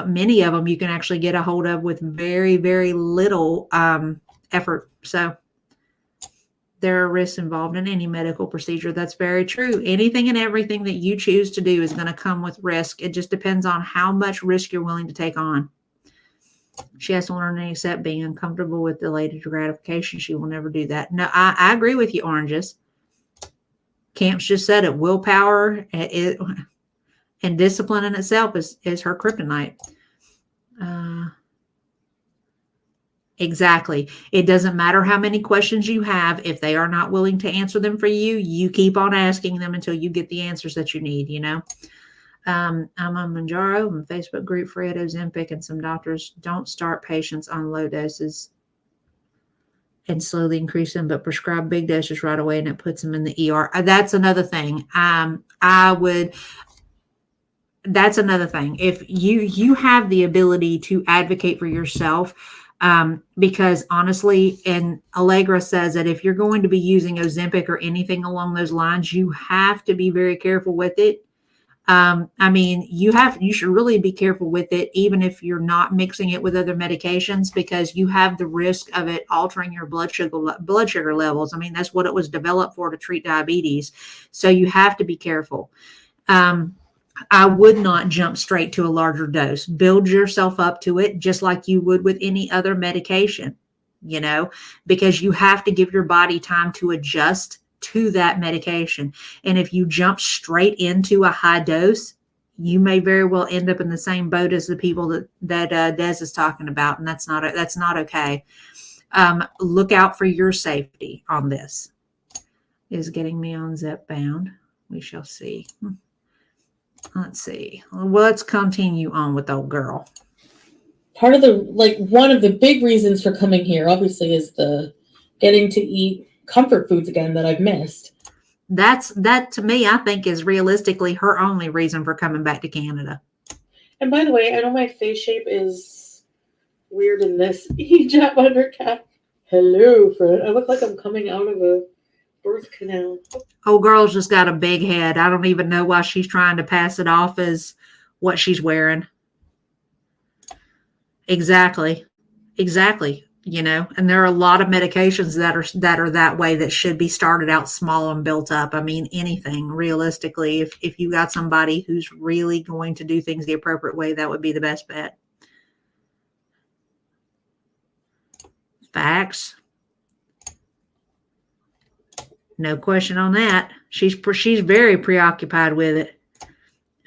many of them you can actually get a hold of with very, very little effort. So there are risks involved in any medical procedure. That's very true. Anything and everything that you choose to do is going to come with risk. It just depends on how much risk you're willing to take on. She has to learn and accept being uncomfortable with delayed gratification. She will never do that. No, I agree with you, Oranges. Camps just said it. Willpower and discipline in itself is her kryptonite. Exactly. It doesn't matter how many questions you have. If they are not willing to answer them for you, you keep on asking them until you get the answers that you need, I'm on Manjaro, I'm a Facebook group for Ozempic, and some doctors don't start patients on low doses and slowly increase them, but prescribe big doses right away, and it puts them in the ER. That's another thing. That's another thing. If you have the ability to advocate for yourself, because honestly, and Allegra says that if you're going to be using Ozempic or anything along those lines, you have to be very careful with it. You should really be careful with it, even if you're not mixing it with other medications, because you have the risk of it altering your blood sugar levels. That's what it was developed for, to treat diabetes. So you have to be careful. I would not jump straight to a larger dose. Build yourself up to it just like you would with any other medication, because you have to give your body time to adjust to that medication. And if you jump straight into a high dose, you may very well end up in the same boat as the people that Des is talking about. And that's not okay. Look out for your safety on this. Is getting me on Zepbound. We shall see. Let's see. Well, let's continue on with old girl. Part of one of the big reasons for coming here, obviously, is the getting to eat comfort foods again that I've missed. That to me, I think, is realistically her only reason for coming back to Canada. And by the way, I know my face shape is weird in this hijab undercap. Hello, friend. I look like I'm coming out of a birth canal. Old girl's just got a big head. I don't even know why she's trying to pass it off as what she's wearing. Exactly. Exactly. And there are a lot of medications that are that way that should be started out small and built up. I mean, anything realistically, if you got somebody who's really going to do things the appropriate way, that would be the best bet. Facts. No question on that. She's very preoccupied with it.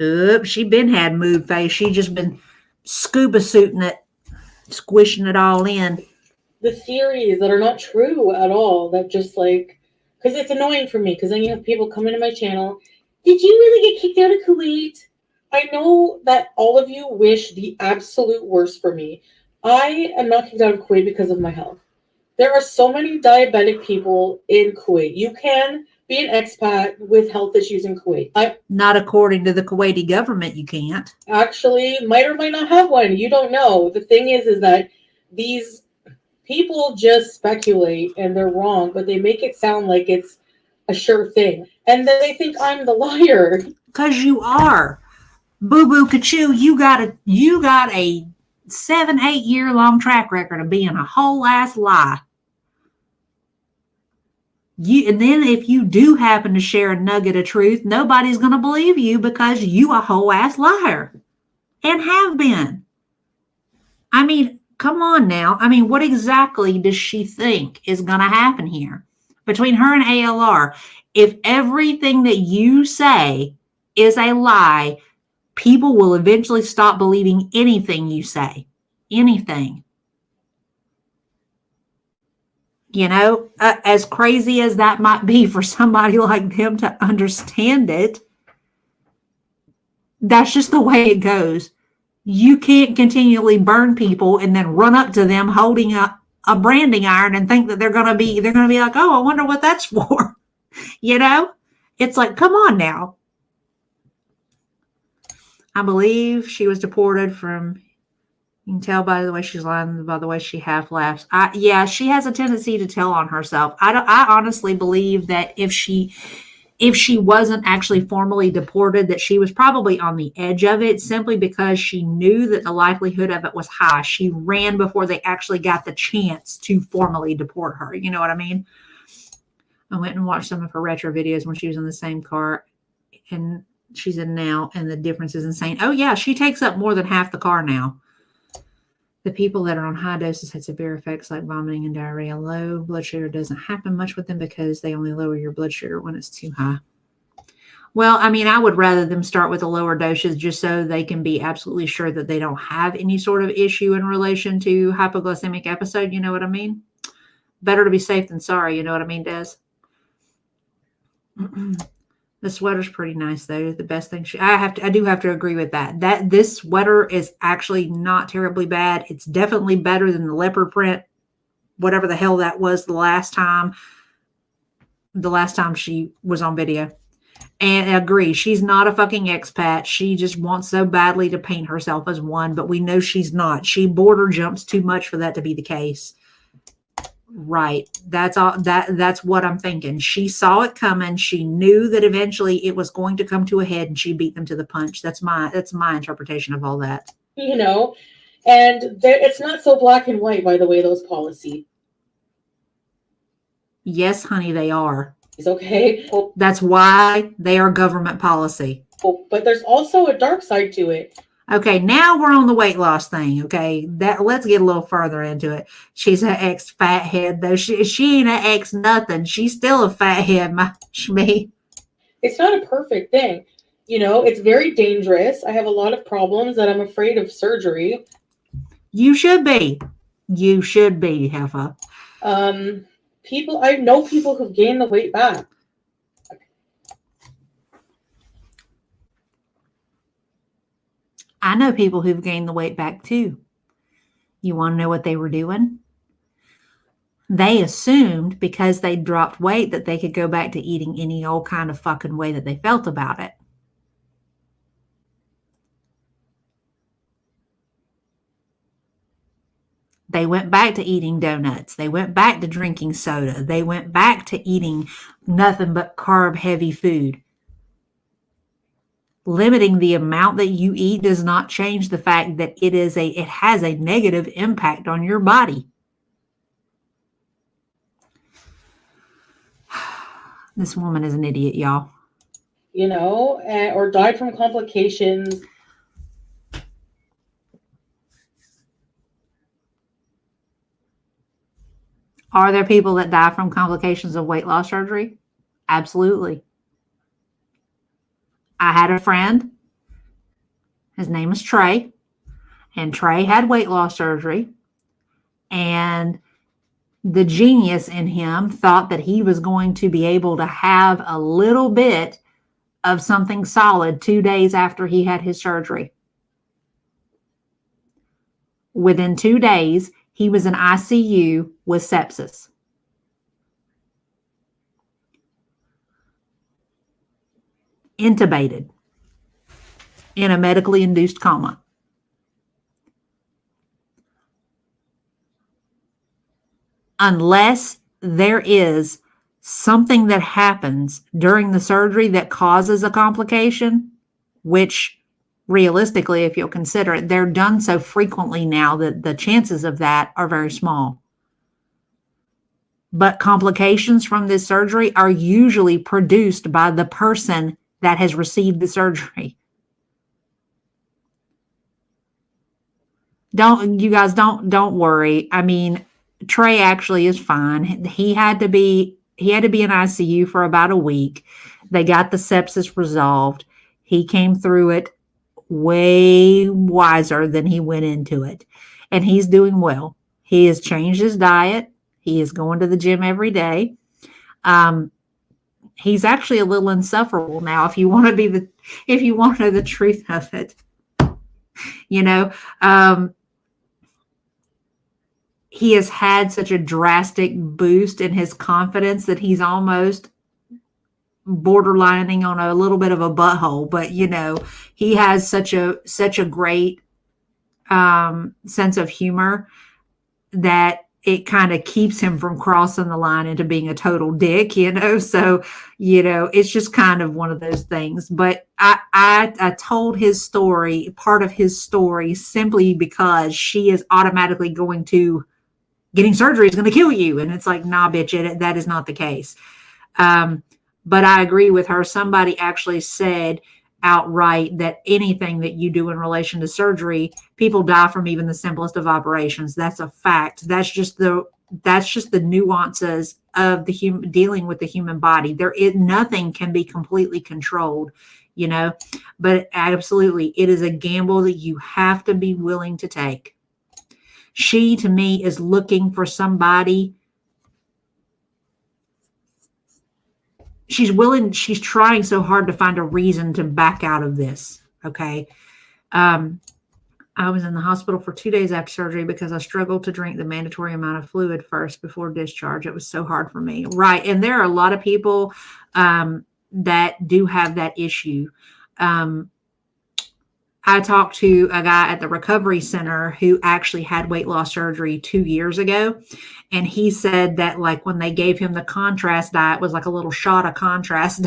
Oops, she been had mood face. She just been scuba suiting it, squishing it all in. The theories that are not true at all, that just like, because it's annoying for me, because then you have people come into my channel, did you really get kicked out of Kuwait? I know that all of you wish the absolute worst for me. I am not kicked out of Kuwait because of my health. There are so many diabetic people in Kuwait. You can be an expat with health issues in Kuwait. Not according to the Kuwaiti government, you can't. Actually, might or might not have one. You don't know. The thing is that these people just speculate and they're wrong, but they make it sound like it's a sure thing. And then they think I'm the liar. Because you are. Boo Boo Kachoo, you got a 7-8 year long track record of being a whole ass lie. And then if you do happen to share a nugget of truth, nobody's going to believe you because you a whole ass liar. And have been. I mean, come on now. I mean, what exactly does she think is going to happen here? Between her and ALR, if everything that you say is a lie, people will eventually stop believing anything you say. Anything. As crazy as that might be for somebody like them to understand it, that's just the way it goes. You can't continually burn people and then run up to them holding a branding iron and think that they're going to be like, oh, I wonder what that's for. It's like, come on now. I believe she was deported from, you can tell by the way she's lying, by the way she half laughs. Yeah, she has a tendency to tell on herself. I honestly believe that if she wasn't actually formally deported, that she was probably on the edge of it simply because she knew that the likelihood of it was high. She ran before they actually got the chance to formally deport her. You know what I mean? I went and watched some of her retro videos when she was in the same car and she's in now, and the difference is insane. Oh yeah, she takes up more than half the car now. The people that are on high doses had severe effects like vomiting and diarrhea. Low blood sugar doesn't happen much with them because they only lower your blood sugar when it's too high. Well, I mean, I would rather them start with a lower dosage just so they can be absolutely sure that they don't have any sort of issue in relation to hypoglycemic episode. You know what I mean? Better to be safe than sorry. You know what I mean, Des? The sweater's pretty nice though. The best thing I do have to agree with that. This sweater is actually not terribly bad. It's definitely better than the leopard print, whatever the hell that was the last time she was on video. And I agree, she's not a fucking expat. She just wants so badly to paint herself as one, but we know she's not. She border jumps too much for that to be the case. Right. That's all. That's what I'm thinking. She saw it coming. She knew that eventually it was going to come to a head, and she beat them to the punch. That's my interpretation of all that. And it's not so black and white, by the way, those policies. Yes, honey, they are. It's okay. That's why they are government policy. But there's also a dark side to it. Okay, now we're on the weight loss thing. Okay, let's get a little further into it. She's an ex-fathead, though. She ain't an ex-nothing. She's still a fathead, my shmee. It's not a perfect thing. It's very dangerous. I have a lot of problems that I'm afraid of surgery. You should be. You should be, Heffa. I know people who've gained the weight back. I know people who've gained the weight back too. You want to know what they were doing? They assumed because they dropped weight that they could go back to eating any old kind of fucking way that they felt about it. They went back to eating donuts. They went back to drinking soda. They went back to eating nothing but carb-heavy food. limiting the amount that you eat does not change the fact that it has a negative impact on your body. This woman is an idiot, y'all. You know, or died from complications. Are there people that die from complications of weight loss surgery? Absolutely. I had a friend. His name is Trey. And Trey had weight loss surgery. And the genius in him thought that he was going to be able to have a little bit of something solid 2 days after he had his surgery. Within 2 days, he was in ICU with sepsis. Intubated in a medically induced coma. Unless there is something that happens during the surgery that causes a complication, which realistically, if you'll consider it, they're done so frequently now that the chances of that are very small. But complications from this surgery are usually produced by the person that has received the surgery. Don't worry. I mean, Trey actually is fine. He had to be in ICU for about a week. They got the sepsis resolved. He came through it way wiser than he went into it. And he's doing well. He has changed his diet. He is going to the gym every day. He's actually a little insufferable now, if you want to know the truth of it. You know, he has had such a drastic boost in his confidence that he's almost borderlining on a little bit of a butthole. But, you know, he has such a great sense of humor that it kind of keeps him from crossing the line into being a total dick, you know? So, you know, it's just kind of one of those things. But I told his story, part of his story, simply because she is automatically going to, getting surgery is going to kill you. And it's like, nah, bitch, that is not the case. But I agree with her. Somebody actually said outright that anything that you do in relation to surgery, people die from even the simplest of operations. That's a fact. That's just the nuances of dealing with the human body. Nothing can be completely controlled, you know, but absolutely, it is a gamble that you have to be willing to take. She, to me, is looking for somebody. She's trying so hard to find a reason to back out of this. Okay. I was in the hospital for 2 days after surgery because I struggled to drink the mandatory amount of fluid first before discharge. It was so hard for me. Right. And there are a lot of people that do have that issue. I talked to a guy at the recovery center who actually had weight loss surgery 2 years ago. And he said that, like, when they gave him the contrast diet, was like a little shot of contrast,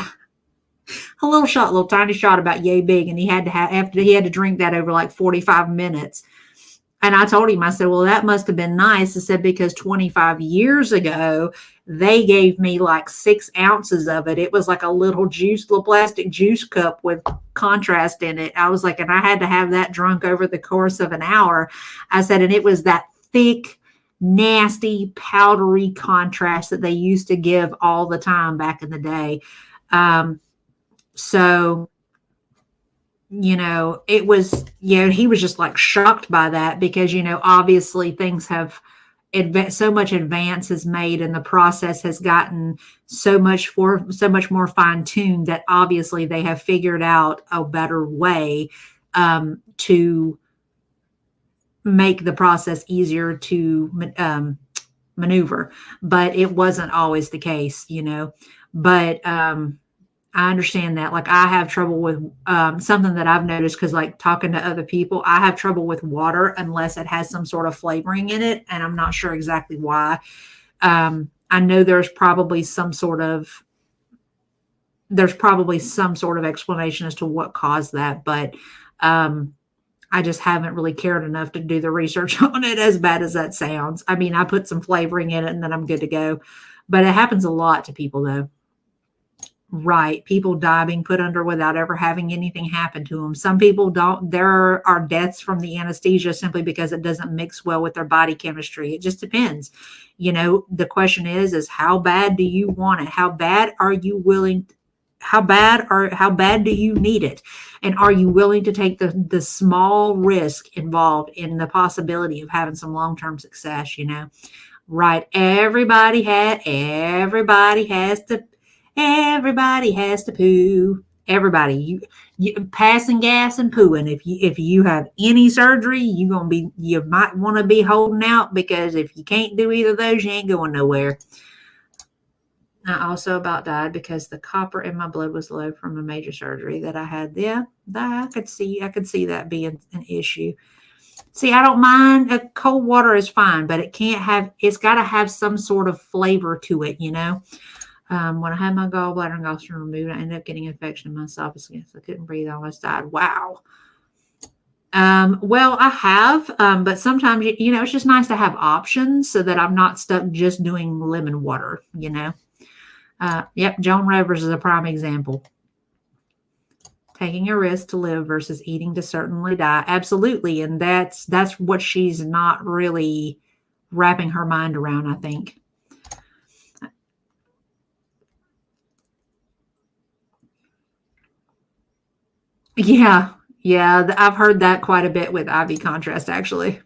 a little tiny shot about yay big. And he had to drink that over like 45 minutes. And I told him, I said, well, that must have been nice. I said, because 25 years ago, they gave me like 6 ounces of it. It was like a little plastic juice cup with contrast in it. I was like, and I had to have that drunk over the course of an hour. I said, and it was that thick, nasty, powdery contrast that they used to give all the time back in the day. So, you know, it was, you know, he was just like shocked by that because, you know, obviously things have so much advance is made and the process has gotten so much more fine-tuned that obviously they have figured out a better way to make the process easier to maneuver. But it wasn't always the case, you know. But I understand that. Like, I have trouble with something that I've noticed, because like talking to other people, I have trouble with water unless it has some sort of flavoring in it. And I'm not sure exactly why. I know there's probably some sort of there's probably some sort of explanation as to what caused that, but I just haven't really cared enough to do the research on it, as bad as that sounds. I mean, I put some flavoring in it and then I'm good to go. But it happens a lot to people, though. Right. People die being put under without ever having anything happen to them. Some people don't. There are deaths from the anesthesia simply because it doesn't mix well with their body chemistry. It just depends. The question is how bad do you want it? How bad are you willing? How bad do you need it? And are you willing to take the small risk involved in the possibility of having some long-term success, Right. Everybody has to poo. Everybody, you passing gas and pooing. If you have any surgery, you might want to be holding out, because if you can't do either of those, you ain't going nowhere. I also about died because the copper in my blood was low from a major surgery that I had. Yeah, I could see that being an issue. See, I don't mind. Cold water is fine, but it's got to have some sort of flavor to it, When I had my gallbladder and gallstone removed, I ended up getting infection in my esophagus. I couldn't breathe. I almost died. Wow. Well, I have, but sometimes, it's just nice to have options so that I'm not stuck just doing lemon water, Yep, Joan Rivers is a prime example. Taking a risk to live versus eating to certainly die. Absolutely. And that's what she's not really wrapping her mind around, I think. Yeah. I've heard that quite a bit with IV contrast, actually.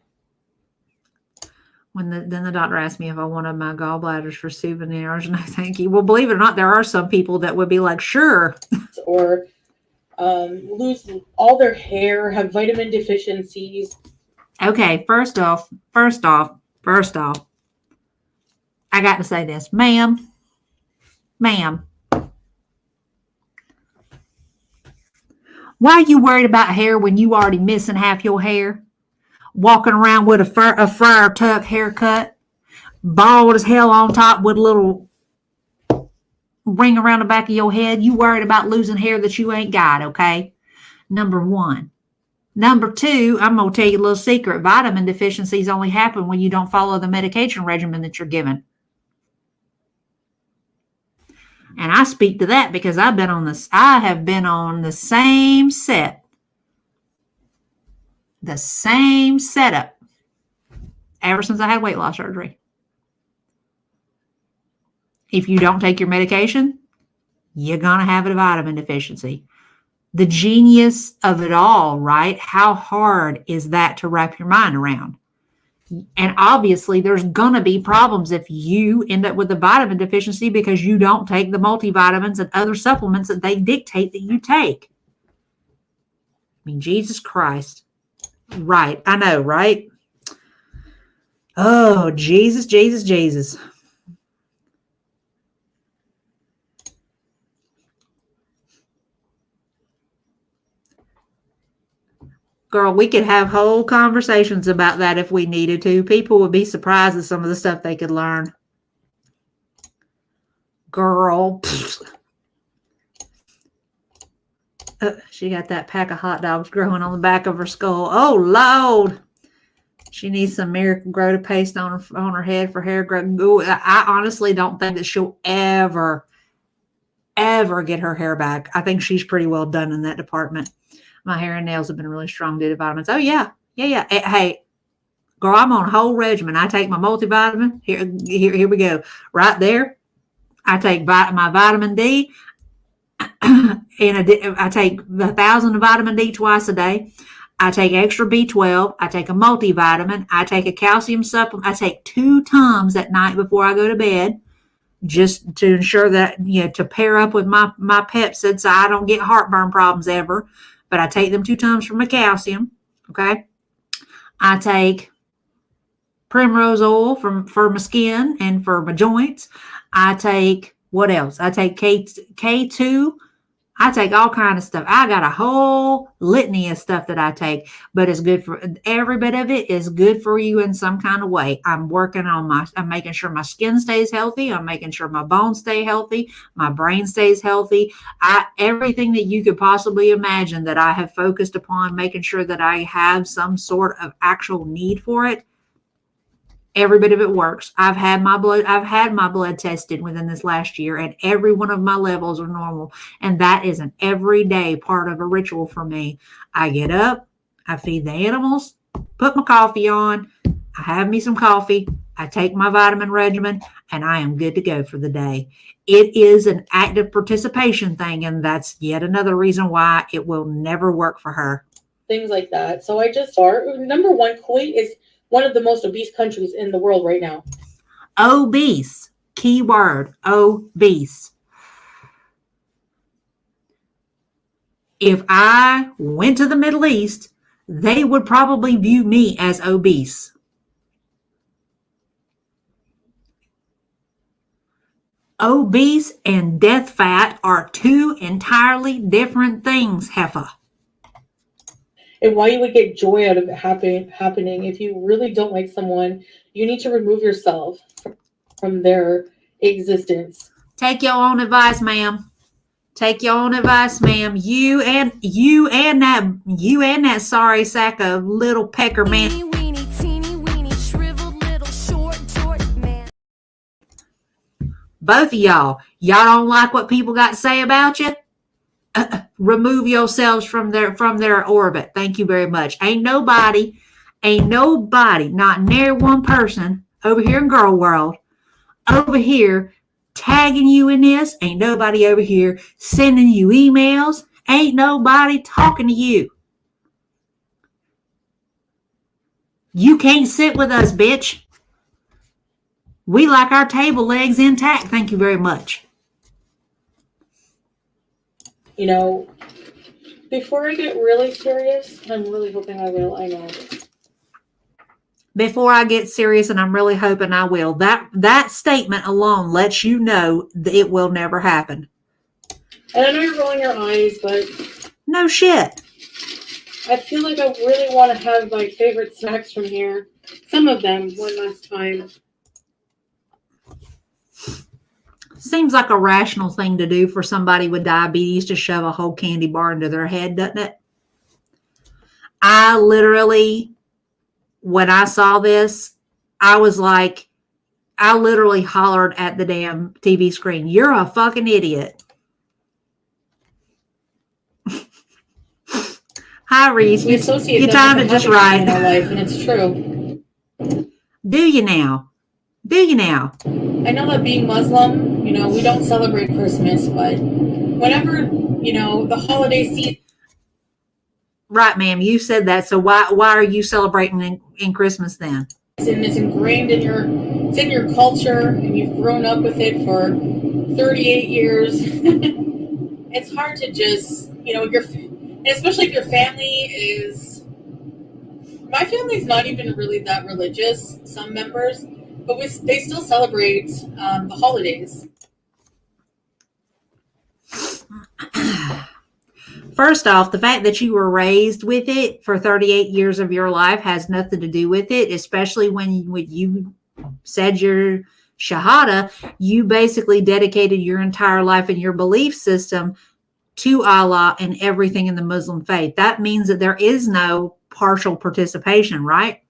Then the doctor asked me if I wanted my gallbladders for souvenirs, and I thank you. Well, believe it or not, there are some people that would be like, sure. Or lose all their hair, have vitamin deficiencies. Okay, first off, I got to say this, ma'am. Why are you worried about hair when you already missing half your hair? Walking around with a friar tuck haircut, bald as hell on top with a little ring around the back of your head. You worried about losing hair that you ain't got, okay? Number one. Number two, I'm going to tell you a little secret. Vitamin deficiencies only happen when you don't follow the medication regimen that you're given. And I speak to that because I have been on the same setup ever since I had weight loss surgery. If you don't take your medication, you're going to have a vitamin deficiency. The genius of it all, right? How hard is that to wrap your mind around? And obviously, there's going to be problems if you end up with a vitamin deficiency because you don't take the multivitamins and other supplements that they dictate that you take. I mean, Jesus Christ. Right. I know, right? Oh, Jesus. Girl, we could have whole conversations about that if we needed to. People would be surprised at some of the stuff they could learn. Girl. She got that pack of hot dogs growing on the back of her skull. Oh, Lord. She needs some Miracle Grow paste on her head for hair growth. Ooh, I honestly don't think that she'll ever get her hair back. I think she's pretty well done in that department. My hair and nails have been really strong due to vitamins. Oh, yeah. Hey, girl, I'm on a whole regimen. I take my multivitamin. Here we go. Right there. I take my vitamin D. And I take 1,000 of vitamin D twice a day. I take extra B12. I take a multivitamin. I take a calcium supplement. I take 2 Tums at night before I go to bed, just to ensure that, to pair up with my Pepcid so I don't get heartburn problems ever. But I take them 2 Tums for my calcium. Okay. I take primrose oil for my skin and for my joints. I take, what else? I take K2. I take all kind of stuff. I got a whole litany of stuff that I take, but it's good for every bit of it is good for you in some kind of way. I'm making sure my skin stays healthy. I'm making sure my bones stay healthy. My brain stays healthy. Everything that you could possibly imagine that I have focused upon, making sure that I have some sort of actual need for it. Every bit of it works. I've had my blood tested within this last year, and every one of my levels are normal. And that is an everyday part of a ritual for me. I get up, I feed the animals, put my coffee on, I have me some coffee, I take my vitamin regimen, and I am good to go for the day. It is an active participation thing, and that's yet another reason why it will never work for her. Things like that. So I just start. Number one, Kuwait is one of the most obese countries in the world right now. Obese. Key word. Obese. If I went to the Middle East, they would probably view me as obese. Obese and death fat are two entirely different things, Heffa. And why you would get joy out of it happening. If you really don't like someone, you need to remove yourself from their existence. Take your own advice, ma'am. Take your own advice, ma'am. You and that sorry sack of little pecker man. Teeny weeny, shriveled little short man. Both of y'all don't like what people got to say about you? Remove yourselves from their orbit. Thank you very much. Ain't nobody, not near one person over here in Girl World, over here tagging you in this. Ain't nobody over here sending you emails. Ain't nobody talking to you. You can't sit with us, bitch. We like our table legs intact. Thank you very much. You know, before I get really serious, I'm really hoping I will. I know. Before I get serious, and I'm really hoping I will. That statement alone lets you know that it will never happen. And I know you're rolling your eyes, but no shit. I feel like I really want to have my favorite snacks from here. Some of them one last time. Seems like a rational thing to do for somebody with diabetes to shove a whole candy bar into their head, doesn't it? I literally, when I saw this, I literally hollered at the damn TV screen, "You're a fucking idiot." Hi, Reese. We associate your time to just write. In our life, and it's true. Do you now? I know that being Muslim, we don't celebrate Christmas, but whenever, the holiday season. Right, ma'am. You said that. So why are you celebrating in Christmas then? It's ingrained in your culture, and you've grown up with it for 38 years. It's hard to just, especially if your family is. My family's not even really that religious. Some members. But they still celebrate the holidays. First off, the fact that you were raised with it for 38 years of your life has nothing to do with it, especially when you said your Shahada, you basically dedicated your entire life and your belief system to Allah and everything in the Muslim faith. That means that there is no partial participation, right?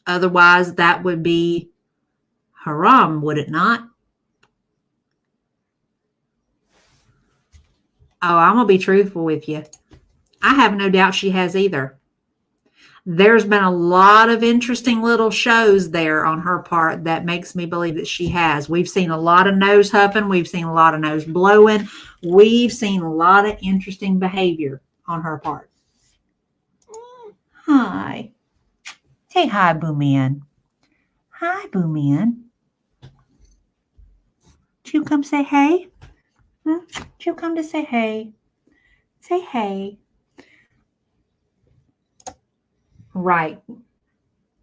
Otherwise, that would be haram, would it not? Oh, I'm going to be truthful with you. I have no doubt she has either. There's been a lot of interesting little shows there on her part that makes me believe that she has. We've seen a lot of nose huffing. We've seen a lot of nose blowing. We've seen a lot of interesting behavior on her part. Hi. Say hi, Boo Man. Hi, Boo Man. Did you come say hey? Did you come to say hey? Say hey. Right.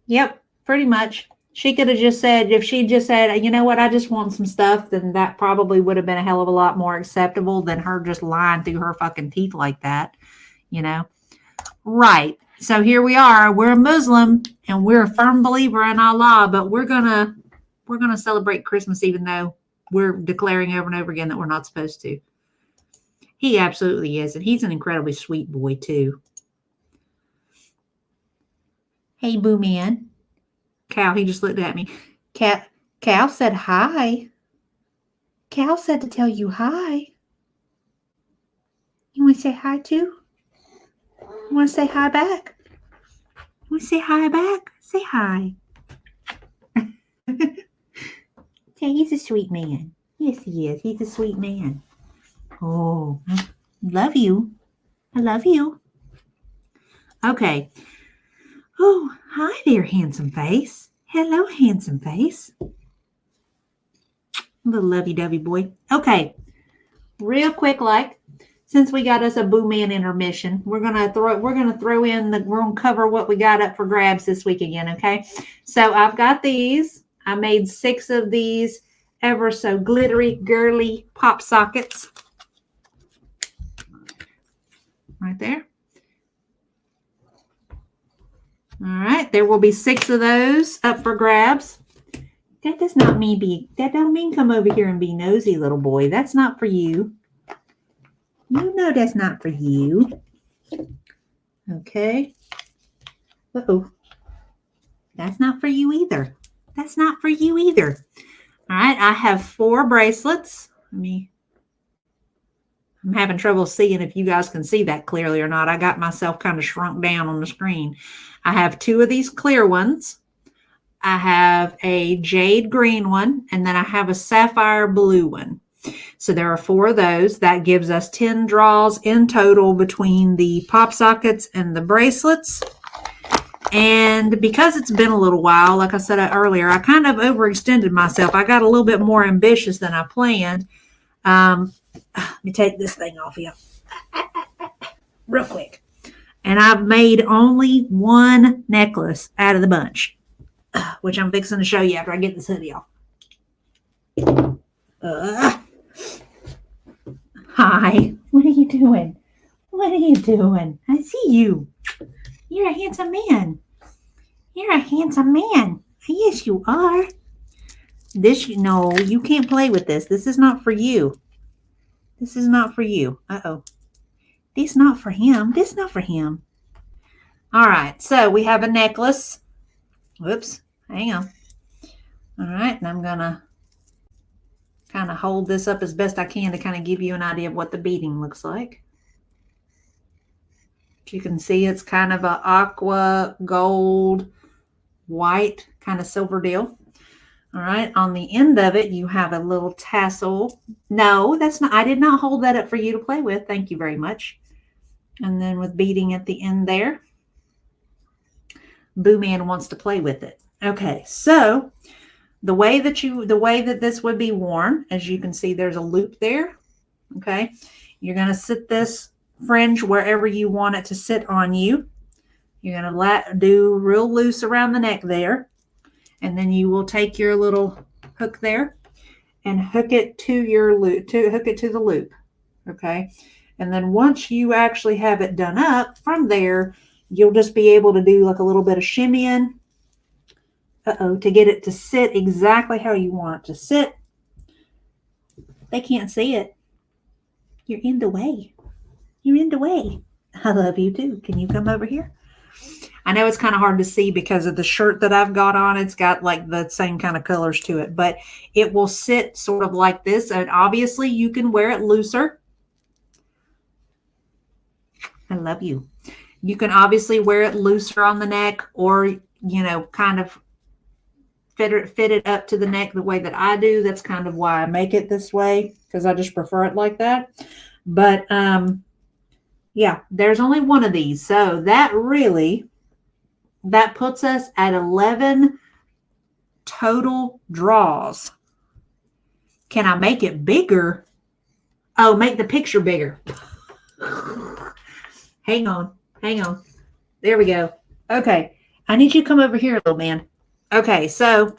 Yep, pretty much. She could have just said, if she just said, you know what, I just want some stuff, then that probably would have been a hell of a lot more acceptable than her just lying through her fucking teeth like that, you know? Right. So here we are. We're a Muslim and we're a firm believer in Allah, but we're gonna celebrate Christmas even though we're declaring over and over again that we're not supposed to. He absolutely is, and he's an incredibly sweet boy too. Hey, Boo Man. Cal, he just looked at me. Cal said hi. Cal said to tell you hi. You want to say hi too? You want to say hi back? You want to say hi back? Say hi. Yeah, he's a sweet man. Yes, he is. He's a sweet man. Oh, love you. I love you. Okay. Oh, hi there, handsome face. Hello, handsome face. Little lovey-dovey boy. Okay. Real quick, since we got us a Boo Man intermission, we're gonna cover what we got up for grabs this week again, okay? So I've got these. I made 6 of these ever so glittery, girly pop sockets. Right there. All right, there will be 6 of those up for grabs. That does not mean that don't mean come over here and be nosy, little boy. That's not for you. You know that's not for you. Okay. Uh-oh. That's not for you either. That's not for you either. All right, I have 4 bracelets. I'm having trouble seeing if you guys can see that clearly or not. I got myself kind of shrunk down on the screen. I have 2 of these clear ones. I have a jade green one, and then I have a sapphire blue one. So there are 4 of those. That gives us 10 draws in total between the pop sockets and the bracelets. And because it's been a little while, like I said earlier, I kind of overextended myself. I got a little bit more ambitious than I planned. Let me take this thing off here real quick. And I've made only 1 necklace out of the bunch, which I'm fixing to show you after I get this hoodie off. Hi. What are you doing? What are you doing? I see you. You're a handsome man. You're a handsome man. Yes, you are. No, you can't play with this. This is not for you. This is not for you. Uh-oh. This not for him. This not for him. All right. So we have a necklace. Whoops. Hang on. All right. And I'm going to kind of hold this up as best I can to kind of give you an idea of what the beading looks like. You can see it's kind of an aqua, gold, white, kind of silver deal. All right. On the end of it, you have a little tassel. No, that's not. I did not hold that up for you to play with. Thank you very much. And then with beading at the end there, Boo Man wants to play with it. Okay. So the way that this would be worn, as you can see, there's a loop there. Okay. You're going to sit this fringe wherever you want it to sit on you. You're going to do real loose around the neck there. And then you will take your little hook there and hook it to your loop, hook it to the loop. Okay. And then once you actually have it done up from there, you'll just be able to do like a little bit of shimmying. To get it to sit exactly how you want it to sit. They can't see it. You're in the way. You're in the way. I love you too. Can you come over here? I know it's kind of hard to see because of the shirt that I've got on. It's got like the same kind of colors to it, but it will sit sort of like this. And obviously you can wear it looser. I love you. You can obviously wear it looser on the neck or, kind of fit it up to the neck the way that I do. That's kind of why I make it this way, because I just prefer it like that. But yeah, there's only 1 of these. So that puts us at 11 total draws. Can I make it bigger? Oh, make the picture bigger. Hang on. There we go. Okay. I need you to come over here, little man. Okay, so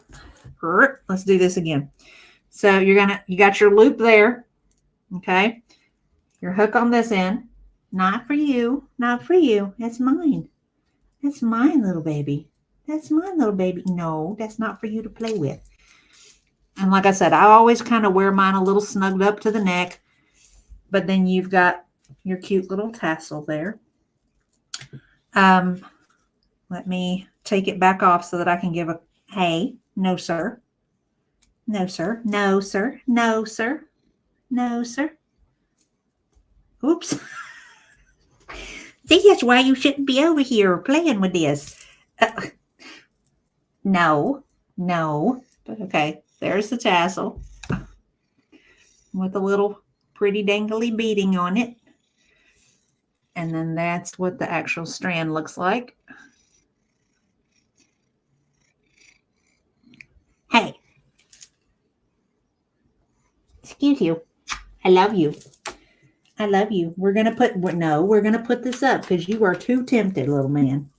let's do this again. So you got your loop there. Okay. Your hook on this end. Not for you. Not for you. That's mine. That's mine, little baby. That's mine, little baby. No, that's not for you to play with. And like I said, I always kind of wear mine a little snugged up to the neck. But then you've got your cute little tassel there. Let me take it back off so that I can give a, hey, no, sir. No, sir. No, sir. No, sir. No, sir. Oops. See, that's why you shouldn't be over here playing with this. No. But okay, there's the tassel with a little pretty dangly beading on it. And then that's what the actual strand looks like. Hey. Excuse you. I love you. I love you. We're going to put this up because you are too tempted, little man.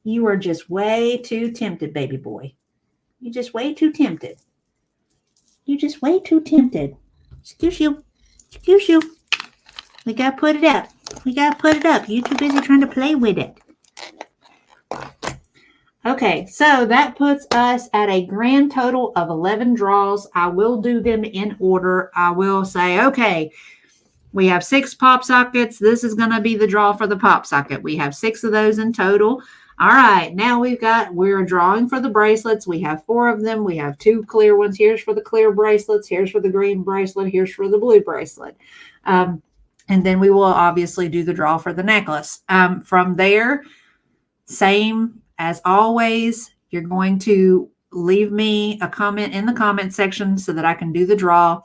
You are just way too tempted, baby boy. You're just way too tempted. You're just way too tempted. Excuse you. Excuse you. We got to put it up. We got to put it up. You're too busy trying to play with it. Okay, so that puts us at a grand total of 11 draws. I will do them in order. I will say, okay, we have 6 pop sockets. This is going to be the draw for the pop socket. We have 6 of those in total. All right, now we're drawing for the bracelets. We have 4 of them. We have 2 clear ones. Here's for the clear bracelets. Here's for the green bracelet. Here's for the blue bracelet. And then we will obviously do the draw for the necklace. From there, same as always, you're going to leave me a comment in the comment section so that I can do the draw.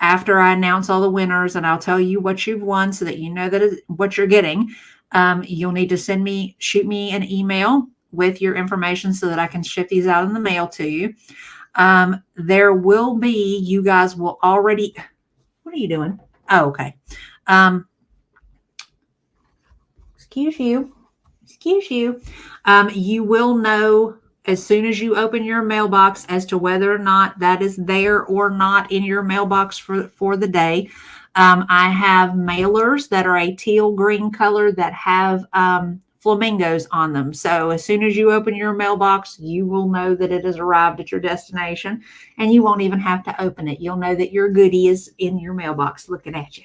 After I announce all the winners, and I'll tell you what you've won so that you know that is what you're getting. You'll need to shoot me an email with your information so that I can ship these out in the mail to you. There will be, you guys will already, what are you doing? Oh, okay. Excuse you. You will know as soon as you open your mailbox as to whether or not that is there or not in your mailbox for the day. I have mailers that are a teal green color that have flamingos on them. So as soon as you open your mailbox, you will know that it has arrived at your destination, and you won't even have to open it. You'll know that your goodie is in your mailbox looking at you.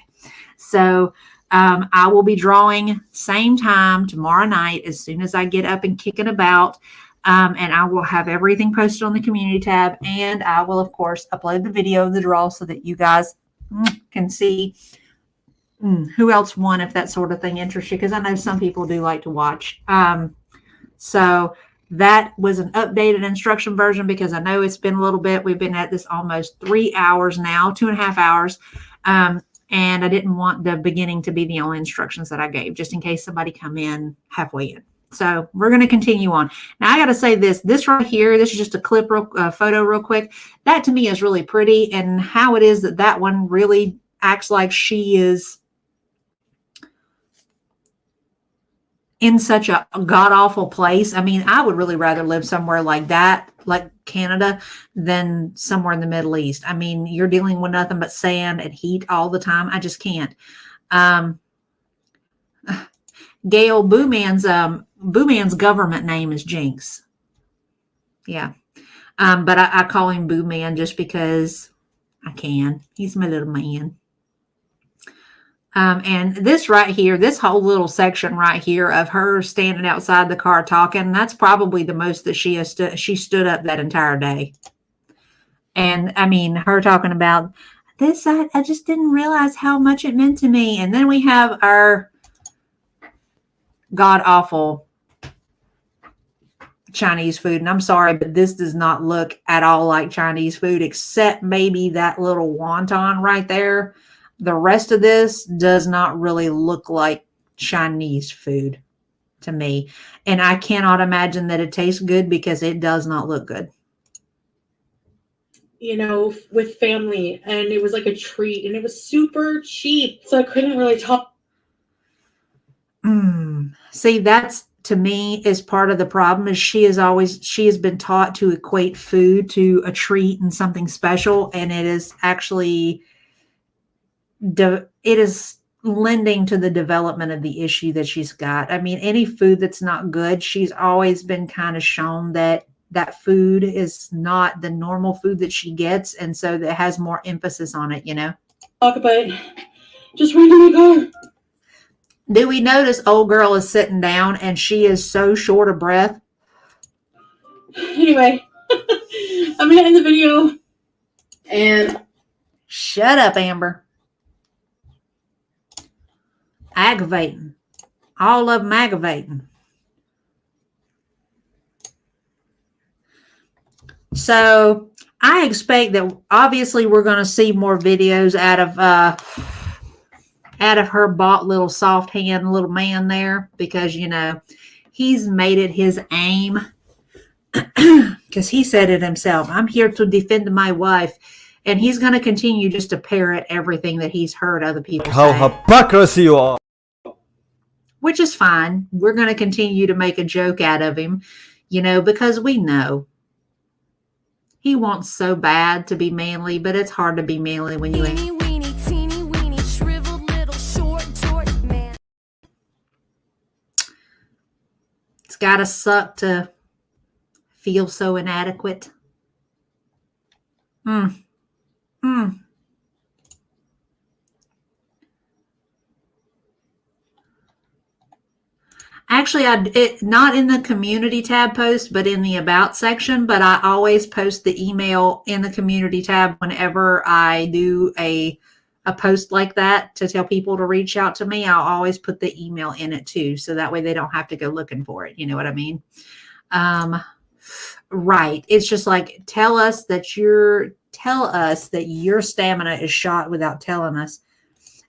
So I will be drawing same time tomorrow night as soon as I get up and kicking about. And I will have everything posted on the community tab. And I will, of course, upload the video of the draw so that you guys can see who else won, if that sort of thing interests you, because I know some people do like to watch. So that was an updated instruction version because I know it's been a little bit. We've been at this almost 3 hours now, 2.5 hours. And I didn't want the beginning to be the only instructions that I gave, just in case somebody come in halfway in. So we're going to continue on. Now, I got to say this right here, this is just a clip, photo real quick. That to me is really pretty. And how it is that one really acts like she is in such a god-awful place. I mean, I would really rather live somewhere like that, like Canada, than somewhere in the Middle East. I mean, you're dealing with nothing but sand and heat all the time. I just can't. Gail Booman's government name is Jinx. Yeah. But I call him Boo Man just because I can. He's my little man. And this right here, this whole little section right here of her standing outside the car talking, that's probably the most that she stood up that entire day. And I mean, her talking about this, I just didn't realize how much it meant to me. And then we have our god-awful Chinese food. And I'm sorry, but this does not look at all like Chinese food, except maybe that little wonton right there. The rest of this does not really look like Chinese food to me. And I cannot imagine that it tastes good because it does not look good. You know, with family, and it was like a treat, and it was super cheap. So I couldn't really talk. See, that's to me is part of the problem is she has been taught to equate food to a treat and something special, and it is actually it is lending to the development of the issue that she's got. I mean, any food that's not good, she's always been kind of shown that that food is not the normal food that she gets, and so that has more emphasis on it, Talk about just ran to my car. Do we notice old girl is sitting down and she is so short of breath? Anyway, I'm gonna end the video. And shut up, Amber. Aggravating. All of them aggravating. So I expect that obviously we're going to see more videos out of her bought little soft hand little man there, because he's made it his aim, because he said it himself, I'm here to defend my wife, and he's going to continue just to parrot everything that he's heard other people How say, hypocrisy you are. which is fine. We're going to continue to make a joke out of him, because we know he wants so bad to be manly, but it's hard to be manly when you ain't. Teeny weeny, teeny weeny, shriveled little short man. It's got to suck to feel so inadequate. Actually, not in the community tab post, but in the about section. But I always post the email in the community tab whenever I do a post like that to tell people to reach out to me. I'll always put the email in it too, so that way they don't have to go looking for it. You know what I mean? Right. It's just like, tell us that your stamina is shot without telling us.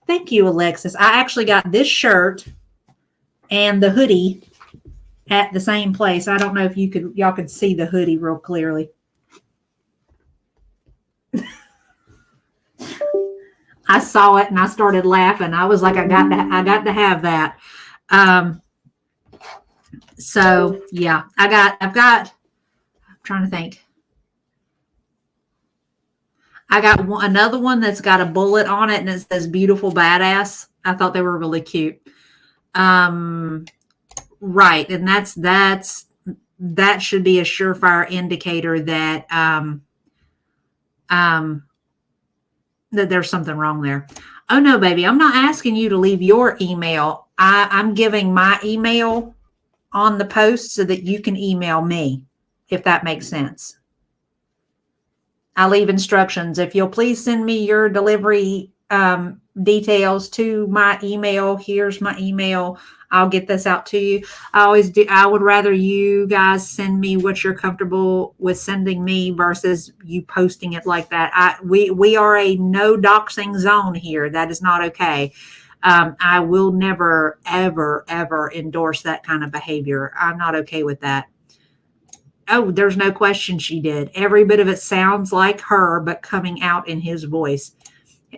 Thank you, Alexis. I actually got this shirt and the hoodie at the same place. I don't know if y'all could see the hoodie real clearly. I saw it and I started laughing. I was like, I got to have that. So yeah, I'm trying to think. I got another one that's got a bullet on it and it says beautiful badass. I thought they were really cute. Right. And that should be a surefire indicator that that there's something wrong there. Oh no, baby, I'm not asking you to leave your email. I'm giving my email on the post so that you can email me, if that makes sense. I leave instructions. If you'll please send me your delivery details to my email. Here's my email. I'll get this out to you. I would rather you guys send me what you're comfortable with sending me versus you posting it like that. We are a no doxing zone here. That is not okay. I will never, ever, ever endorse that kind of behavior. I'm not okay with that. Oh, there's no question she did. Every bit of it sounds like her, but coming out in his voice.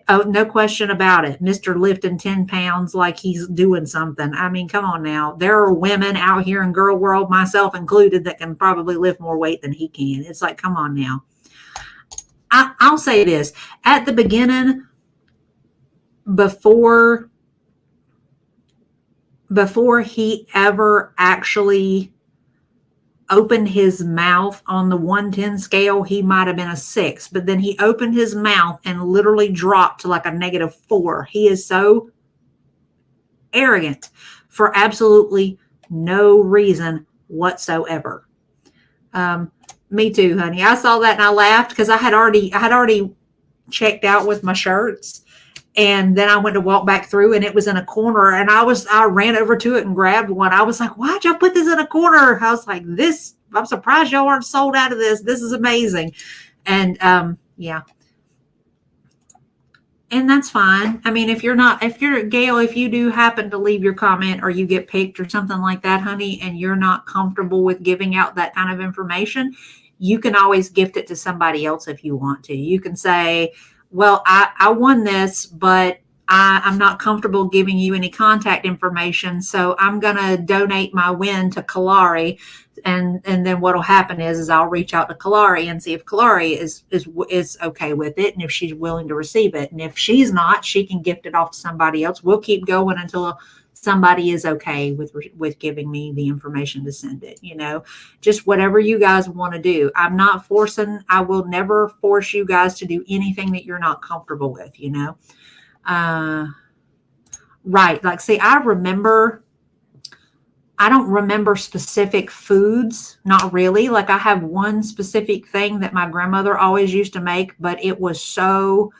Oh, no question about it. Mr. lifting 10 pounds like he's doing something. I mean, come on now. There are women out here in girl world, myself included, that can probably lift more weight than he can. It's like, come on now. I'll say this. At the beginning, before he ever actually opened his mouth on the 1-10 scale, he might have been a 6, but then he opened his mouth and literally dropped to like a -4. He is so arrogant for absolutely no reason whatsoever. Me too, honey. I saw that and I laughed because I had already checked out with my shirts. And then I went to walk back through and it was in a corner and I ran over to it and grabbed one. I was like, why'd y'all put this in a corner? I was like, I'm surprised y'all aren't sold out of this. This is amazing. And yeah. And that's fine. I mean, if you're Gail, if you do happen to leave your comment or you get picked or something like that, honey, and you're not comfortable with giving out that kind of information, you can always gift it to somebody else if you want to. You can say, well, I won this, but I'm not comfortable giving you any contact information, so I'm going to donate my win to Kalari. And then what'll happen is I'll reach out to Kalari and see if Kalari is okay with it and if she's willing to receive it. And if she's not, she can gift it off to somebody else. We'll keep going until somebody is okay with giving me the information to send it. Just whatever you guys want to do. I'm not forcing. I will never force you guys to do anything that you're not comfortable with. Right. Like, see, I don't remember specific foods. Not really. Like, I have one specific thing that my grandmother always used to make, but it was so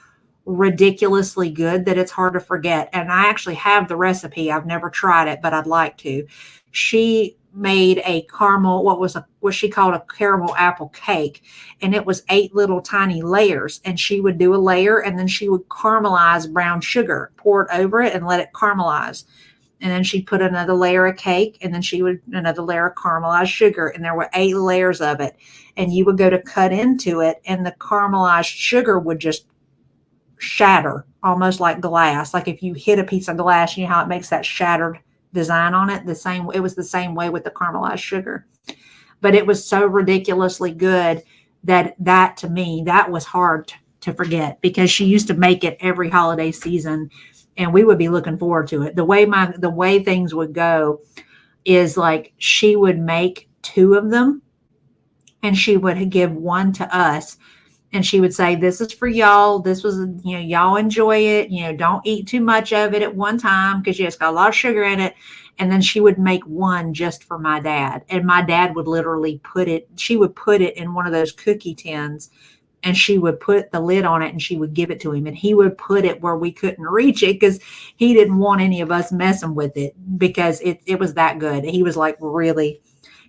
ridiculously good that it's hard to forget. And I actually have the recipe. I've never tried it, but I'd like to. She made a caramel, what she called a caramel apple cake. And it was 8 little tiny layers. And she would do a layer and then she would caramelize brown sugar, pour it over it and let it caramelize. And then she'd put another layer of cake and then she would another layer of caramelized sugar. And there were 8 layers of it. And you would go to cut into it and the caramelized sugar would just shatter almost like glass. Like if you hit a piece of glass, you know how it makes that shattered design on it. It was the same way with the caramelized sugar. But it was so ridiculously good that to me, that was hard to forget because she used to make it every holiday season. And we would be looking forward to it. The way things would go is like she would make 2 of them and she would give one to us. And she would say, this is for y'all. This was, y'all enjoy it. Don't eat too much of it at one time because it's got a lot of sugar in it. And then she would make one just for my dad. And my dad would literally she would put it in one of those cookie tins and she would put the lid on it and she would give it to him. And he would put it where we couldn't reach it because he didn't want any of us messing with it because it was that good. He was like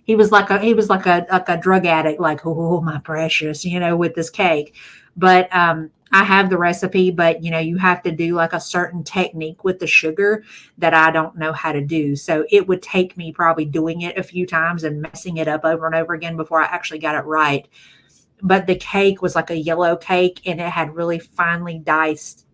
he was like a drug addict, like, oh, my precious, with this cake. But I have the recipe, but you have to do like a certain technique with the sugar that I don't know how to do. So it would take me probably doing it a few times and messing it up over and over again before I actually got it right. But the cake was like a yellow cake and it had really finely diced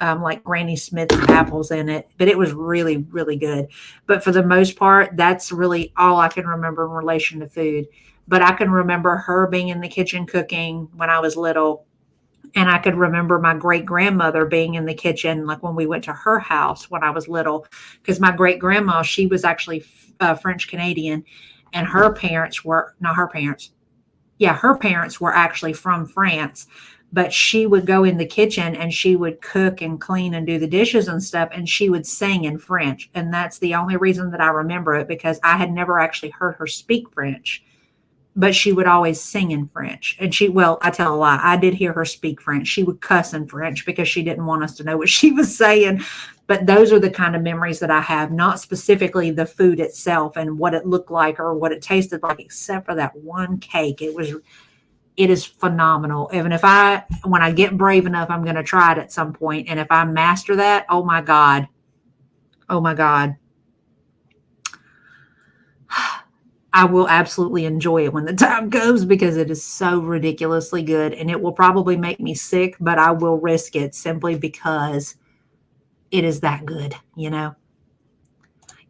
like Granny Smith's apples in it, but it was really, really good. But for the most part, that's really all I can remember in relation to food. But I can remember her being in the kitchen cooking when I was little. And I could remember my great grandmother being in the kitchen, like when we went to her house when I was little, because my great grandma, she was actually French Canadian and her parents were not her parents. Yeah, her parents were actually from France. But she would go in the kitchen and she would cook and clean and do the dishes and stuff. And she would sing in French. And that's the only reason that I remember it because I had never actually heard her speak French. But she would always sing in French. And I tell a lie. I did hear her speak French. She would cuss in French because she didn't want us to know what she was saying. But those are the kind of memories that I have, not specifically the food itself and what it looked like or what it tasted like, except for that one cake. It is phenomenal. Even when I get brave enough, I'm going to try it at some point. And if I master that, oh my God. I will absolutely enjoy it when the time comes because it is so ridiculously good and it will probably make me sick, but I will risk it simply because it is that good,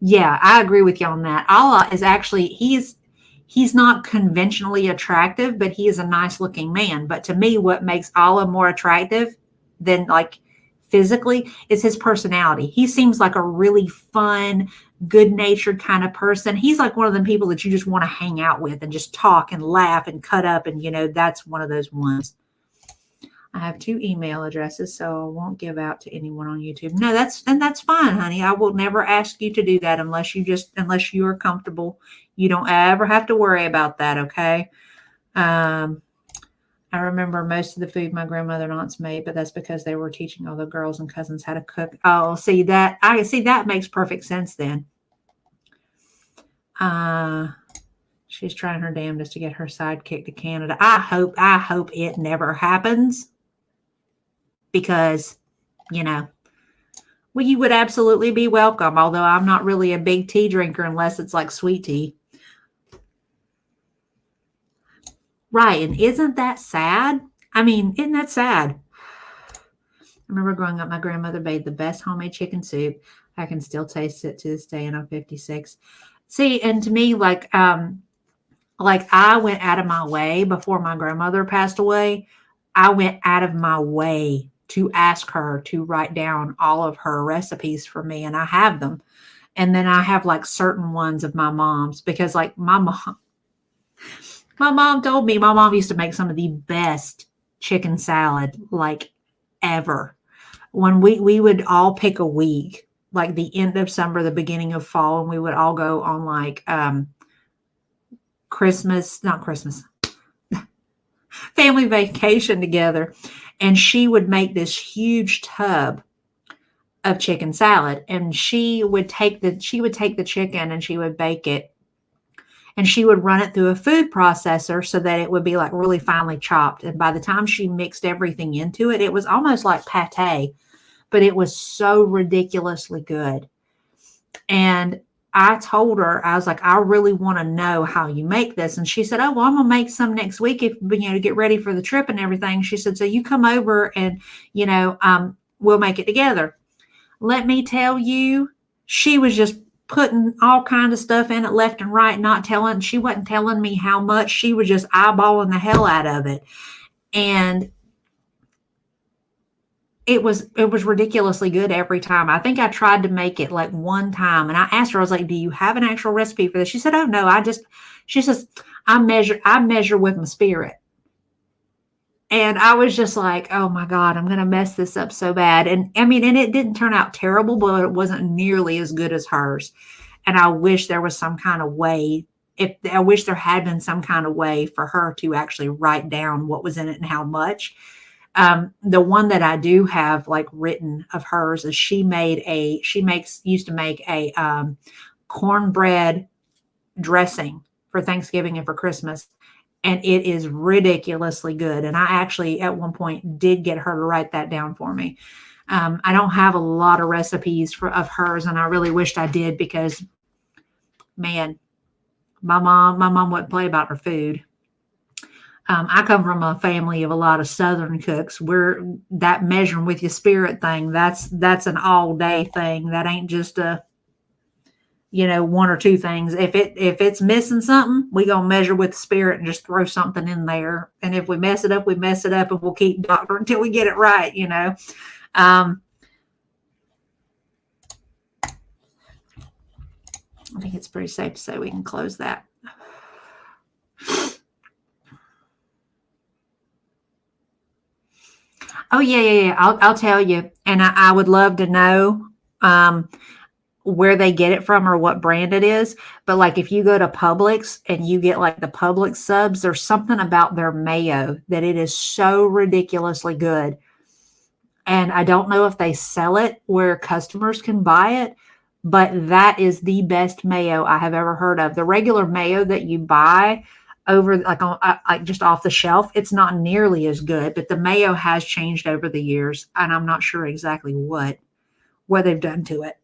Yeah, I agree with you on that. Allah is actually, he's not conventionally attractive, but he is a nice looking man. But to me, what makes Allah more attractive than like physically is his personality. He seems like a really fun, good-natured kind of person. He's like one of them people that you just want to hang out with and just talk and laugh and cut up. And, that's one of those ones. I have 2 email addresses, so I won't give out to anyone on YouTube. No, that's fine, honey. I will never ask you to do that unless you are comfortable. You don't ever have to worry about that, okay? I remember most of the food my grandmother and aunts made, but that's because they were teaching all the girls and cousins how to cook. Oh, see that? I see that makes perfect sense then. She's trying her damnedest to get her sidekick to Canada. I hope it never happens because, well, you would absolutely be welcome, although I'm not really a big tea drinker unless it's like sweet tea. Right. And isn't that sad? I mean, isn't that sad? remember growing up, my grandmother made the best homemade chicken soup. I can still taste it to this day, and I'm 56. See, and to me, like I went out of my way before my grandmother passed away. I went out of my way to ask her to write down all of her recipes for me, and I have them. And then I have like certain ones of my mom's, because like my mom told me my mom used to make some of the best chicken salad like ever. When we would all pick a week, like the end of summer, the beginning of fall, and we would all go on like family vacation together. And she would make this huge tub of chicken salad, and she would take the chicken and she would bake it, and she would run it through a food processor so that it would be like really finely chopped. And by the time she mixed everything into it, it was almost like pate, but it was so ridiculously good. And I told her, I was like, I really want to know how you make this. And she said, oh, well, I'm going to make some next week if, to get ready for the trip and everything. She said, so you come over and, we'll make it together. Let me tell you, she was just putting all kinds of stuff in it left and right, she wasn't telling me how much. She was just eyeballing the hell out of it. And it was ridiculously good every time. I think I tried to make it like one time, and I asked her, I was like, do you have an actual recipe for this? She said, oh no, she says, I measure with my spirit. And I was just like, oh my God, I'm going to mess this up so bad. And I mean, and it didn't turn out terrible, but it wasn't nearly as good as hers. And I wish there was some kind of way, I wish there had been some kind of way for her to actually write down what was in it and how much. The one that I do have like written of hers is she used to make a cornbread dressing for Thanksgiving and for Christmas. And it is ridiculously good. And I actually at one point did get her to write that down for me. I don't have a lot of recipes of hers, and I really wished I did, because man, my mom wouldn't play about her food. I come from a family of a lot of Southern cooks, where that measuring with your spirit thing, that's an all day thing. That ain't just a, one or two things. If it's missing something, we gonna measure with the spirit and just throw something in there. And if we mess it up, we mess it up, and we'll keep doctor until we get it right. I think it's pretty safe to say we can close that. Oh yeah. I'll tell you. And I would love to know where they get it from or what brand it is. But like if you go to Publix and you get like the Publix subs, there's something about their mayo that it is so ridiculously good. And I don't know if they sell it where customers can buy it, but that is the best mayo I have ever heard of. The regular mayo that you buy over like just off the shelf, it's not nearly as good, but the mayo has changed over the years, and I'm not sure exactly what they've done to it.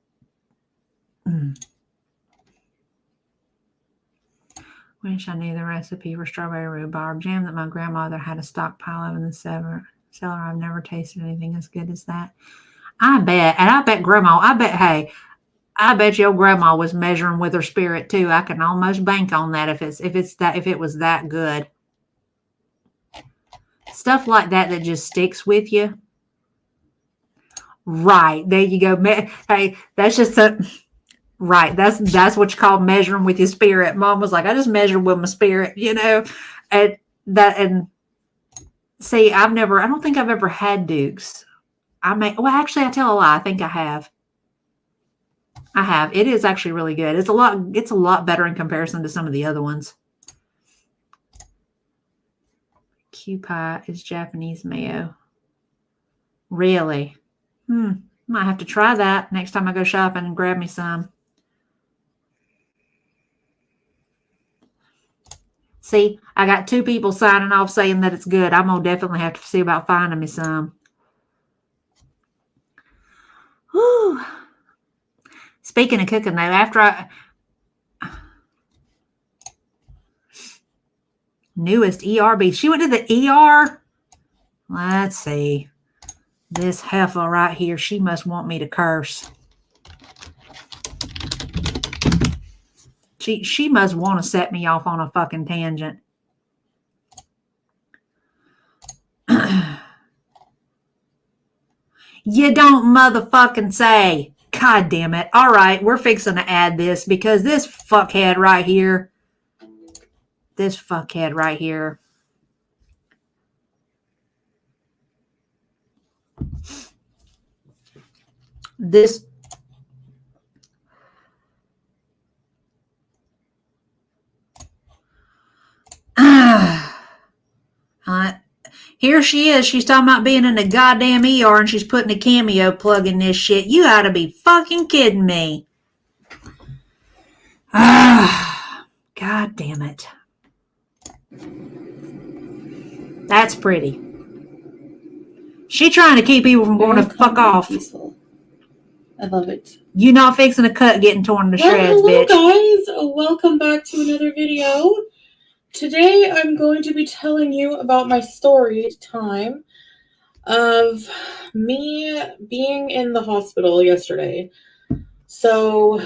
Wish I knew the recipe for strawberry rhubarb jam that my grandmother had a stockpile of in the cellar. I've never tasted anything as good as that. I bet your grandma was measuring with her spirit too. I can almost bank on that if it was that good. Stuff like that just sticks with you. Right. There you go. Hey, that's just right. That's what you call measuring with your spirit. Mom was like, I just measure with my spirit, and see, I don't think I've ever had Duke's. Actually, I tell a lie. I think I have. It is actually really good. It's a lot better in comparison to some of the other ones. Q-pie is Japanese mayo. Really? Might have to try that next time I go shopping and grab me some. See, I got 2 people signing off saying that it's good. I'm going to definitely have to see about finding me some. Whew. Speaking of cooking, though, newest ERB. She went to the ER. Let's see. This heifer right here, she must want me to curse. She must want to set me off on a fucking tangent. You don't motherfucking say. God damn it. All right, we're fixing to add this because this fuckhead right here. This fuckhead right here. This. Here she is. She's talking about being in the goddamn ER and she's putting a Cameo plug in this shit. You gotta be fucking kidding me. God damn it. That's pretty. She trying to keep people from going to fuck off. Peaceful. I love it. You not fixing a cut getting torn to shreds, hello, bitch. guys. Welcome back to another video. Today, I'm going to be telling you about my story time of me being in the hospital yesterday. So,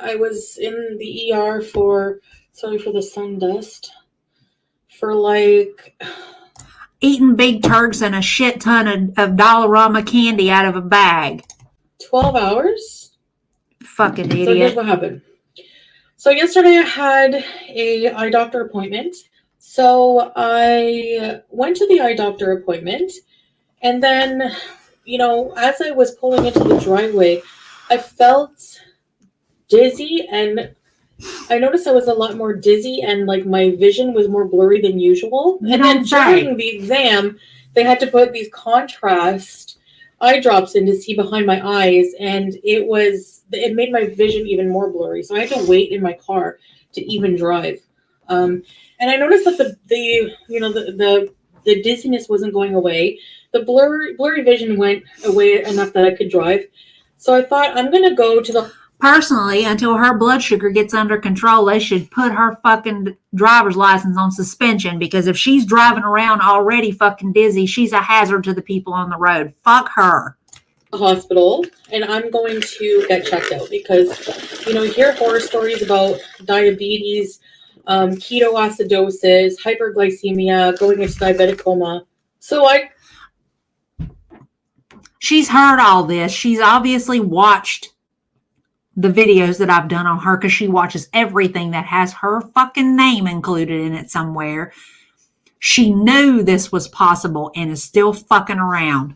I was in the ER for, sorry for the sun dust, for like... Eating big Turks and a shit ton of Dollarama candy out of a bag. 12 hours? Fucking idiot. So here's what happened. So yesterday I had a eye doctor appointment. So I went to the eye doctor appointment, and then, you know, as I was pulling into the driveway, I felt dizzy, and I noticed I was a lot more dizzy, and like my vision was more blurry than usual. And then during the exam, they had to put these contrast eye drops in to see behind my eyes, and it made my vision even more blurry. So I had to wait in my car to even drive. And I noticed that the dizziness wasn't going away. The blurry vision went away enough that I could drive. So I thought, I'm gonna go to the... Personally, until her blood sugar gets under control, they should put her fucking driver's license on suspension, because if she's driving around already fucking dizzy, she's a hazard to the people on the road. Fuck her. Hospital, and I'm going to get checked out because, you know, you hear horror stories about diabetes, ketoacidosis, hyperglycemia, going into diabetic coma. So she's heard all this. She's obviously watched the videos that I've done on her, because she watches everything that has her fucking name included in it somewhere. She knew this was possible and is still fucking around.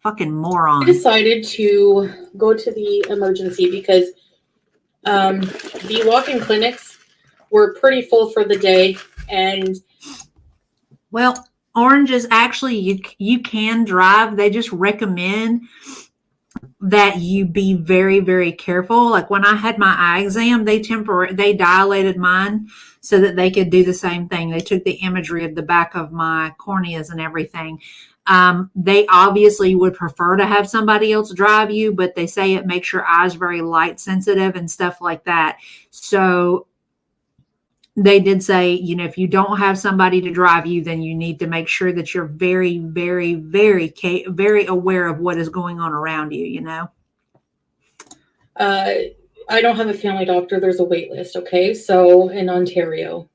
Fucking moron. I decided to go to the emergency because the walk-in clinics were pretty full for the day. And well, Orange is actually, you can drive. They just recommend that you be very, very careful. Like when I had my eye exam, they dilated mine so that they could do the same thing. They took the imagery of the back of my corneas and everything. They obviously would prefer to have somebody else drive you, but they say it makes your eyes very light sensitive and stuff like that. So they did say, you know, if you don't have somebody to drive you, then you need to make sure that you're very, very, very, very aware of what is going on around you, you know? I don't have a family doctor. There's a wait list, okay? So in Ontario.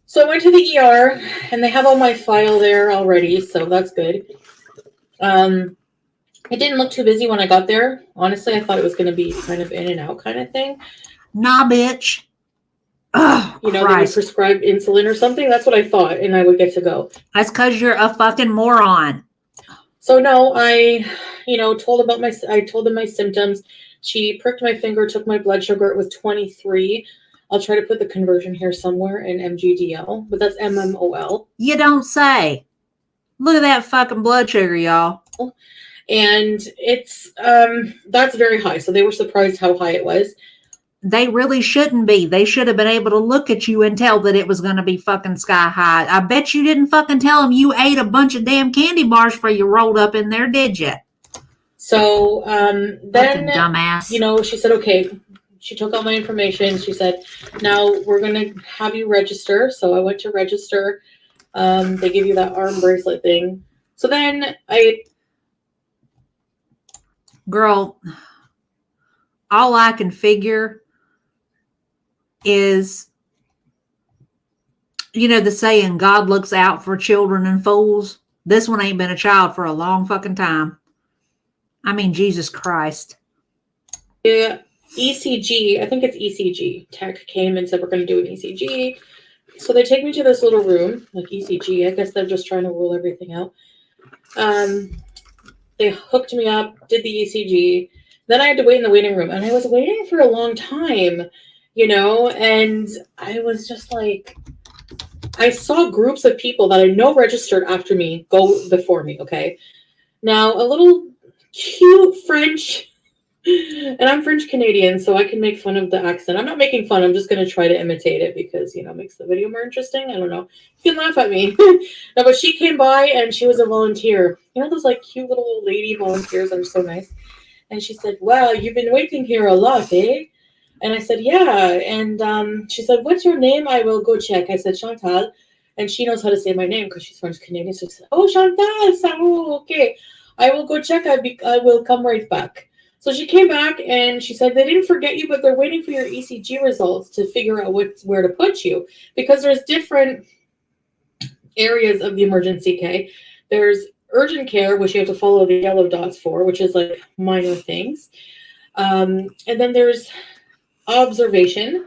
So I went to the ER, and they have all my file there already, so that's good. It didn't look too busy when I got there. Honestly, I thought it was going to be kind of in and out kind of thing. Nah, bitch. Oh, you know, they would prescribe insulin or something. That's what I thought, and I would get to go. That's because you're a fucking moron. So no, I told them my symptoms. She pricked my finger, took my blood sugar. It was 23. I'll try to put the conversion here somewhere in MGDL, but that's MMOL. You don't say. Look at that fucking blood sugar, y'all. And it's, that's very high. So they were surprised how high it was. They really shouldn't be. They should have been able to look at you and tell that it was going to be fucking sky high. I bet you didn't fucking tell them you ate a bunch of damn candy bars before you rolled up in there, did you? So, then, dumbass. You know, she said, okay. She took all my information. She said, now we're going to have you register. So I went to register. They give you that arm bracelet thing. So then Girl, all I can figure is, you know, the saying, God looks out for children and fools. This one ain't been a child for a long fucking time. I mean, Jesus Christ. Yeah, ECG, I think it's ECG. Tech came and said, we're going to do an ECG. So they take me to this little room, like ECG. I guess they're just trying to rule everything out. They hooked me up, did the ECG. Then I had to wait in the waiting room. And I was waiting for a long time, you know, and I was just like, I saw groups of people that I know registered after me go before me, okay? Now, a little cute French, and I'm French Canadian, so I can make fun of the accent. I'm not making fun. I'm just going to try to imitate it because, you know, it makes the video more interesting. I don't know. You can laugh at me. No, but she came by and she was a volunteer. You know those like cute little old lady volunteers that are so nice? And she said, well, you've been waiting here a lot, eh? And I said, yeah. And she said, what's your name? I will go check. I said, Chantal. And she knows how to say my name because she's French Canadian. So she said, oh, Chantal, okay. I will go check. I will come right back. So she came back and she said, they didn't forget you, but they're waiting for your ECG results to figure out where to put you. Because there's different areas of the emergency, okay? There's urgent care, which you have to follow the yellow dots for, which is like minor things. And then there's observation.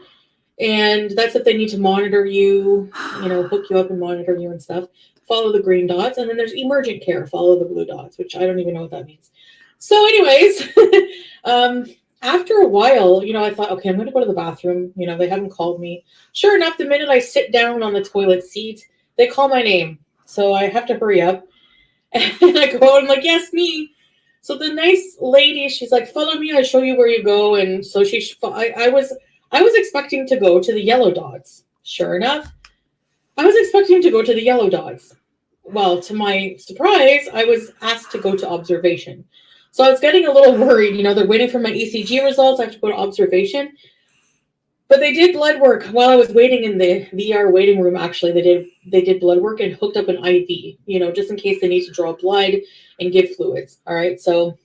And that's if they need to monitor you, you know, hook you up and monitor you and stuff. Follow the green dots. And then there's emergent care, follow the blue dots, which I don't even know what that means. So anyways, after a while, you know, I thought, okay, I'm going to go to the bathroom. You know, they haven't called me. Sure enough, the minute I sit down on the toilet seat, they call my name. So I have to hurry up. And I go out and I'm like, yes, me. So the nice lady, she's like, follow me. I show you where you go. And so I was expecting to go to the yellow dots. Sure enough, I was expecting to go to the yellow dots. Well, to my surprise, I was asked to go to observation. So I was getting a little worried. You know, they're waiting for my ECG results. I have to go to observation. But they did blood work while I was waiting in the VR waiting room. Actually, they did blood work and hooked up an IV, you know, just in case they need to draw blood and give fluids. All right. So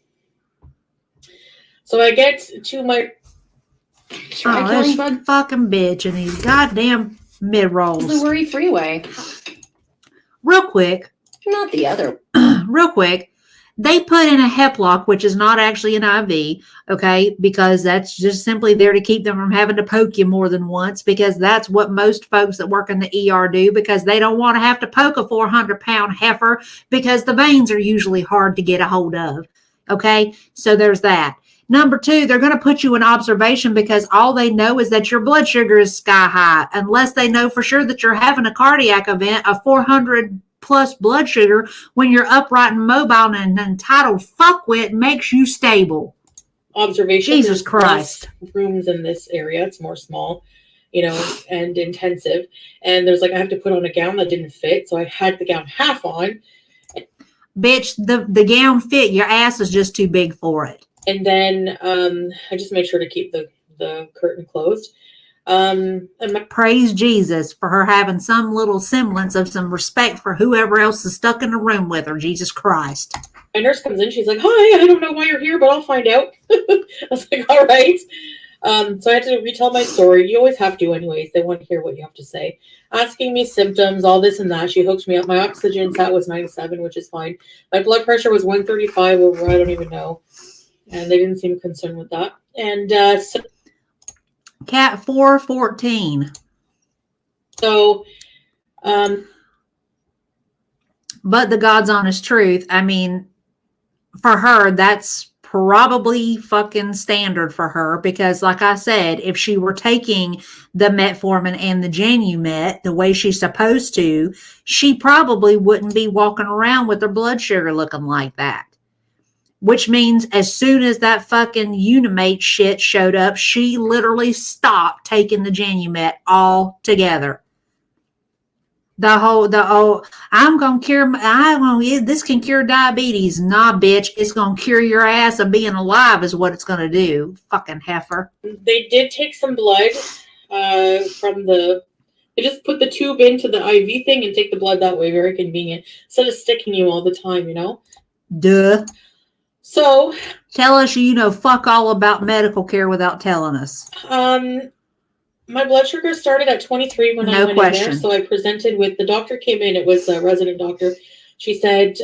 I get to my this fucking bitch and these goddamn mid rolls. The worry freeway. Real quick. Not the other. Real quick. They put in a heplock, which is not actually an IV, okay, because that's just simply there to keep them from having to poke you more than once, because that's what most folks that work in the ER do, because they don't want to have to poke a 400-pound heifer because the veins are usually hard to get a hold of, okay? So there's that. Number two, they're going to put you in observation because all they know is that your blood sugar is sky high, unless they know for sure that you're having a cardiac event, a 400 plus blood sugar when you're upright and mobile, and an entitled fuckwit makes you stable. Observation. Jesus Christ. Rooms in this area. It's more small, you know, and intensive. And there's like, I have to put on a gown that didn't fit. So I had the gown half on. Bitch, the gown fit. Your ass is just too big for it. And then I just made sure to keep the curtain closed. And praise Jesus for her having some little semblance of some respect for whoever else is stuck in the room with her. Jesus Christ. My nurse comes in. She's like, hi, I don't know why you're here, but I'll find out. I was like, all right. So I had to retell my story. You always have to anyways. They want to hear what you have to say. Asking me symptoms, all this and that. She hooked me up. My oxygen sat was 97, which is fine. My blood pressure was 135 over, I don't even know. And they didn't seem concerned with that. And so Cat 414. So, but the God's honest truth, I mean, for her, that's probably fucking standard for her because, like I said, if she were taking the metformin and the Genumet the way she's supposed to, she probably wouldn't be walking around with her blood sugar looking like that. Which means as soon as that fucking Unimate shit showed up, she literally stopped taking the Genumet altogether. I'm going to cure, this can cure diabetes. Nah, bitch, it's going to cure your ass of being alive is what it's going to do. Fucking heifer. They did take some blood they just put the tube into the IV thing and take the blood that way. Very convenient. Instead of sticking you all the time, you know? Duh. So, Tell us you know fuck all about medical care without telling us. my blood sugar started at 23 when I No went question. in there. So I presented with the doctor came in. It was a resident doctor. She said,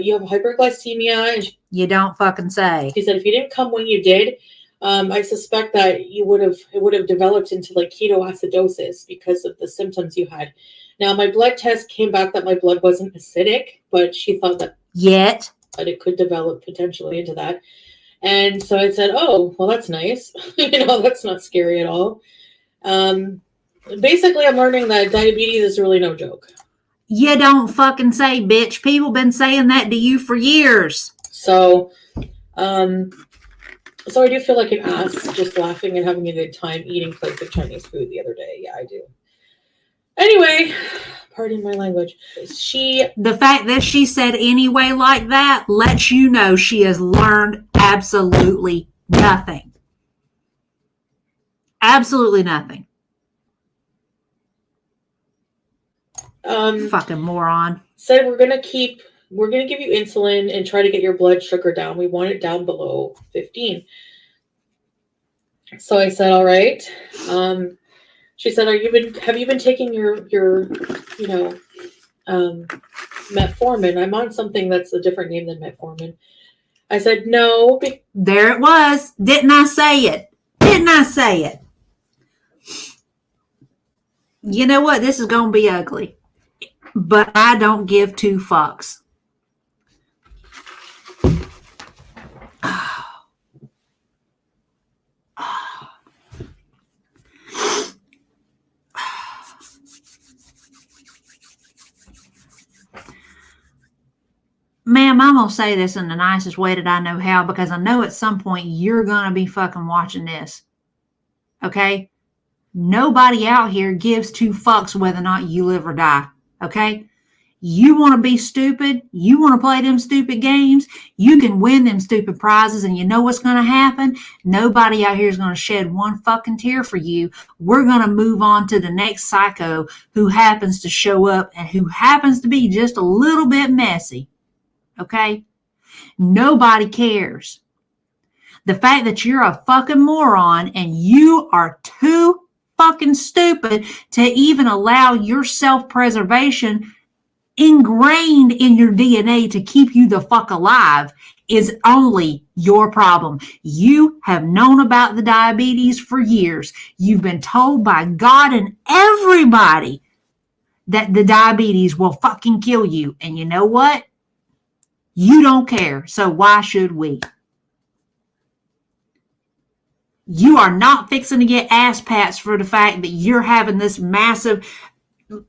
you have hyperglycemia. And You don't fucking say. she said, if you didn't come when you did, I suspect that it would have developed into like ketoacidosis because of the symptoms you had. Now, my blood test came back that my blood wasn't acidic, but she thought that it could develop potentially into that. And so I said, oh, well, that's nice. That's not scary at all. Basically, I'm learning that diabetes is really no joke. You don't fucking say, bitch. People been saying that to you for years. So I do feel like an ass just laughing and having a good time eating plates of Chinese food the other day. Yeah, I do. Anyway, pardon my language. The fact that she said anyway like that lets you know she has learned absolutely nothing. Absolutely nothing. Fucking moron. Said we're gonna give you insulin and try to get your blood sugar down. We want it down below 15. So I said, all right. She said, have you been taking your metformin? I'm on something that's a different name than metformin. I said, no. There it was. Didn't I say it? Didn't I say it? You know what? This is going to be ugly. But I don't give two fucks. Ma'am, I'm going to say this in the nicest way that I know how because I know at some point you're going to be fucking watching this. Okay? Nobody out here gives two fucks whether or not you live or die. Okay? You want to be stupid? You want to play them stupid games? You can win them stupid prizes, and you know what's going to happen? Nobody out here is going to shed one fucking tear for you. We're going to move on to the next psycho who happens to show up and who happens to be just a little bit messy. Okay? Nobody cares. The fact that you're a fucking moron and you are too fucking stupid to even allow your self-preservation ingrained in your DNA to keep you the fuck alive is only your problem. You have known about the diabetes for years. You've been told by God and everybody that the diabetes will fucking kill you. And you know what? You don't care. So why should we? You are not fixing to get ass pats for the fact that you're having this massive,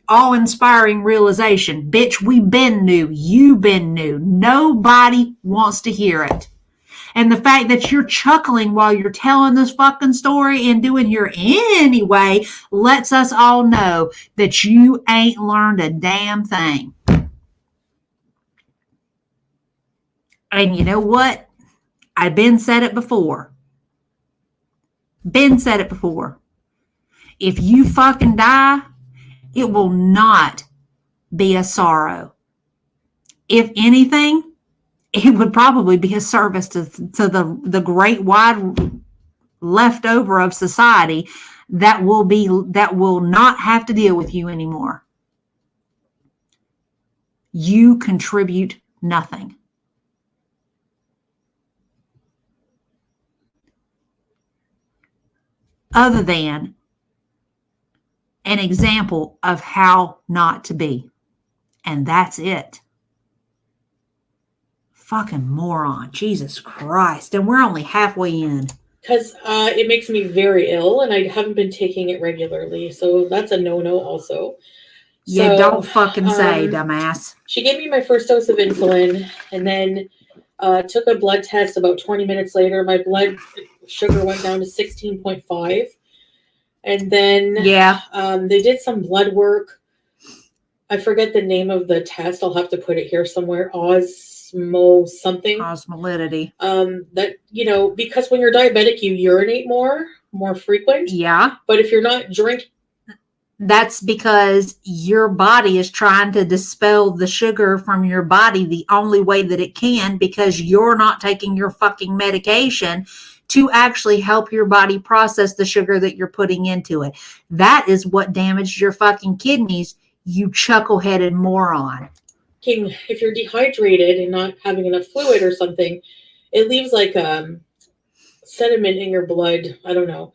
awe-inspiring realization. Bitch, we been new. You been new. Nobody wants to hear it. And the fact that you're chuckling while you're telling this fucking story and doing your anyway lets us all know that you ain't learned a damn thing. And you know what? I've been said it before. If you fucking die, it will not be a sorrow. If anything, it would probably be a service to the great wide leftover of society that will not have to deal with you anymore. You contribute nothing. Other than an example of how not to be. And that's it. Fucking moron. Jesus Christ. And we're only halfway in. Because it makes me very ill and I haven't been taking it regularly. So that's a no-no also. Yeah, don't fucking say, dumbass. She gave me my first dose of insulin and then took a blood test about 20 minutes later. My blood sugar went down to 16.5. And then they did some blood work. I forget the name of the test. I'll have to put it here somewhere. Osmolality. That, because when you're diabetic, you urinate more frequent. Yeah. But if you're not drinking, That's because your body is trying to dispel the sugar from your body the only way that it can, because you're not taking your fucking medication to actually help your body process the sugar that you're putting into it. That is what damaged your fucking kidneys, you chuckle-headed moron. If you're dehydrated and not having enough fluid or something, it leaves like sediment in your blood. I don't know.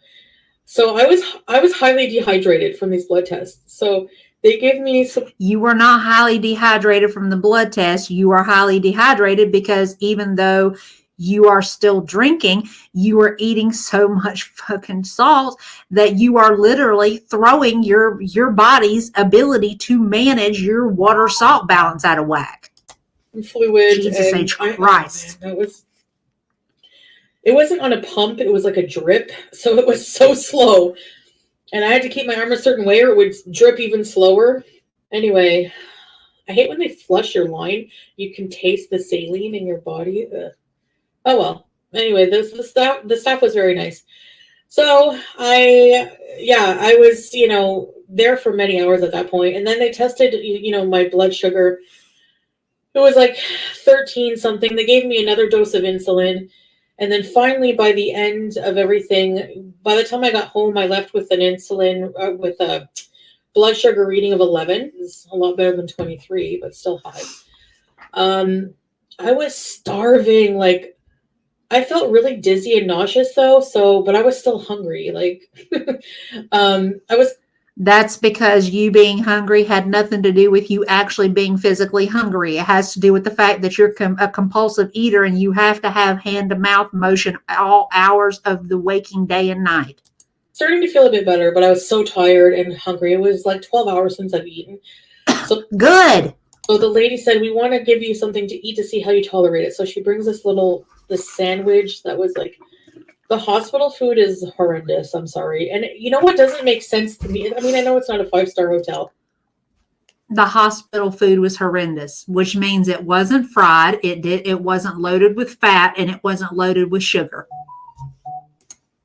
So I was highly dehydrated from these blood tests. So they gave me some. You were not highly dehydrated from the blood test. You are highly dehydrated because even though you are still drinking, you are eating so much fucking salt that you are literally throwing your body's ability to manage your water salt balance out of whack. Fluid. Jesus H. Christ. It wasn't on a pump, it was like a drip, so it was so slow. And I had to keep my arm a certain way or it would drip even slower. Anyway, I hate when they flush your line. You can taste the saline in your body. Ugh. Oh well. Anyway, the staff was very nice. So I was, there for many hours at that point. And then they tested, my blood sugar. It was like 13 something. They gave me another dose of insulin. And then finally, by the end of everything, by the time I got home, I left with an insulin, with a blood sugar reading of 11. It's a lot better than 23, but still high. I was starving. Like, I felt really dizzy and nauseous though. But I was still hungry. Like, That's because you being hungry had nothing to do with you actually being physically hungry. It has to do with the fact that you're a compulsive eater and you have to have hand-to-mouth motion all hours of the waking day and night. Starting to feel a bit better, but I was so tired and hungry. It was like 12 hours since I've eaten. So good. So the lady said, we want to give you something to eat to see how you tolerate it. So she brings this sandwich that was like, the hospital food is horrendous. I'm sorry. And you know what doesn't make sense to me? I mean, I know it's not a 5-star hotel. The hospital food was horrendous, which means it wasn't fried. It wasn't loaded with fat and it wasn't loaded with sugar.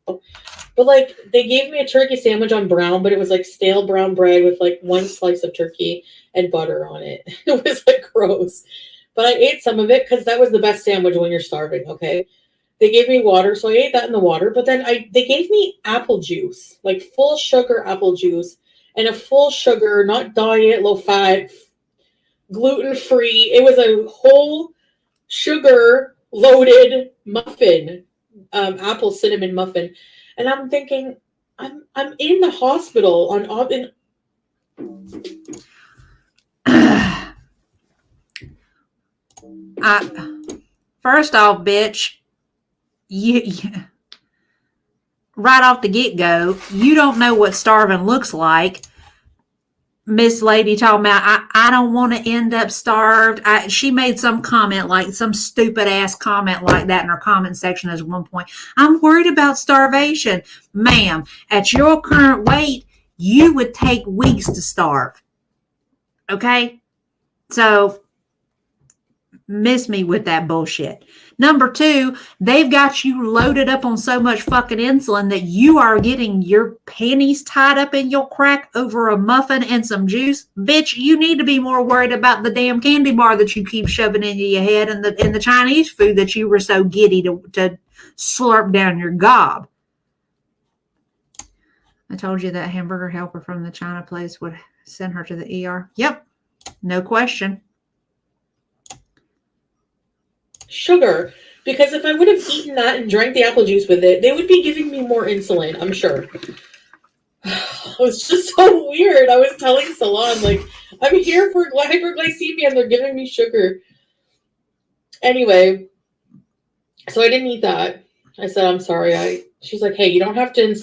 But like, they gave me a turkey sandwich on brown, but it was like stale brown bread with like one slice of turkey and butter on it. It was like gross. But I ate some of it because that was the best sandwich when you're starving. Okay. They gave me water, so I ate that in the water. But then they gave me apple juice, like full sugar apple juice, and a full sugar, not diet, low fat, gluten free. It was a whole sugar loaded muffin, apple cinnamon muffin, and I'm thinking, I'm in the hospital First off, bitch. You right off the get-go, you don't know what starving looks like. Miss Lady talking about, I don't want to end up starved. She made some comment, like some stupid ass comment like that in her comment section at one point. I'm worried about starvation. Ma'am, at your current weight, you would take weeks to starve. Okay? So, miss me with that bullshit. Number 2, they've got you loaded up on so much fucking insulin that you are getting your panties tied up in your crack over a muffin and some juice. Bitch, you need to be more worried about the damn candy bar that you keep shoving into your head and the Chinese food that you were so giddy to slurp down your gob. I told you that hamburger helper from the China place would send her to the ER. Yep, no question. Sugar, because if I would have eaten that and drank the apple juice with it, they would be giving me more insulin, I'm sure. It was just so weird. I was telling Salon, like, I'm here for hyperglycemia and they're giving me sugar. Anyway, so I didn't eat that. I said, I'm sorry. She's like, hey, you don't have to.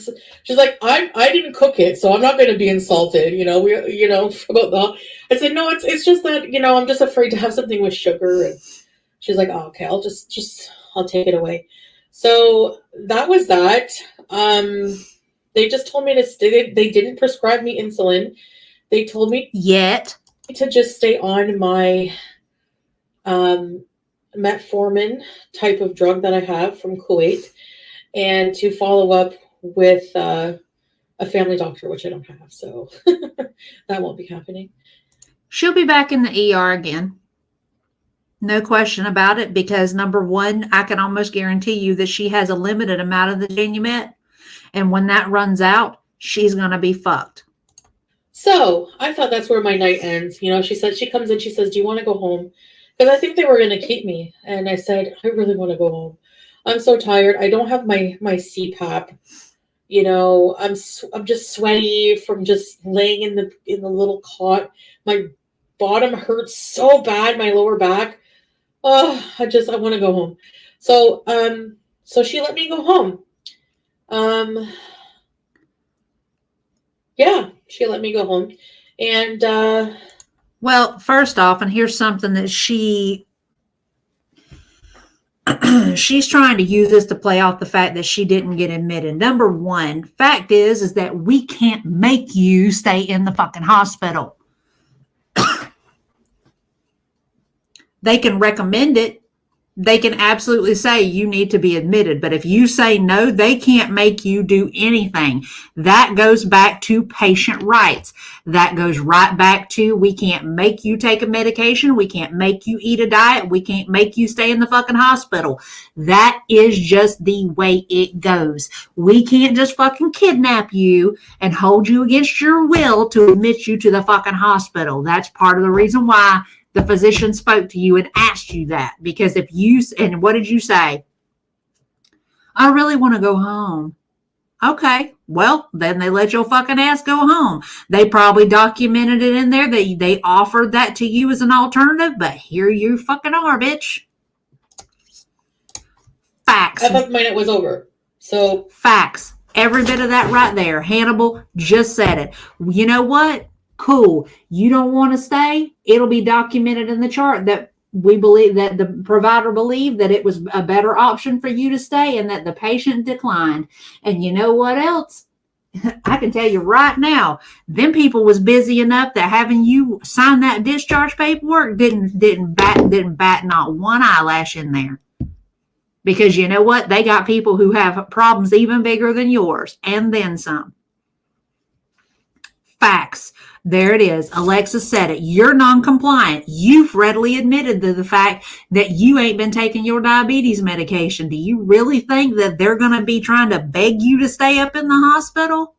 She's like, I didn't cook it, so I'm not going to be insulted. About the. I said, no, it's just that I'm just afraid to have something with sugar. And she's like, oh, okay, I'll I'll take it away. So that was that. They just told me to stay. They didn't prescribe me insulin. They told me to just stay on my metformin type of drug that I have from Kuwait, and to follow up with a a family doctor, which I don't have. So that won't be happening. She'll be back in the ER again. No question about it, because number one, I can almost guarantee you that she has a limited amount of the Genumet. And when that runs out, she's going to be fucked. So I thought that's where my night ends. You know, she said, she comes in, she says, do you want to go home? Because I think they were going to keep me. And I said, I really want to go home. I'm so tired. I don't have my CPAP. You know, I'm just sweaty from just laying in the little cot. My bottom hurts so bad, my lower back. Oh, I want to go home. So so she let me go home. Yeah, she let me go home. And well, first off, and here's something that she's trying to use this to play off the fact that she didn't get admitted. Number one, fact is that we can't make you stay in the fucking hospital. They can recommend it. They can absolutely say you need to be admitted. But if you say no, they can't make you do anything. That goes back to patient rights. That goes right back to, we can't make you take a medication. We can't make you eat a diet. We can't make you stay in the fucking hospital. That is just the way it goes. We can't just fucking kidnap you and hold you against your will to admit you to the fucking hospital. That's part of the reason why the physician spoke to you and asked you that. Because if you, and what did you say? I really want to go home. Okay, well, then they let your fucking ass go home. They probably documented it in there that they offered that to you as an alternative, but here you fucking are, bitch. Facts. I thought my night was over. So facts. Every bit of that right there. Hannibal just said it. You know what? Cool. You don't want to stay? It'll be documented in the chart that we believe, that the provider believed that it was a better option for you to stay and that the patient declined. And you know what else? I can tell you right now, them people was busy enough that having you sign that discharge paperwork didn't bat not one eyelash in there. Because you know what? They got people who have problems even bigger than yours, and then some. Facts. There it is. Alexa said it. You're non-compliant. You've readily admitted to the fact that you ain't been taking your diabetes medication. Do you really think that they're going to be trying to beg you to stay up in the hospital?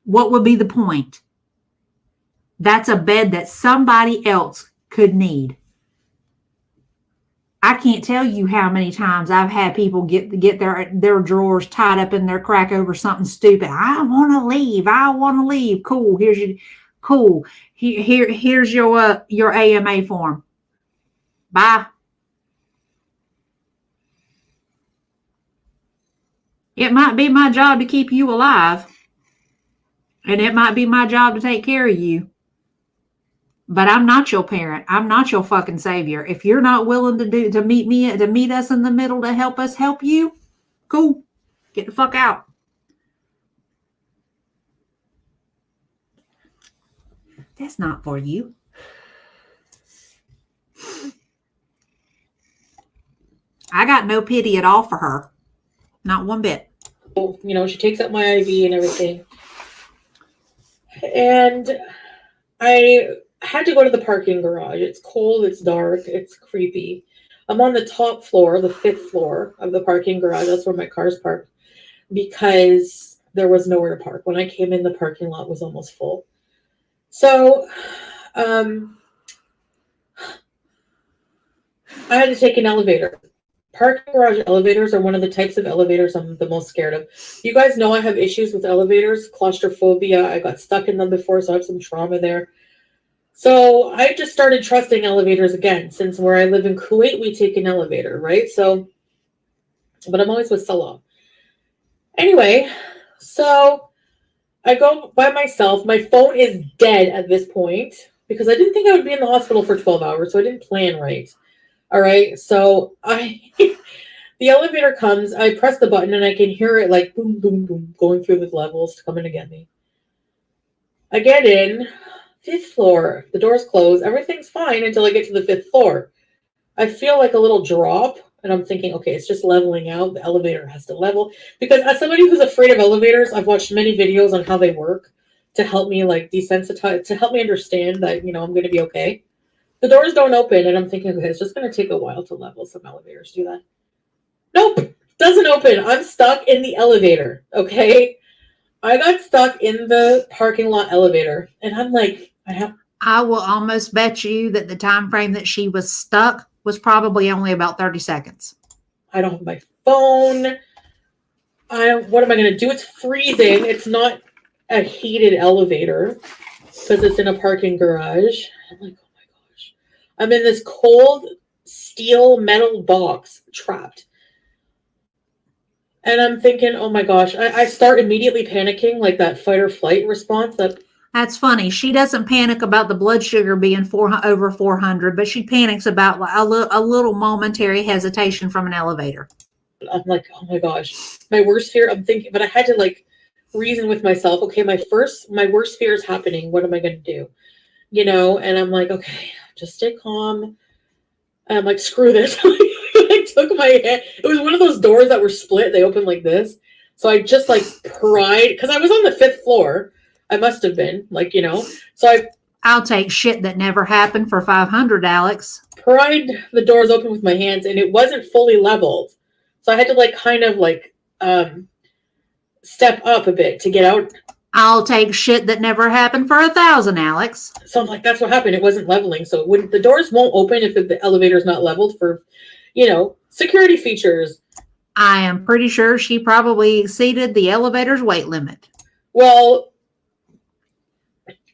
What would be the point? That's a bed that somebody else could need. I can't tell you how many times I've had people get their drawers tied up in their crack over something stupid. I want to leave. I want to leave. Cool. Here's your AMA form. Bye. It might be my job to keep you alive, and it might be my job to take care of you. But I'm not your parent. I'm not your fucking savior. If you're not willing to meet us in the middle to help us help you, cool. Get the fuck out. That's not for you. I got no pity at all for her. Not one bit. You know, she takes up my IV and everything. And I had to go to the parking garage. It's cold, it's dark, it's creepy. I'm on the top floor, the 5th floor of the parking garage. That's where my car's parked, because there was nowhere to park. When I came in, the parking lot was almost full. So I had to take an elevator. Parking garage elevators are one of the types of elevators I'm the most scared of. You guys know I have issues with elevators, claustrophobia. I got stuck in them before, so I have some trauma there. So I just started trusting elevators again, since where I live in Kuwait, we take an elevator, right? So, but I'm always with Salah. Anyway, so I go by myself. My phone is dead at this point because I didn't think I would be in the hospital for 12 hours, so I didn't plan right. All right, so the elevator comes, I press the button, and I can hear it like boom, boom, boom, going through the levels, coming to get me. I get in, 5th floor, the doors close, everything's fine until I get to the 5th floor. I feel like a little drop, And I'm thinking, okay, it's just leveling out. The elevator has to level. Because as somebody who's afraid of elevators, I've watched many videos on how they work to help me like desensitize, to help me understand that, you know, I'm going to be okay. The doors don't open, and I'm thinking, okay, it's just going to take a while to level. Some elevators do that. Nope, doesn't open. I'm stuck in the elevator, okay? I got stuck in the parking lot elevator, and I'm like, I will almost bet you that the time frame that she was stuck was probably only about 30 seconds. I don't have my phone. What am I going to do? It's freezing. It's not a heated elevator because it's in a parking garage. I'm like, oh my gosh. I'm in this cold steel metal box trapped. And I'm thinking, oh my gosh, I start immediately panicking, like that fight or flight response. That's funny. She doesn't panic about the blood sugar being over 400, but she panics about like a little momentary hesitation from an elevator. I'm like, oh my gosh, my worst fear. I'm thinking, but I had to like reason with myself. Okay, my worst fear is happening. What am I going to do? You know, and I'm like, okay, just stay calm. And I'm like, screw this. I took my hand. It was one of those doors that were split. They opened like this. So I just like pried, because I was on the 5th floor. I must have been, like, you know. So I'll take shit that never happened for 500, Alex. Pried the doors open with my hands, and it wasn't fully leveled. So I had to like kind of like step up a bit to get out. I'll take shit that never happened for 1,000, Alex. So I'm like, that's what happened. It wasn't leveling. So the doors won't open if the elevator's not leveled for, you know, security features. I am pretty sure she probably exceeded the elevator's weight limit. Well,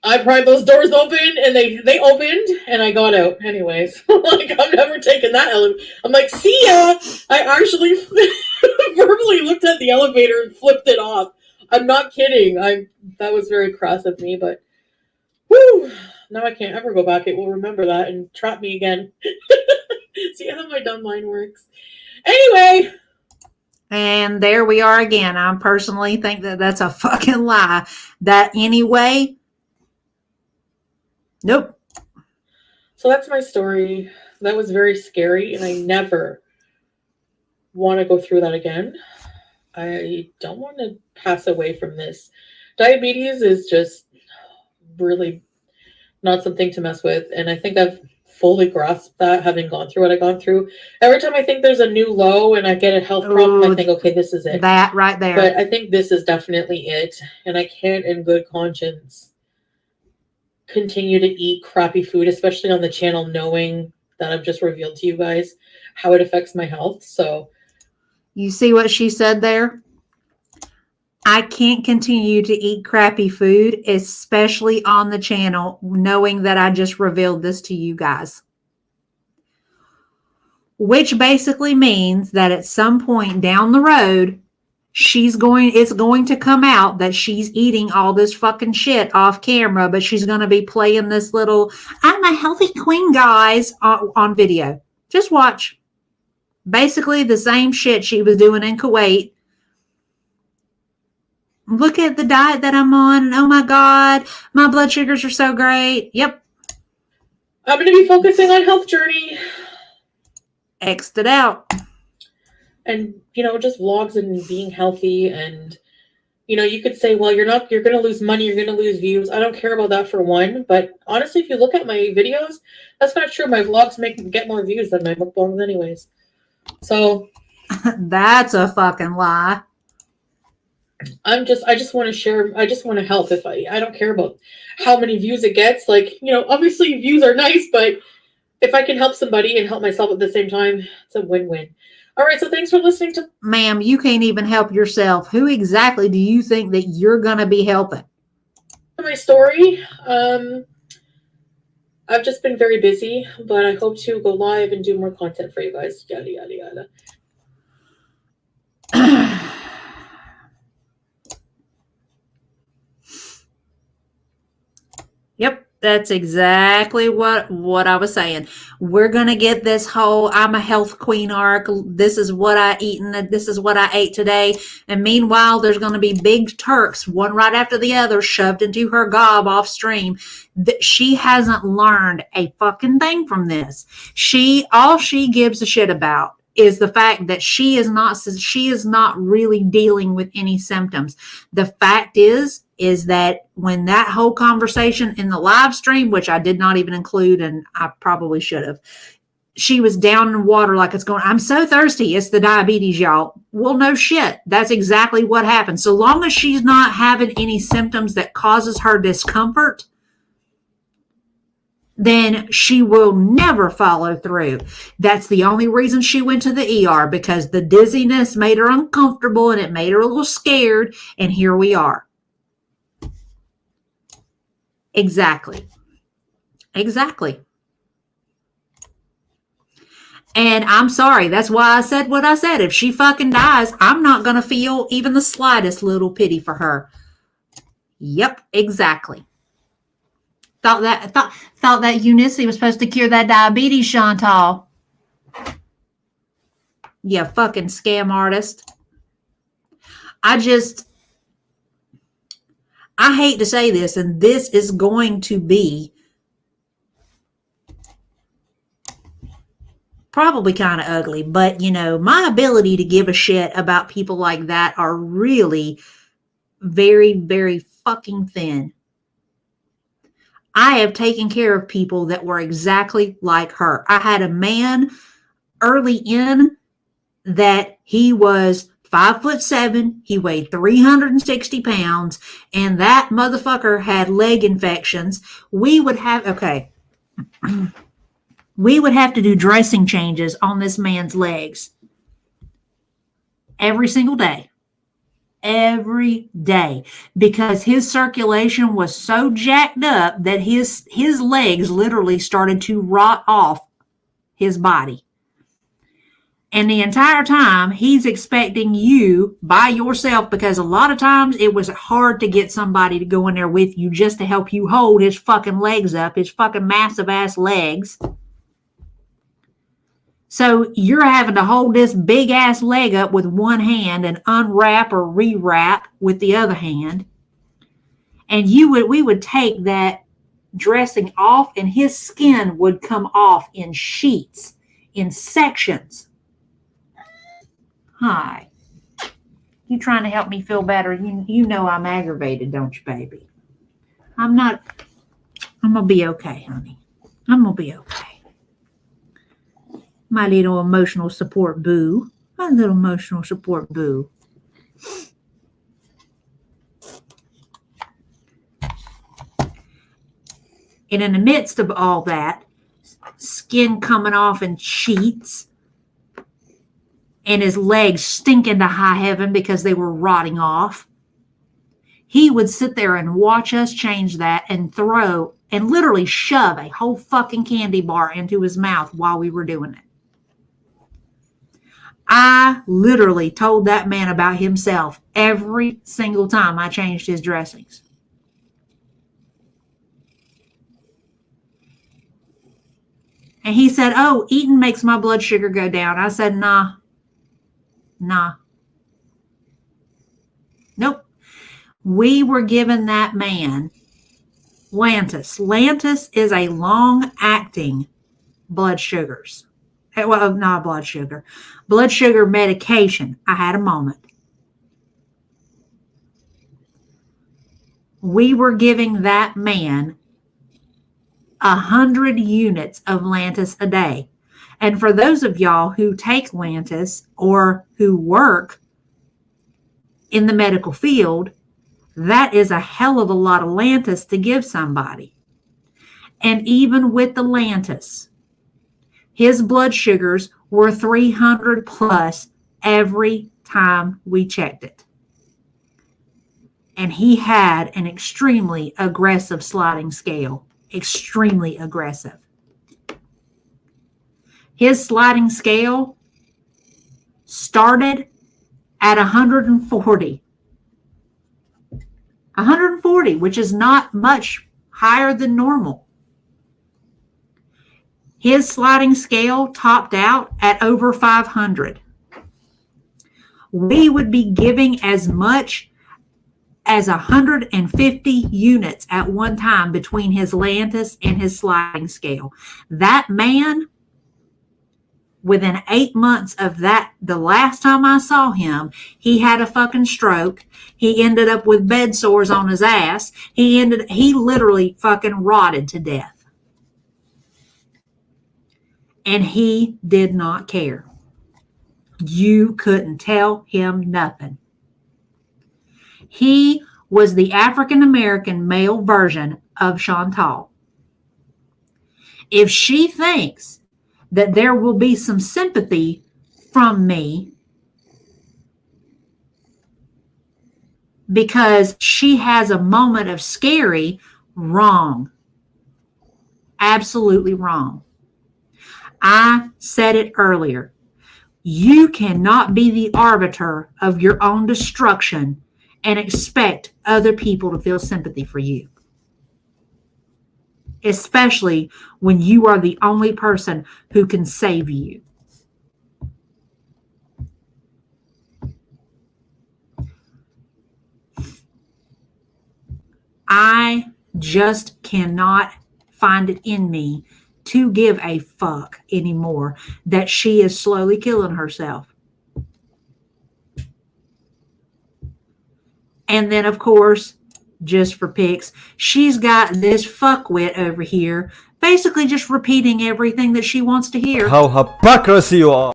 I pried those doors open, and they opened, and I got out anyways. Like, I'm never taking that elevator. I'm like, see ya! I actually verbally looked at the elevator and flipped it off. I'm not kidding. That was very crass of me, but whoo! Now I can't ever go back. It will remember that and trap me again. See how my dumb mind works. Anyway. And there we are again. I personally think that that's a fucking lie. That anyway... Nope. So that's my story. That was very scary, and I never want to go through that again. I don't want to pass away from this. Diabetes is just really not something to mess with, and I think I've fully grasped that, having gone through what I've gone through. Every time I think there's a new low and I get a health problem, I think, okay, this is it. That right there. But I think this is definitely it, and I can't in good conscience continue to eat crappy food, especially on the channel, knowing that I've just revealed to you guys how it affects my health. So you see what she said there? I can't continue to eat crappy food, especially on the channel, knowing that I just revealed this to you guys. Which basically means that at some point down the road, it's going to come out that she's eating all this fucking shit off camera, but she's going to be playing this little, I'm a healthy queen, guys, on video. Just watch. Basically the same shit she was doing in Kuwait. Look at the diet that I'm on, and oh my God, my blood sugars are so great. Yep. I'm going to be focusing on health journey. X'd it out. And, you know, just vlogs and being healthy. And, you know, you could say, well, you're going to lose money. You're going to lose views. I don't care about that for one. But honestly, if you look at my videos, that's not true. My vlogs get more views than my mukbangs anyways. So. That's a fucking lie. I just want to share. I just want to help. I don't care about how many views it gets. Like, you know, obviously views are nice, but if I can help somebody and help myself at the same time, it's a win-win. All right, so thanks for listening to... Ma'am, you can't even help yourself. Who exactly do you think that you're going to be helping? My story. I've just been very busy, but I hope to go live and do more content for you guys. Yada, yada, yada. Yep. That's exactly what I was saying. We're going to get this whole I'm a health queen arc. This is what I eaten. This is what I ate today. And meanwhile, there's going to be big Turks, one right after the other, shoved into her gob off stream. She hasn't learned a fucking thing from this. All she gives a shit about is the fact that she is not really dealing with any symptoms. The fact is that when that whole conversation in the live stream, which I did not even include, and I probably should have, she was down in water like it's going, I'm so thirsty. It's the diabetes, y'all. Well, no shit. That's exactly what happened. So long as she's not having any symptoms that causes her discomfort, then she will never follow through. That's the only reason she went to the ER, because the dizziness made her uncomfortable and it made her a little scared. And here we are. Exactly. And I'm sorry. That's why I said what I said. If she fucking dies, I'm not going to feel even the slightest little pity for her. Yep, exactly. Thought that Unici was supposed to cure that diabetes, Chantal. You fucking scam artist. I hate to say this, and this is going to be probably kind of ugly, but my ability to give a shit about people like that are really very, very fucking thin. I have taken care of people that were exactly like her. I had a man early in that he was 5'7", he weighed 360 pounds, and that motherfucker had leg infections. We would have to do dressing changes on this man's legs every single day. Every day, because his circulation was so jacked up that his legs literally started to rot off his body. And the entire time he's expecting you by yourself, because a lot of times it was hard to get somebody to go in there with you just to help you hold his fucking legs up, his fucking massive ass legs. So you're having to hold this big ass leg up with one hand and unwrap or rewrap with the other hand. And we would take that dressing off, and his skin would come off in sheets, in sections. Hi. You trying to help me feel better? You know I'm aggravated, don't you, baby? I'm going to be okay, honey. I'm going to be okay. My little emotional support boo. My little emotional support boo. And in the midst of all that, skin coming off in sheets, and his legs stinking to high heaven because they were rotting off, he would sit there and watch us change that and throw and literally shove a whole fucking candy bar into his mouth while we were doing it. I literally told that man about himself every single time I changed his dressings. And he said, oh, eating makes my blood sugar go down. I said, nah. Nope. We were giving that man Lantus. Lantus is a long-acting blood sugars. Well, not blood sugar. Blood sugar medication. I had a moment. We were giving that man 100 units of Lantus a day. And for those of y'all who take Lantus or who work in the medical field, that is a hell of a lot of Lantus to give somebody. And even with the Lantus, his blood sugars were 300 plus every time we checked it. And he had an extremely aggressive sliding scale. Extremely aggressive. His sliding scale started at 140. 140, which is not much higher than normal. His sliding scale topped out at over 500. We would be giving as much as 150 units at one time between his Lantus and his sliding scale. That man within 8 months of that, the last time I saw him, he had a fucking stroke. He ended up with bed sores on his ass. He literally fucking rotted to death. And he did not care. You couldn't tell him nothing. He was the African American male version of Chantal. If she thinks that there will be some sympathy from me because she has a moment of scary, wrong. Absolutely wrong. I said it earlier. You cannot be the arbiter of your own destruction and expect other people to feel sympathy for you. Especially when you are the only person who can save you. I just cannot find it in me to give a fuck anymore that she is slowly killing herself. And then, of course, just for pics, she's got this fuckwit over here basically just repeating everything that she wants to hear. How hypocrisy you are.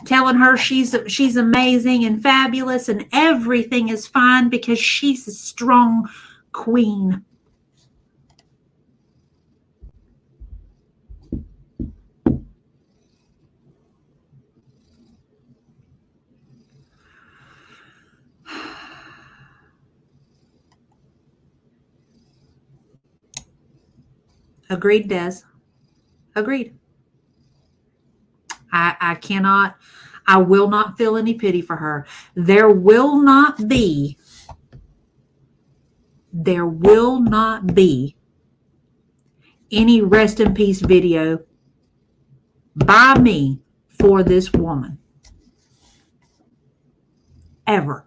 Telling her she's amazing and fabulous and everything is fine because she's a strong queen. Agreed, Des. Agreed. I will not feel any pity for her. There will not be any rest in peace video by me for this woman. Ever.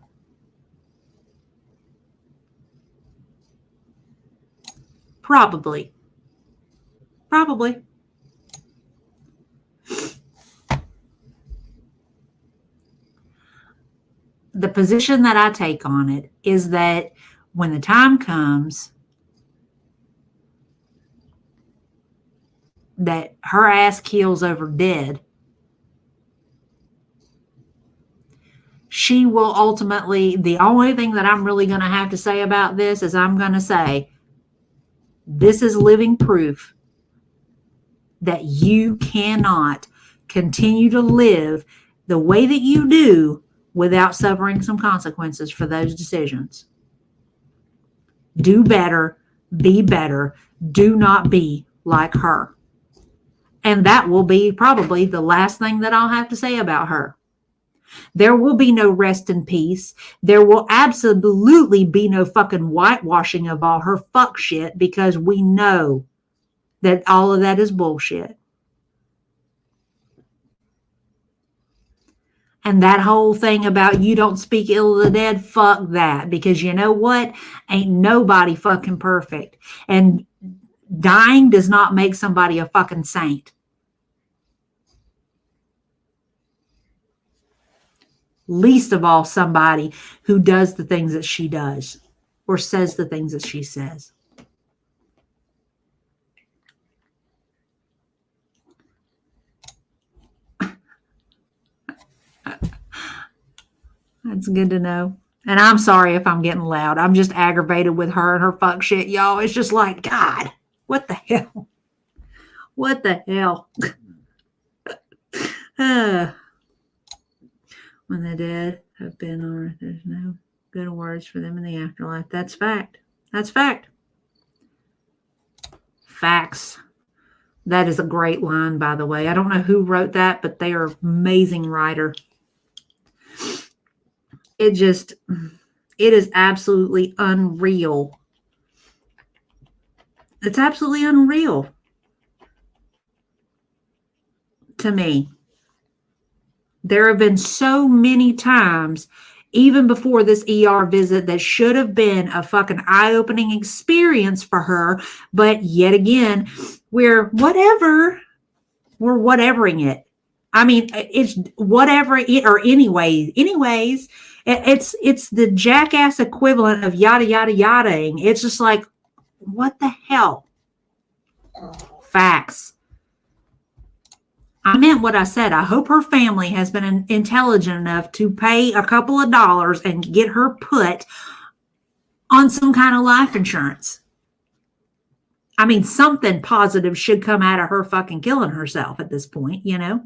Probably. The position that I take on it is that when the time comes that her ass keels over dead, she will ultimately, the only thing that I'm really going to have to say about this is I'm going to say, this is living proof that you cannot continue to live the way that you do without suffering some consequences for those decisions. Do better, be better, do not be like her. And that will be probably the last thing that I'll have to say about her. There will be no rest in peace. There will absolutely be no fucking whitewashing of all her fuck shit because we know that all of that is bullshit. And that whole thing about you don't speak ill of the dead, fuck that. Because you know what? Ain't nobody fucking perfect. And dying does not make somebody a fucking saint. Least of all somebody who does the things that she does or says the things that she says. That's good to know. And I'm sorry if I'm getting loud. I'm just aggravated with her and her fuck shit, y'all. It's just like, God, what the hell? What the hell? When the dead have been on earth, there's no good words for them in the afterlife. That's fact. That's fact. Facts. That is a great line, by the way. I don't know who wrote that, but they are an amazing writer. It is absolutely unreal. It's absolutely unreal to me. There have been so many times even before this ER visit that should have been a fucking eye-opening experience for her. But yet again, we're whatevering it. I mean, it's whatever it, or anyways, it's the jackass equivalent of yada, yada, yadaing. It's just like, what the hell? Facts. I meant what I said. I hope her family has been intelligent enough to pay a couple of dollars and get her put on some kind of life insurance. I mean, something positive should come out of her fucking killing herself at this point, you know?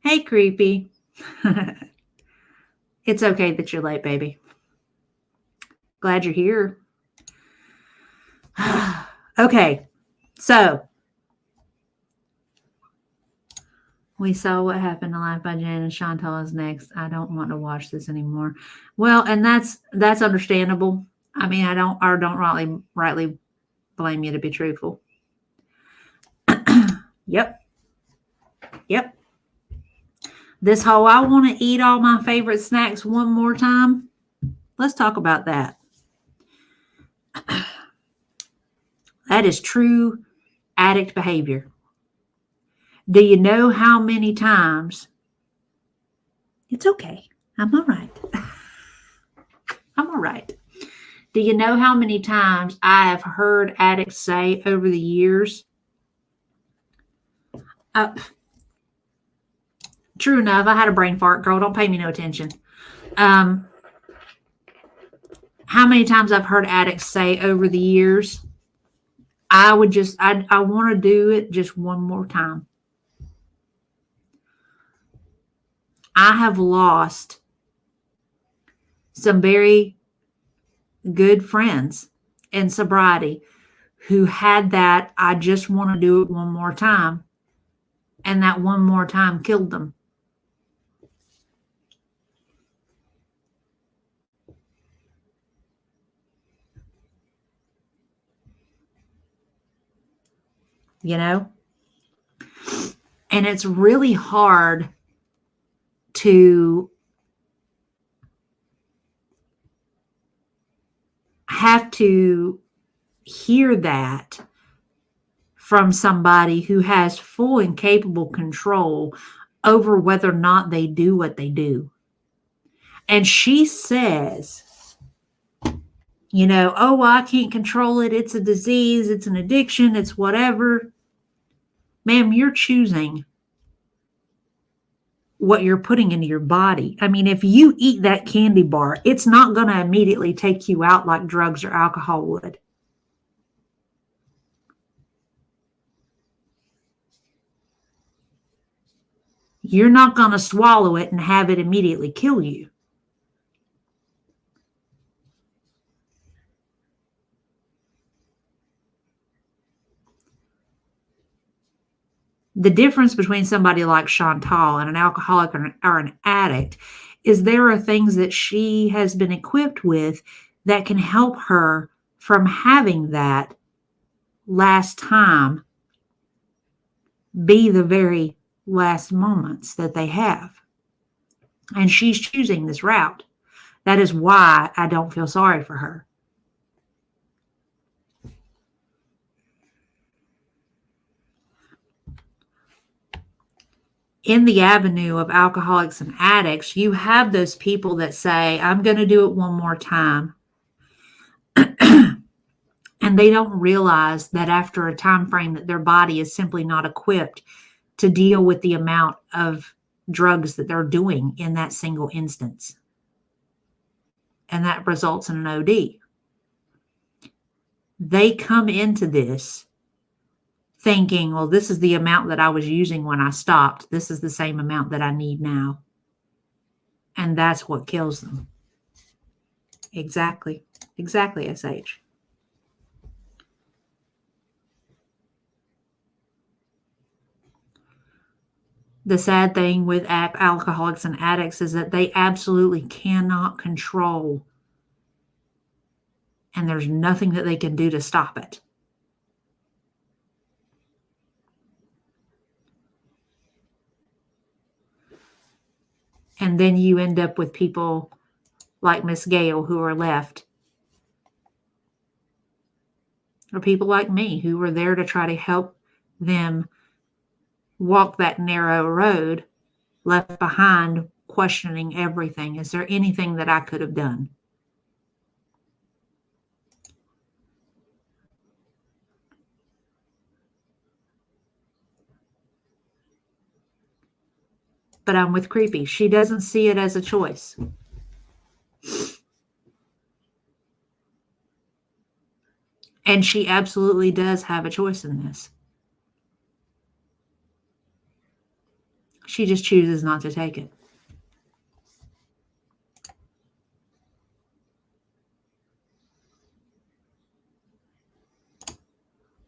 Hey, creepy. It's okay that you're late, baby. Glad you're here. Okay, so we saw what happened to Life by Jan, and Chantal is next. I don't want to watch this anymore. Well, and that's understandable. I mean, I don't rightly blame you, to be truthful. Yep. This whole I want to eat all my favorite snacks one more time. Let's talk about that. That is true addict behavior. Do you know how many times? It's okay. I'm all right. I'm all right. Do you know how many times I have heard addicts say over the years? True enough, I had a brain fart, girl. Don't pay me no attention. How many times I've heard addicts say over the years, I want to do it just one more time. I have lost some very good friends in sobriety who had that, I just want to do it one more time. And that one more time killed them. You know? And it's really hard to have to hear that from somebody who has full and capable control over whether or not they do what they do. And she says, you know, oh, well, I can't control it. It's a disease. It's an addiction. It's whatever. Ma'am, you're choosing what you're putting into your body. I mean, if you eat that candy bar, it's not going to immediately take you out like drugs or alcohol would. You're not going to swallow it and have it immediately kill you. The difference between somebody like Chantal and an alcoholic or an addict is there are things that she has been equipped with that can help her from having that last time be the very last moments that they have. And she's choosing this route. That is why I don't feel sorry for her. In the avenue of alcoholics and addicts, you have those people that say, I'm going to do it one more time. And they don't realize that after a time frame that their body is simply not equipped to deal with the amount of drugs that they're doing in that single instance. And that results in an OD. They come into this thinking, well, this is the amount that I was using when I stopped. This is the same amount that I need now. And that's what kills them. Exactly, SH. The sad thing with alcoholics and addicts is that they absolutely cannot control, and there's nothing that they can do to stop it. And then you end up with people like Miss Gale who are left. Or people like me who are there to try to help them walk that narrow road, left behind, questioning everything. Is there anything that I could have done? But I'm with Creepy. She doesn't see it as a choice. And she absolutely does have a choice in this. She just chooses not to take it.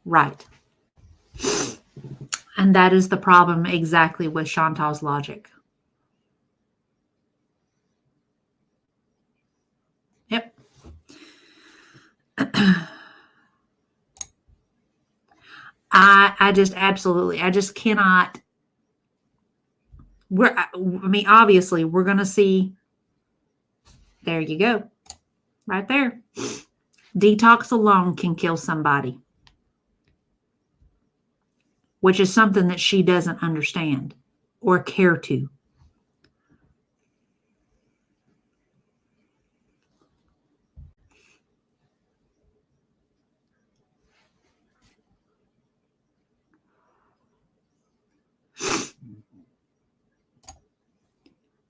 Right. And that is the problem exactly with Chantal's logic. Yep. I just cannot. Obviously, we're going to see. There you go. Right there. Detox alone can kill somebody, which is something that she doesn't understand or care to.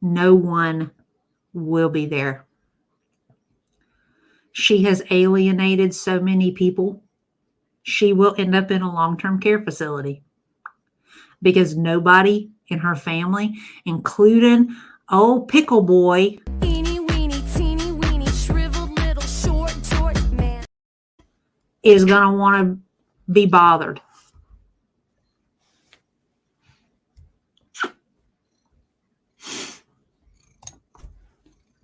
No one will be there. She has alienated so many people. She will end up in a long-term care facility because nobody in her family, including old Pickle Boy, Eeny, weeny, teeny, weeny, shriveled little short man. is going to want to be bothered.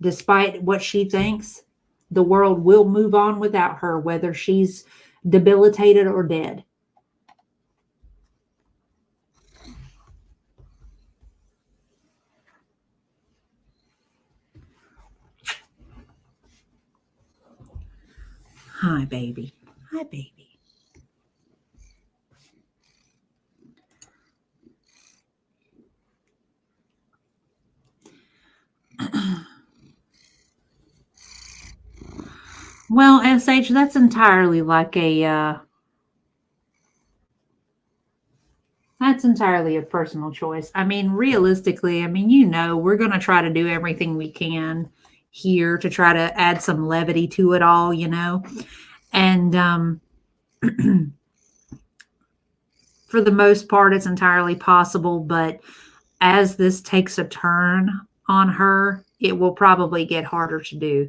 Despite what she thinks, the world will move on without her, whether she's debilitated or dead. Hi, baby. Hi, baby. Well, SH, that's entirely like that's entirely a personal choice. I mean, realistically, we're going to try to do everything we can here to try to add some levity to it all, and for the most part, it's entirely possible. But as this takes a turn on her, it will probably get harder to do.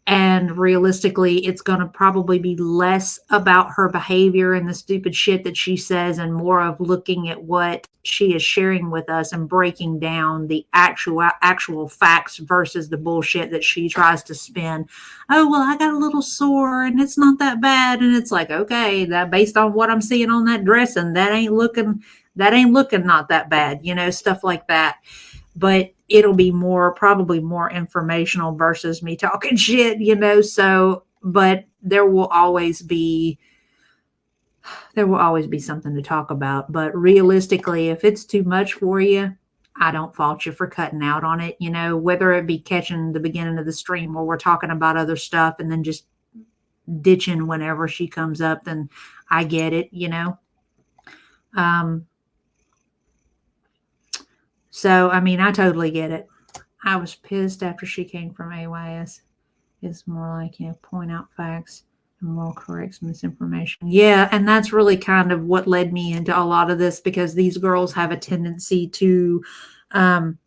And realistically, it's going to probably be less about her behavior and the stupid shit that she says and more of looking at what she is sharing with us and breaking down the actual facts versus the bullshit that she tries to spin. Oh, well, I got a little sore and it's not that bad. And it's like, okay, that based on what I'm seeing on that dressing, that ain't looking not that bad, stuff like that. But it'll be probably more informational versus me talking shit, so, but there will always be something to talk about. But realistically, if it's too much for you, I don't fault you for cutting out on it, whether it be catching the beginning of the stream or we're talking about other stuff and then just ditching whenever she comes up, then I get it, So, I totally get it. I was pissed after she came from AYS. It's more like, point out facts and more corrects misinformation. Yeah, and that's really kind of what led me into a lot of this, because these girls have a tendency to do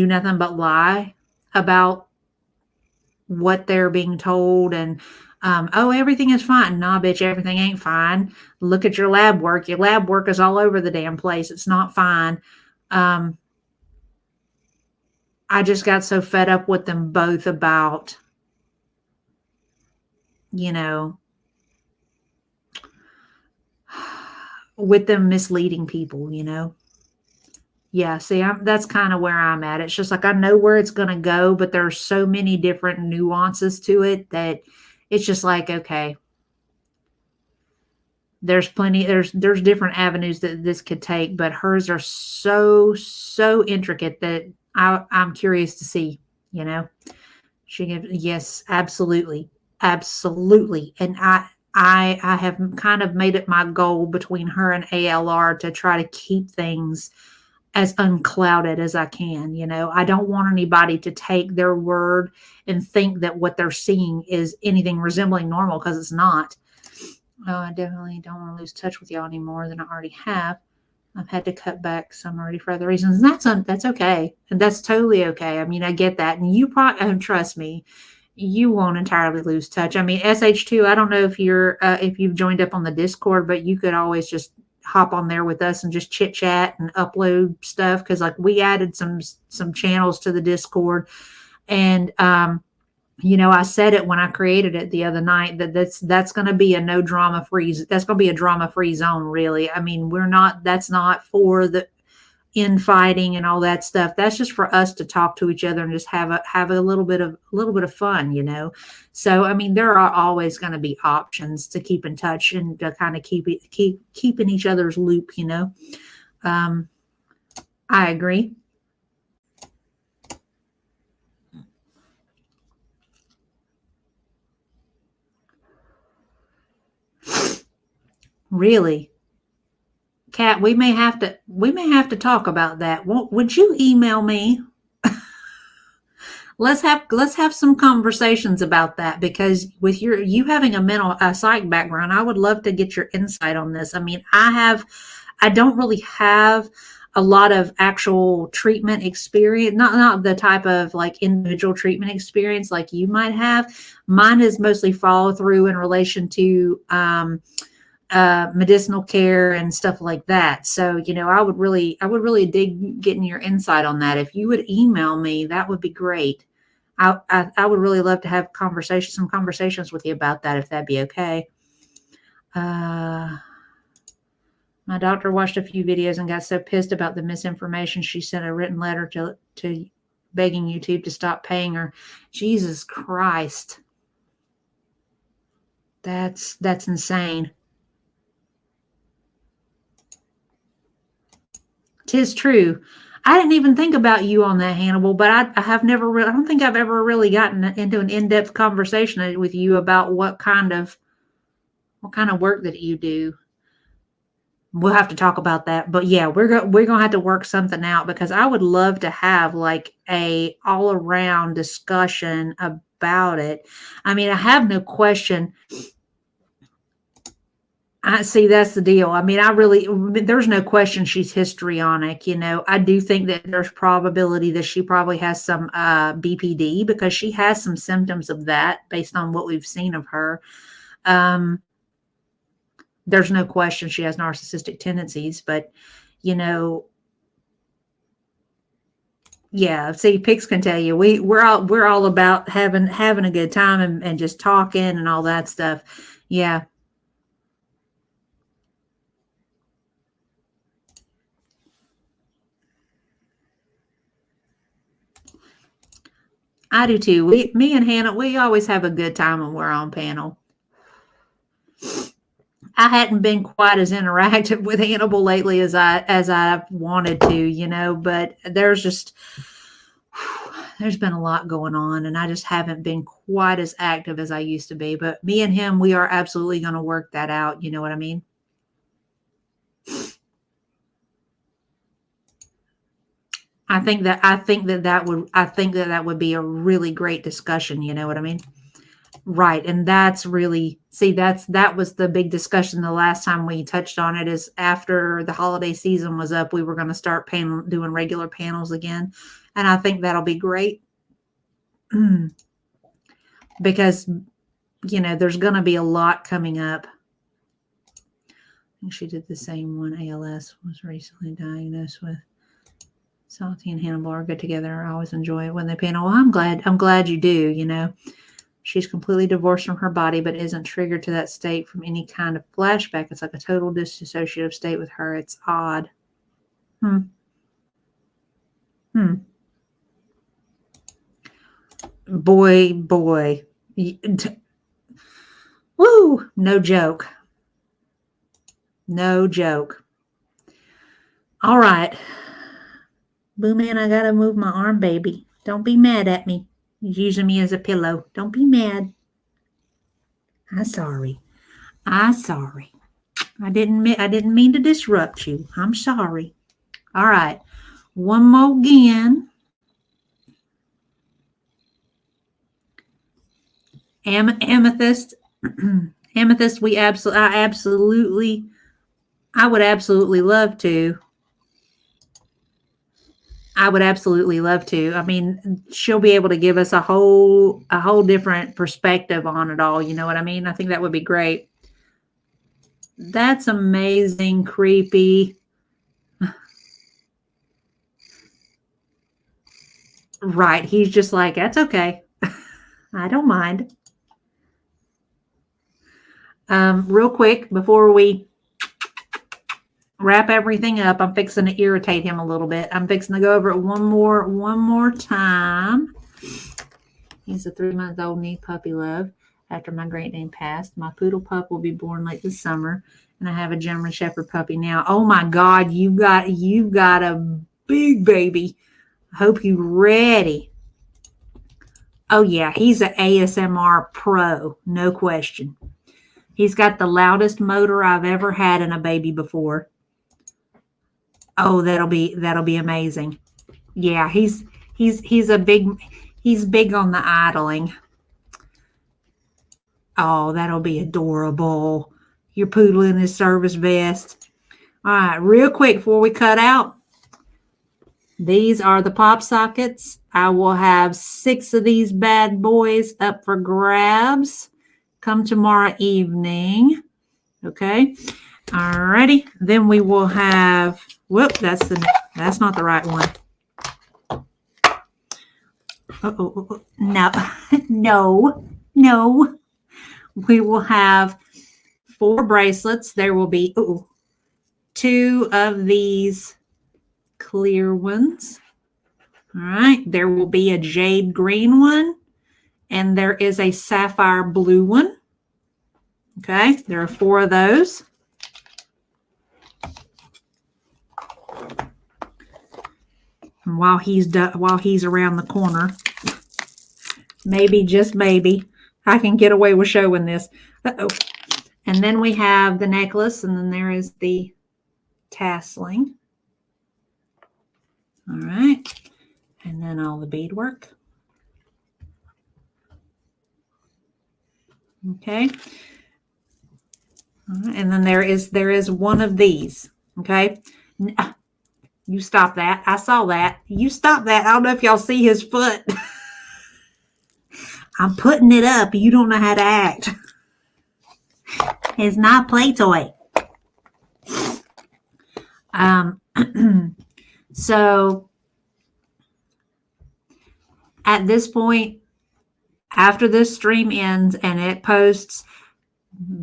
nothing but lie about what they're being told. And oh, everything is fine. Nah, bitch, everything ain't fine. Look at your lab work. Your lab work is all over the damn place. It's not fine. I just got so fed up with them both about, with them misleading people, Yeah, see, that's kind of where I'm at. It's just like I know where it's going to go, but there's so many different nuances to it that it's just like, okay, there's plenty, there's different avenues that this could take, but hers are so intricate that I'm curious to see, you know. She gave yes, absolutely, absolutely, and I have kind of made it my goal between her and ALR to try to keep things as unclouded as I can. You know, I don't want anybody to take their word and think that what they're seeing is anything resembling normal because it's not. Oh, I definitely don't want to lose touch with y'all any more than I already have. I've had to cut back some already for other reasons. And that's okay. And that's totally okay. I mean, I get that. And you probably, trust me, you won't entirely lose touch. I mean, SH2, I don't know if you've joined up on the Discord, but you could always just hop on there with us and just chit chat and upload stuff. Cause like we added some channels to the Discord and, you know, I said it when I created it the other night that that's going to be a no drama free. That's going to be a drama free zone. Really. I mean, that's not for the infighting and all that stuff. That's just for us to talk to each other and just have a little bit of fun, you know? So, I mean, there are always going to be options to keep in touch and to kind of keep in each other's loop, you know? I agree. Really? Kat, we may have to talk about that. Would you email me? Let's have some conversations about that because with you having a psych background, I would love to get your insight on this. I mean, I don't really have a lot of actual treatment experience, not the type of like individual treatment experience like you might have. Mine is mostly follow through in relation to medicinal care and stuff like that. So, you know, I would really dig getting your insight on that. If you would email me, that would be great. I would really love to have some conversations with you about that, if that'd be okay. My doctor watched a few videos and got so pissed about the misinformation, she sent a written letter to begging YouTube to stop paying her. Jesus Christ. That's insane. 'Tis true. I didn't even think about you on that, Hannibal, but I don't think I've ever really gotten into an in-depth conversation with you about what kind of work that you do. We'll have to talk about that. But yeah, we're going to have to work something out because I would love to have like a all around discussion about it. I mean, I have no question. I see that's the deal. I mean, there's no question she's histrionic. You know, I do think that there's probability that she probably has some BPD because she has some symptoms of that based on what we've seen of her. There's no question she has narcissistic tendencies, but you know, yeah, see, Pix can tell you we're all about having a good time and just talking and all that stuff. Yeah. I do too. Me and Hannah, we always have a good time when we're on panel. I hadn't been quite as interactive with Hannibal lately as I wanted to, you know, but there's been a lot going on and I just haven't been quite as active as I used to be. But me and him, we are absolutely going to work that out. You know what I mean? I think that would be a really great discussion. You know what I mean? Right. And that's really, that was the big discussion the last time we touched on it is after the holiday season was up, we were going to start doing regular panels again. And I think that'll be great because, you know, there's going to be a lot coming up. I think she did the same one. ALS was recently diagnosed with. Salty and Hannibal are good together. I always enjoy it when they panel. Well, I'm glad you do, you know. She's completely divorced from her body, but isn't triggered to that state from any kind of flashback. It's like a total dissociative state with her. It's odd. Boy. Woo! No joke. No joke. All right. Boo Man, I gotta move my arm, baby. Don't be mad at me. You're using me as a pillow. Don't be mad. I'm sorry. I didn't mean to disrupt you. I'm sorry. All right. One more again. Amethyst. Amethyst, I would absolutely love to. I mean, she'll be able to give us a whole different perspective on it all. You know what I mean? I think that would be great. That's amazing, creepy. Right. He's just like, that's okay. I don't mind. Real quick, before we wrap everything up, I'm fixing to irritate him a little bit. I'm fixing to go over it one more time. He's a 3-month-old knee puppy love. After my Great Dane passed, my poodle pup will be born late this summer, and I have a German Shepherd puppy now. Oh my God, you've got a big baby. I hope you're ready. Oh yeah, he's an ASMR pro, no question. He's got the loudest motor I've ever had in a baby before. Oh, that'll be amazing. Yeah, he's big on the idling. Oh, that'll be adorable. Your poodle in his service vest. All right, real quick before we cut out. These are the pop sockets. I will have 6 of these bad boys up for grabs come tomorrow evening. Okay. All righty. Then we will have, whoop, that's not the right one. No. We will have 4 bracelets. There will be 2 of these clear ones. All right. There will be a jade green one, and there is a sapphire blue one. Okay. There are 4 of those. And while he's around the corner, maybe, just maybe, I can get away with showing this. And then we have the necklace, and then there is the tasseling. All right. And then all the beadwork. Okay. All right. And then there is one of these. Okay. You stop that. I saw that. You stop that. I don't know if y'all see his foot. I'm putting it up. You don't know how to act. It's not a play toy. So at this point, after this stream ends and it posts,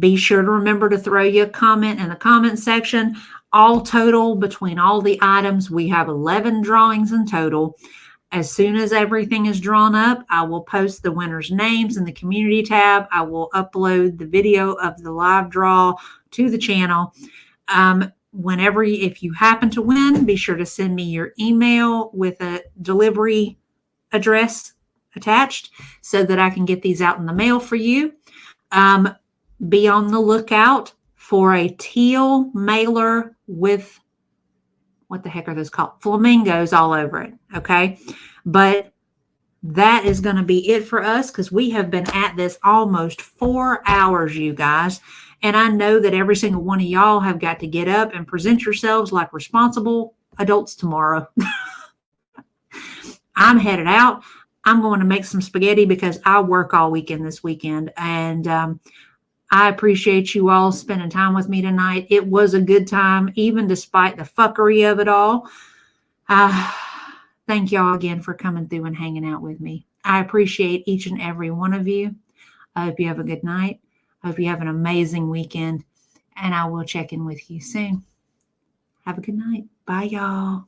be sure to remember to throw you a comment in the comment section. All total, between all the items, we have 11 drawings in total. As soon as everything is drawn up, I will post the winners' names in the community tab. I will upload the video of the live draw to the channel. If you happen to win, be sure to send me your email with a delivery address attached so that I can get these out in the mail for you. Be on the lookout for a teal mailer with, what the heck are those called? Flamingos all over it. Okay. But that is going to be it for us, because we have been at this almost 4 hours, you guys. And I know that every single one of y'all have got to get up and present yourselves like responsible adults tomorrow. I'm headed out. I'm going to make some spaghetti because I work all weekend this weekend. And I appreciate you all spending time with me tonight. It was a good time, even despite the fuckery of it all. Thank y'all again for coming through and hanging out with me. I appreciate each and every one of you. I hope you have a good night. I hope you have an amazing weekend. And I will check in with you soon. Have a good night. Bye, y'all.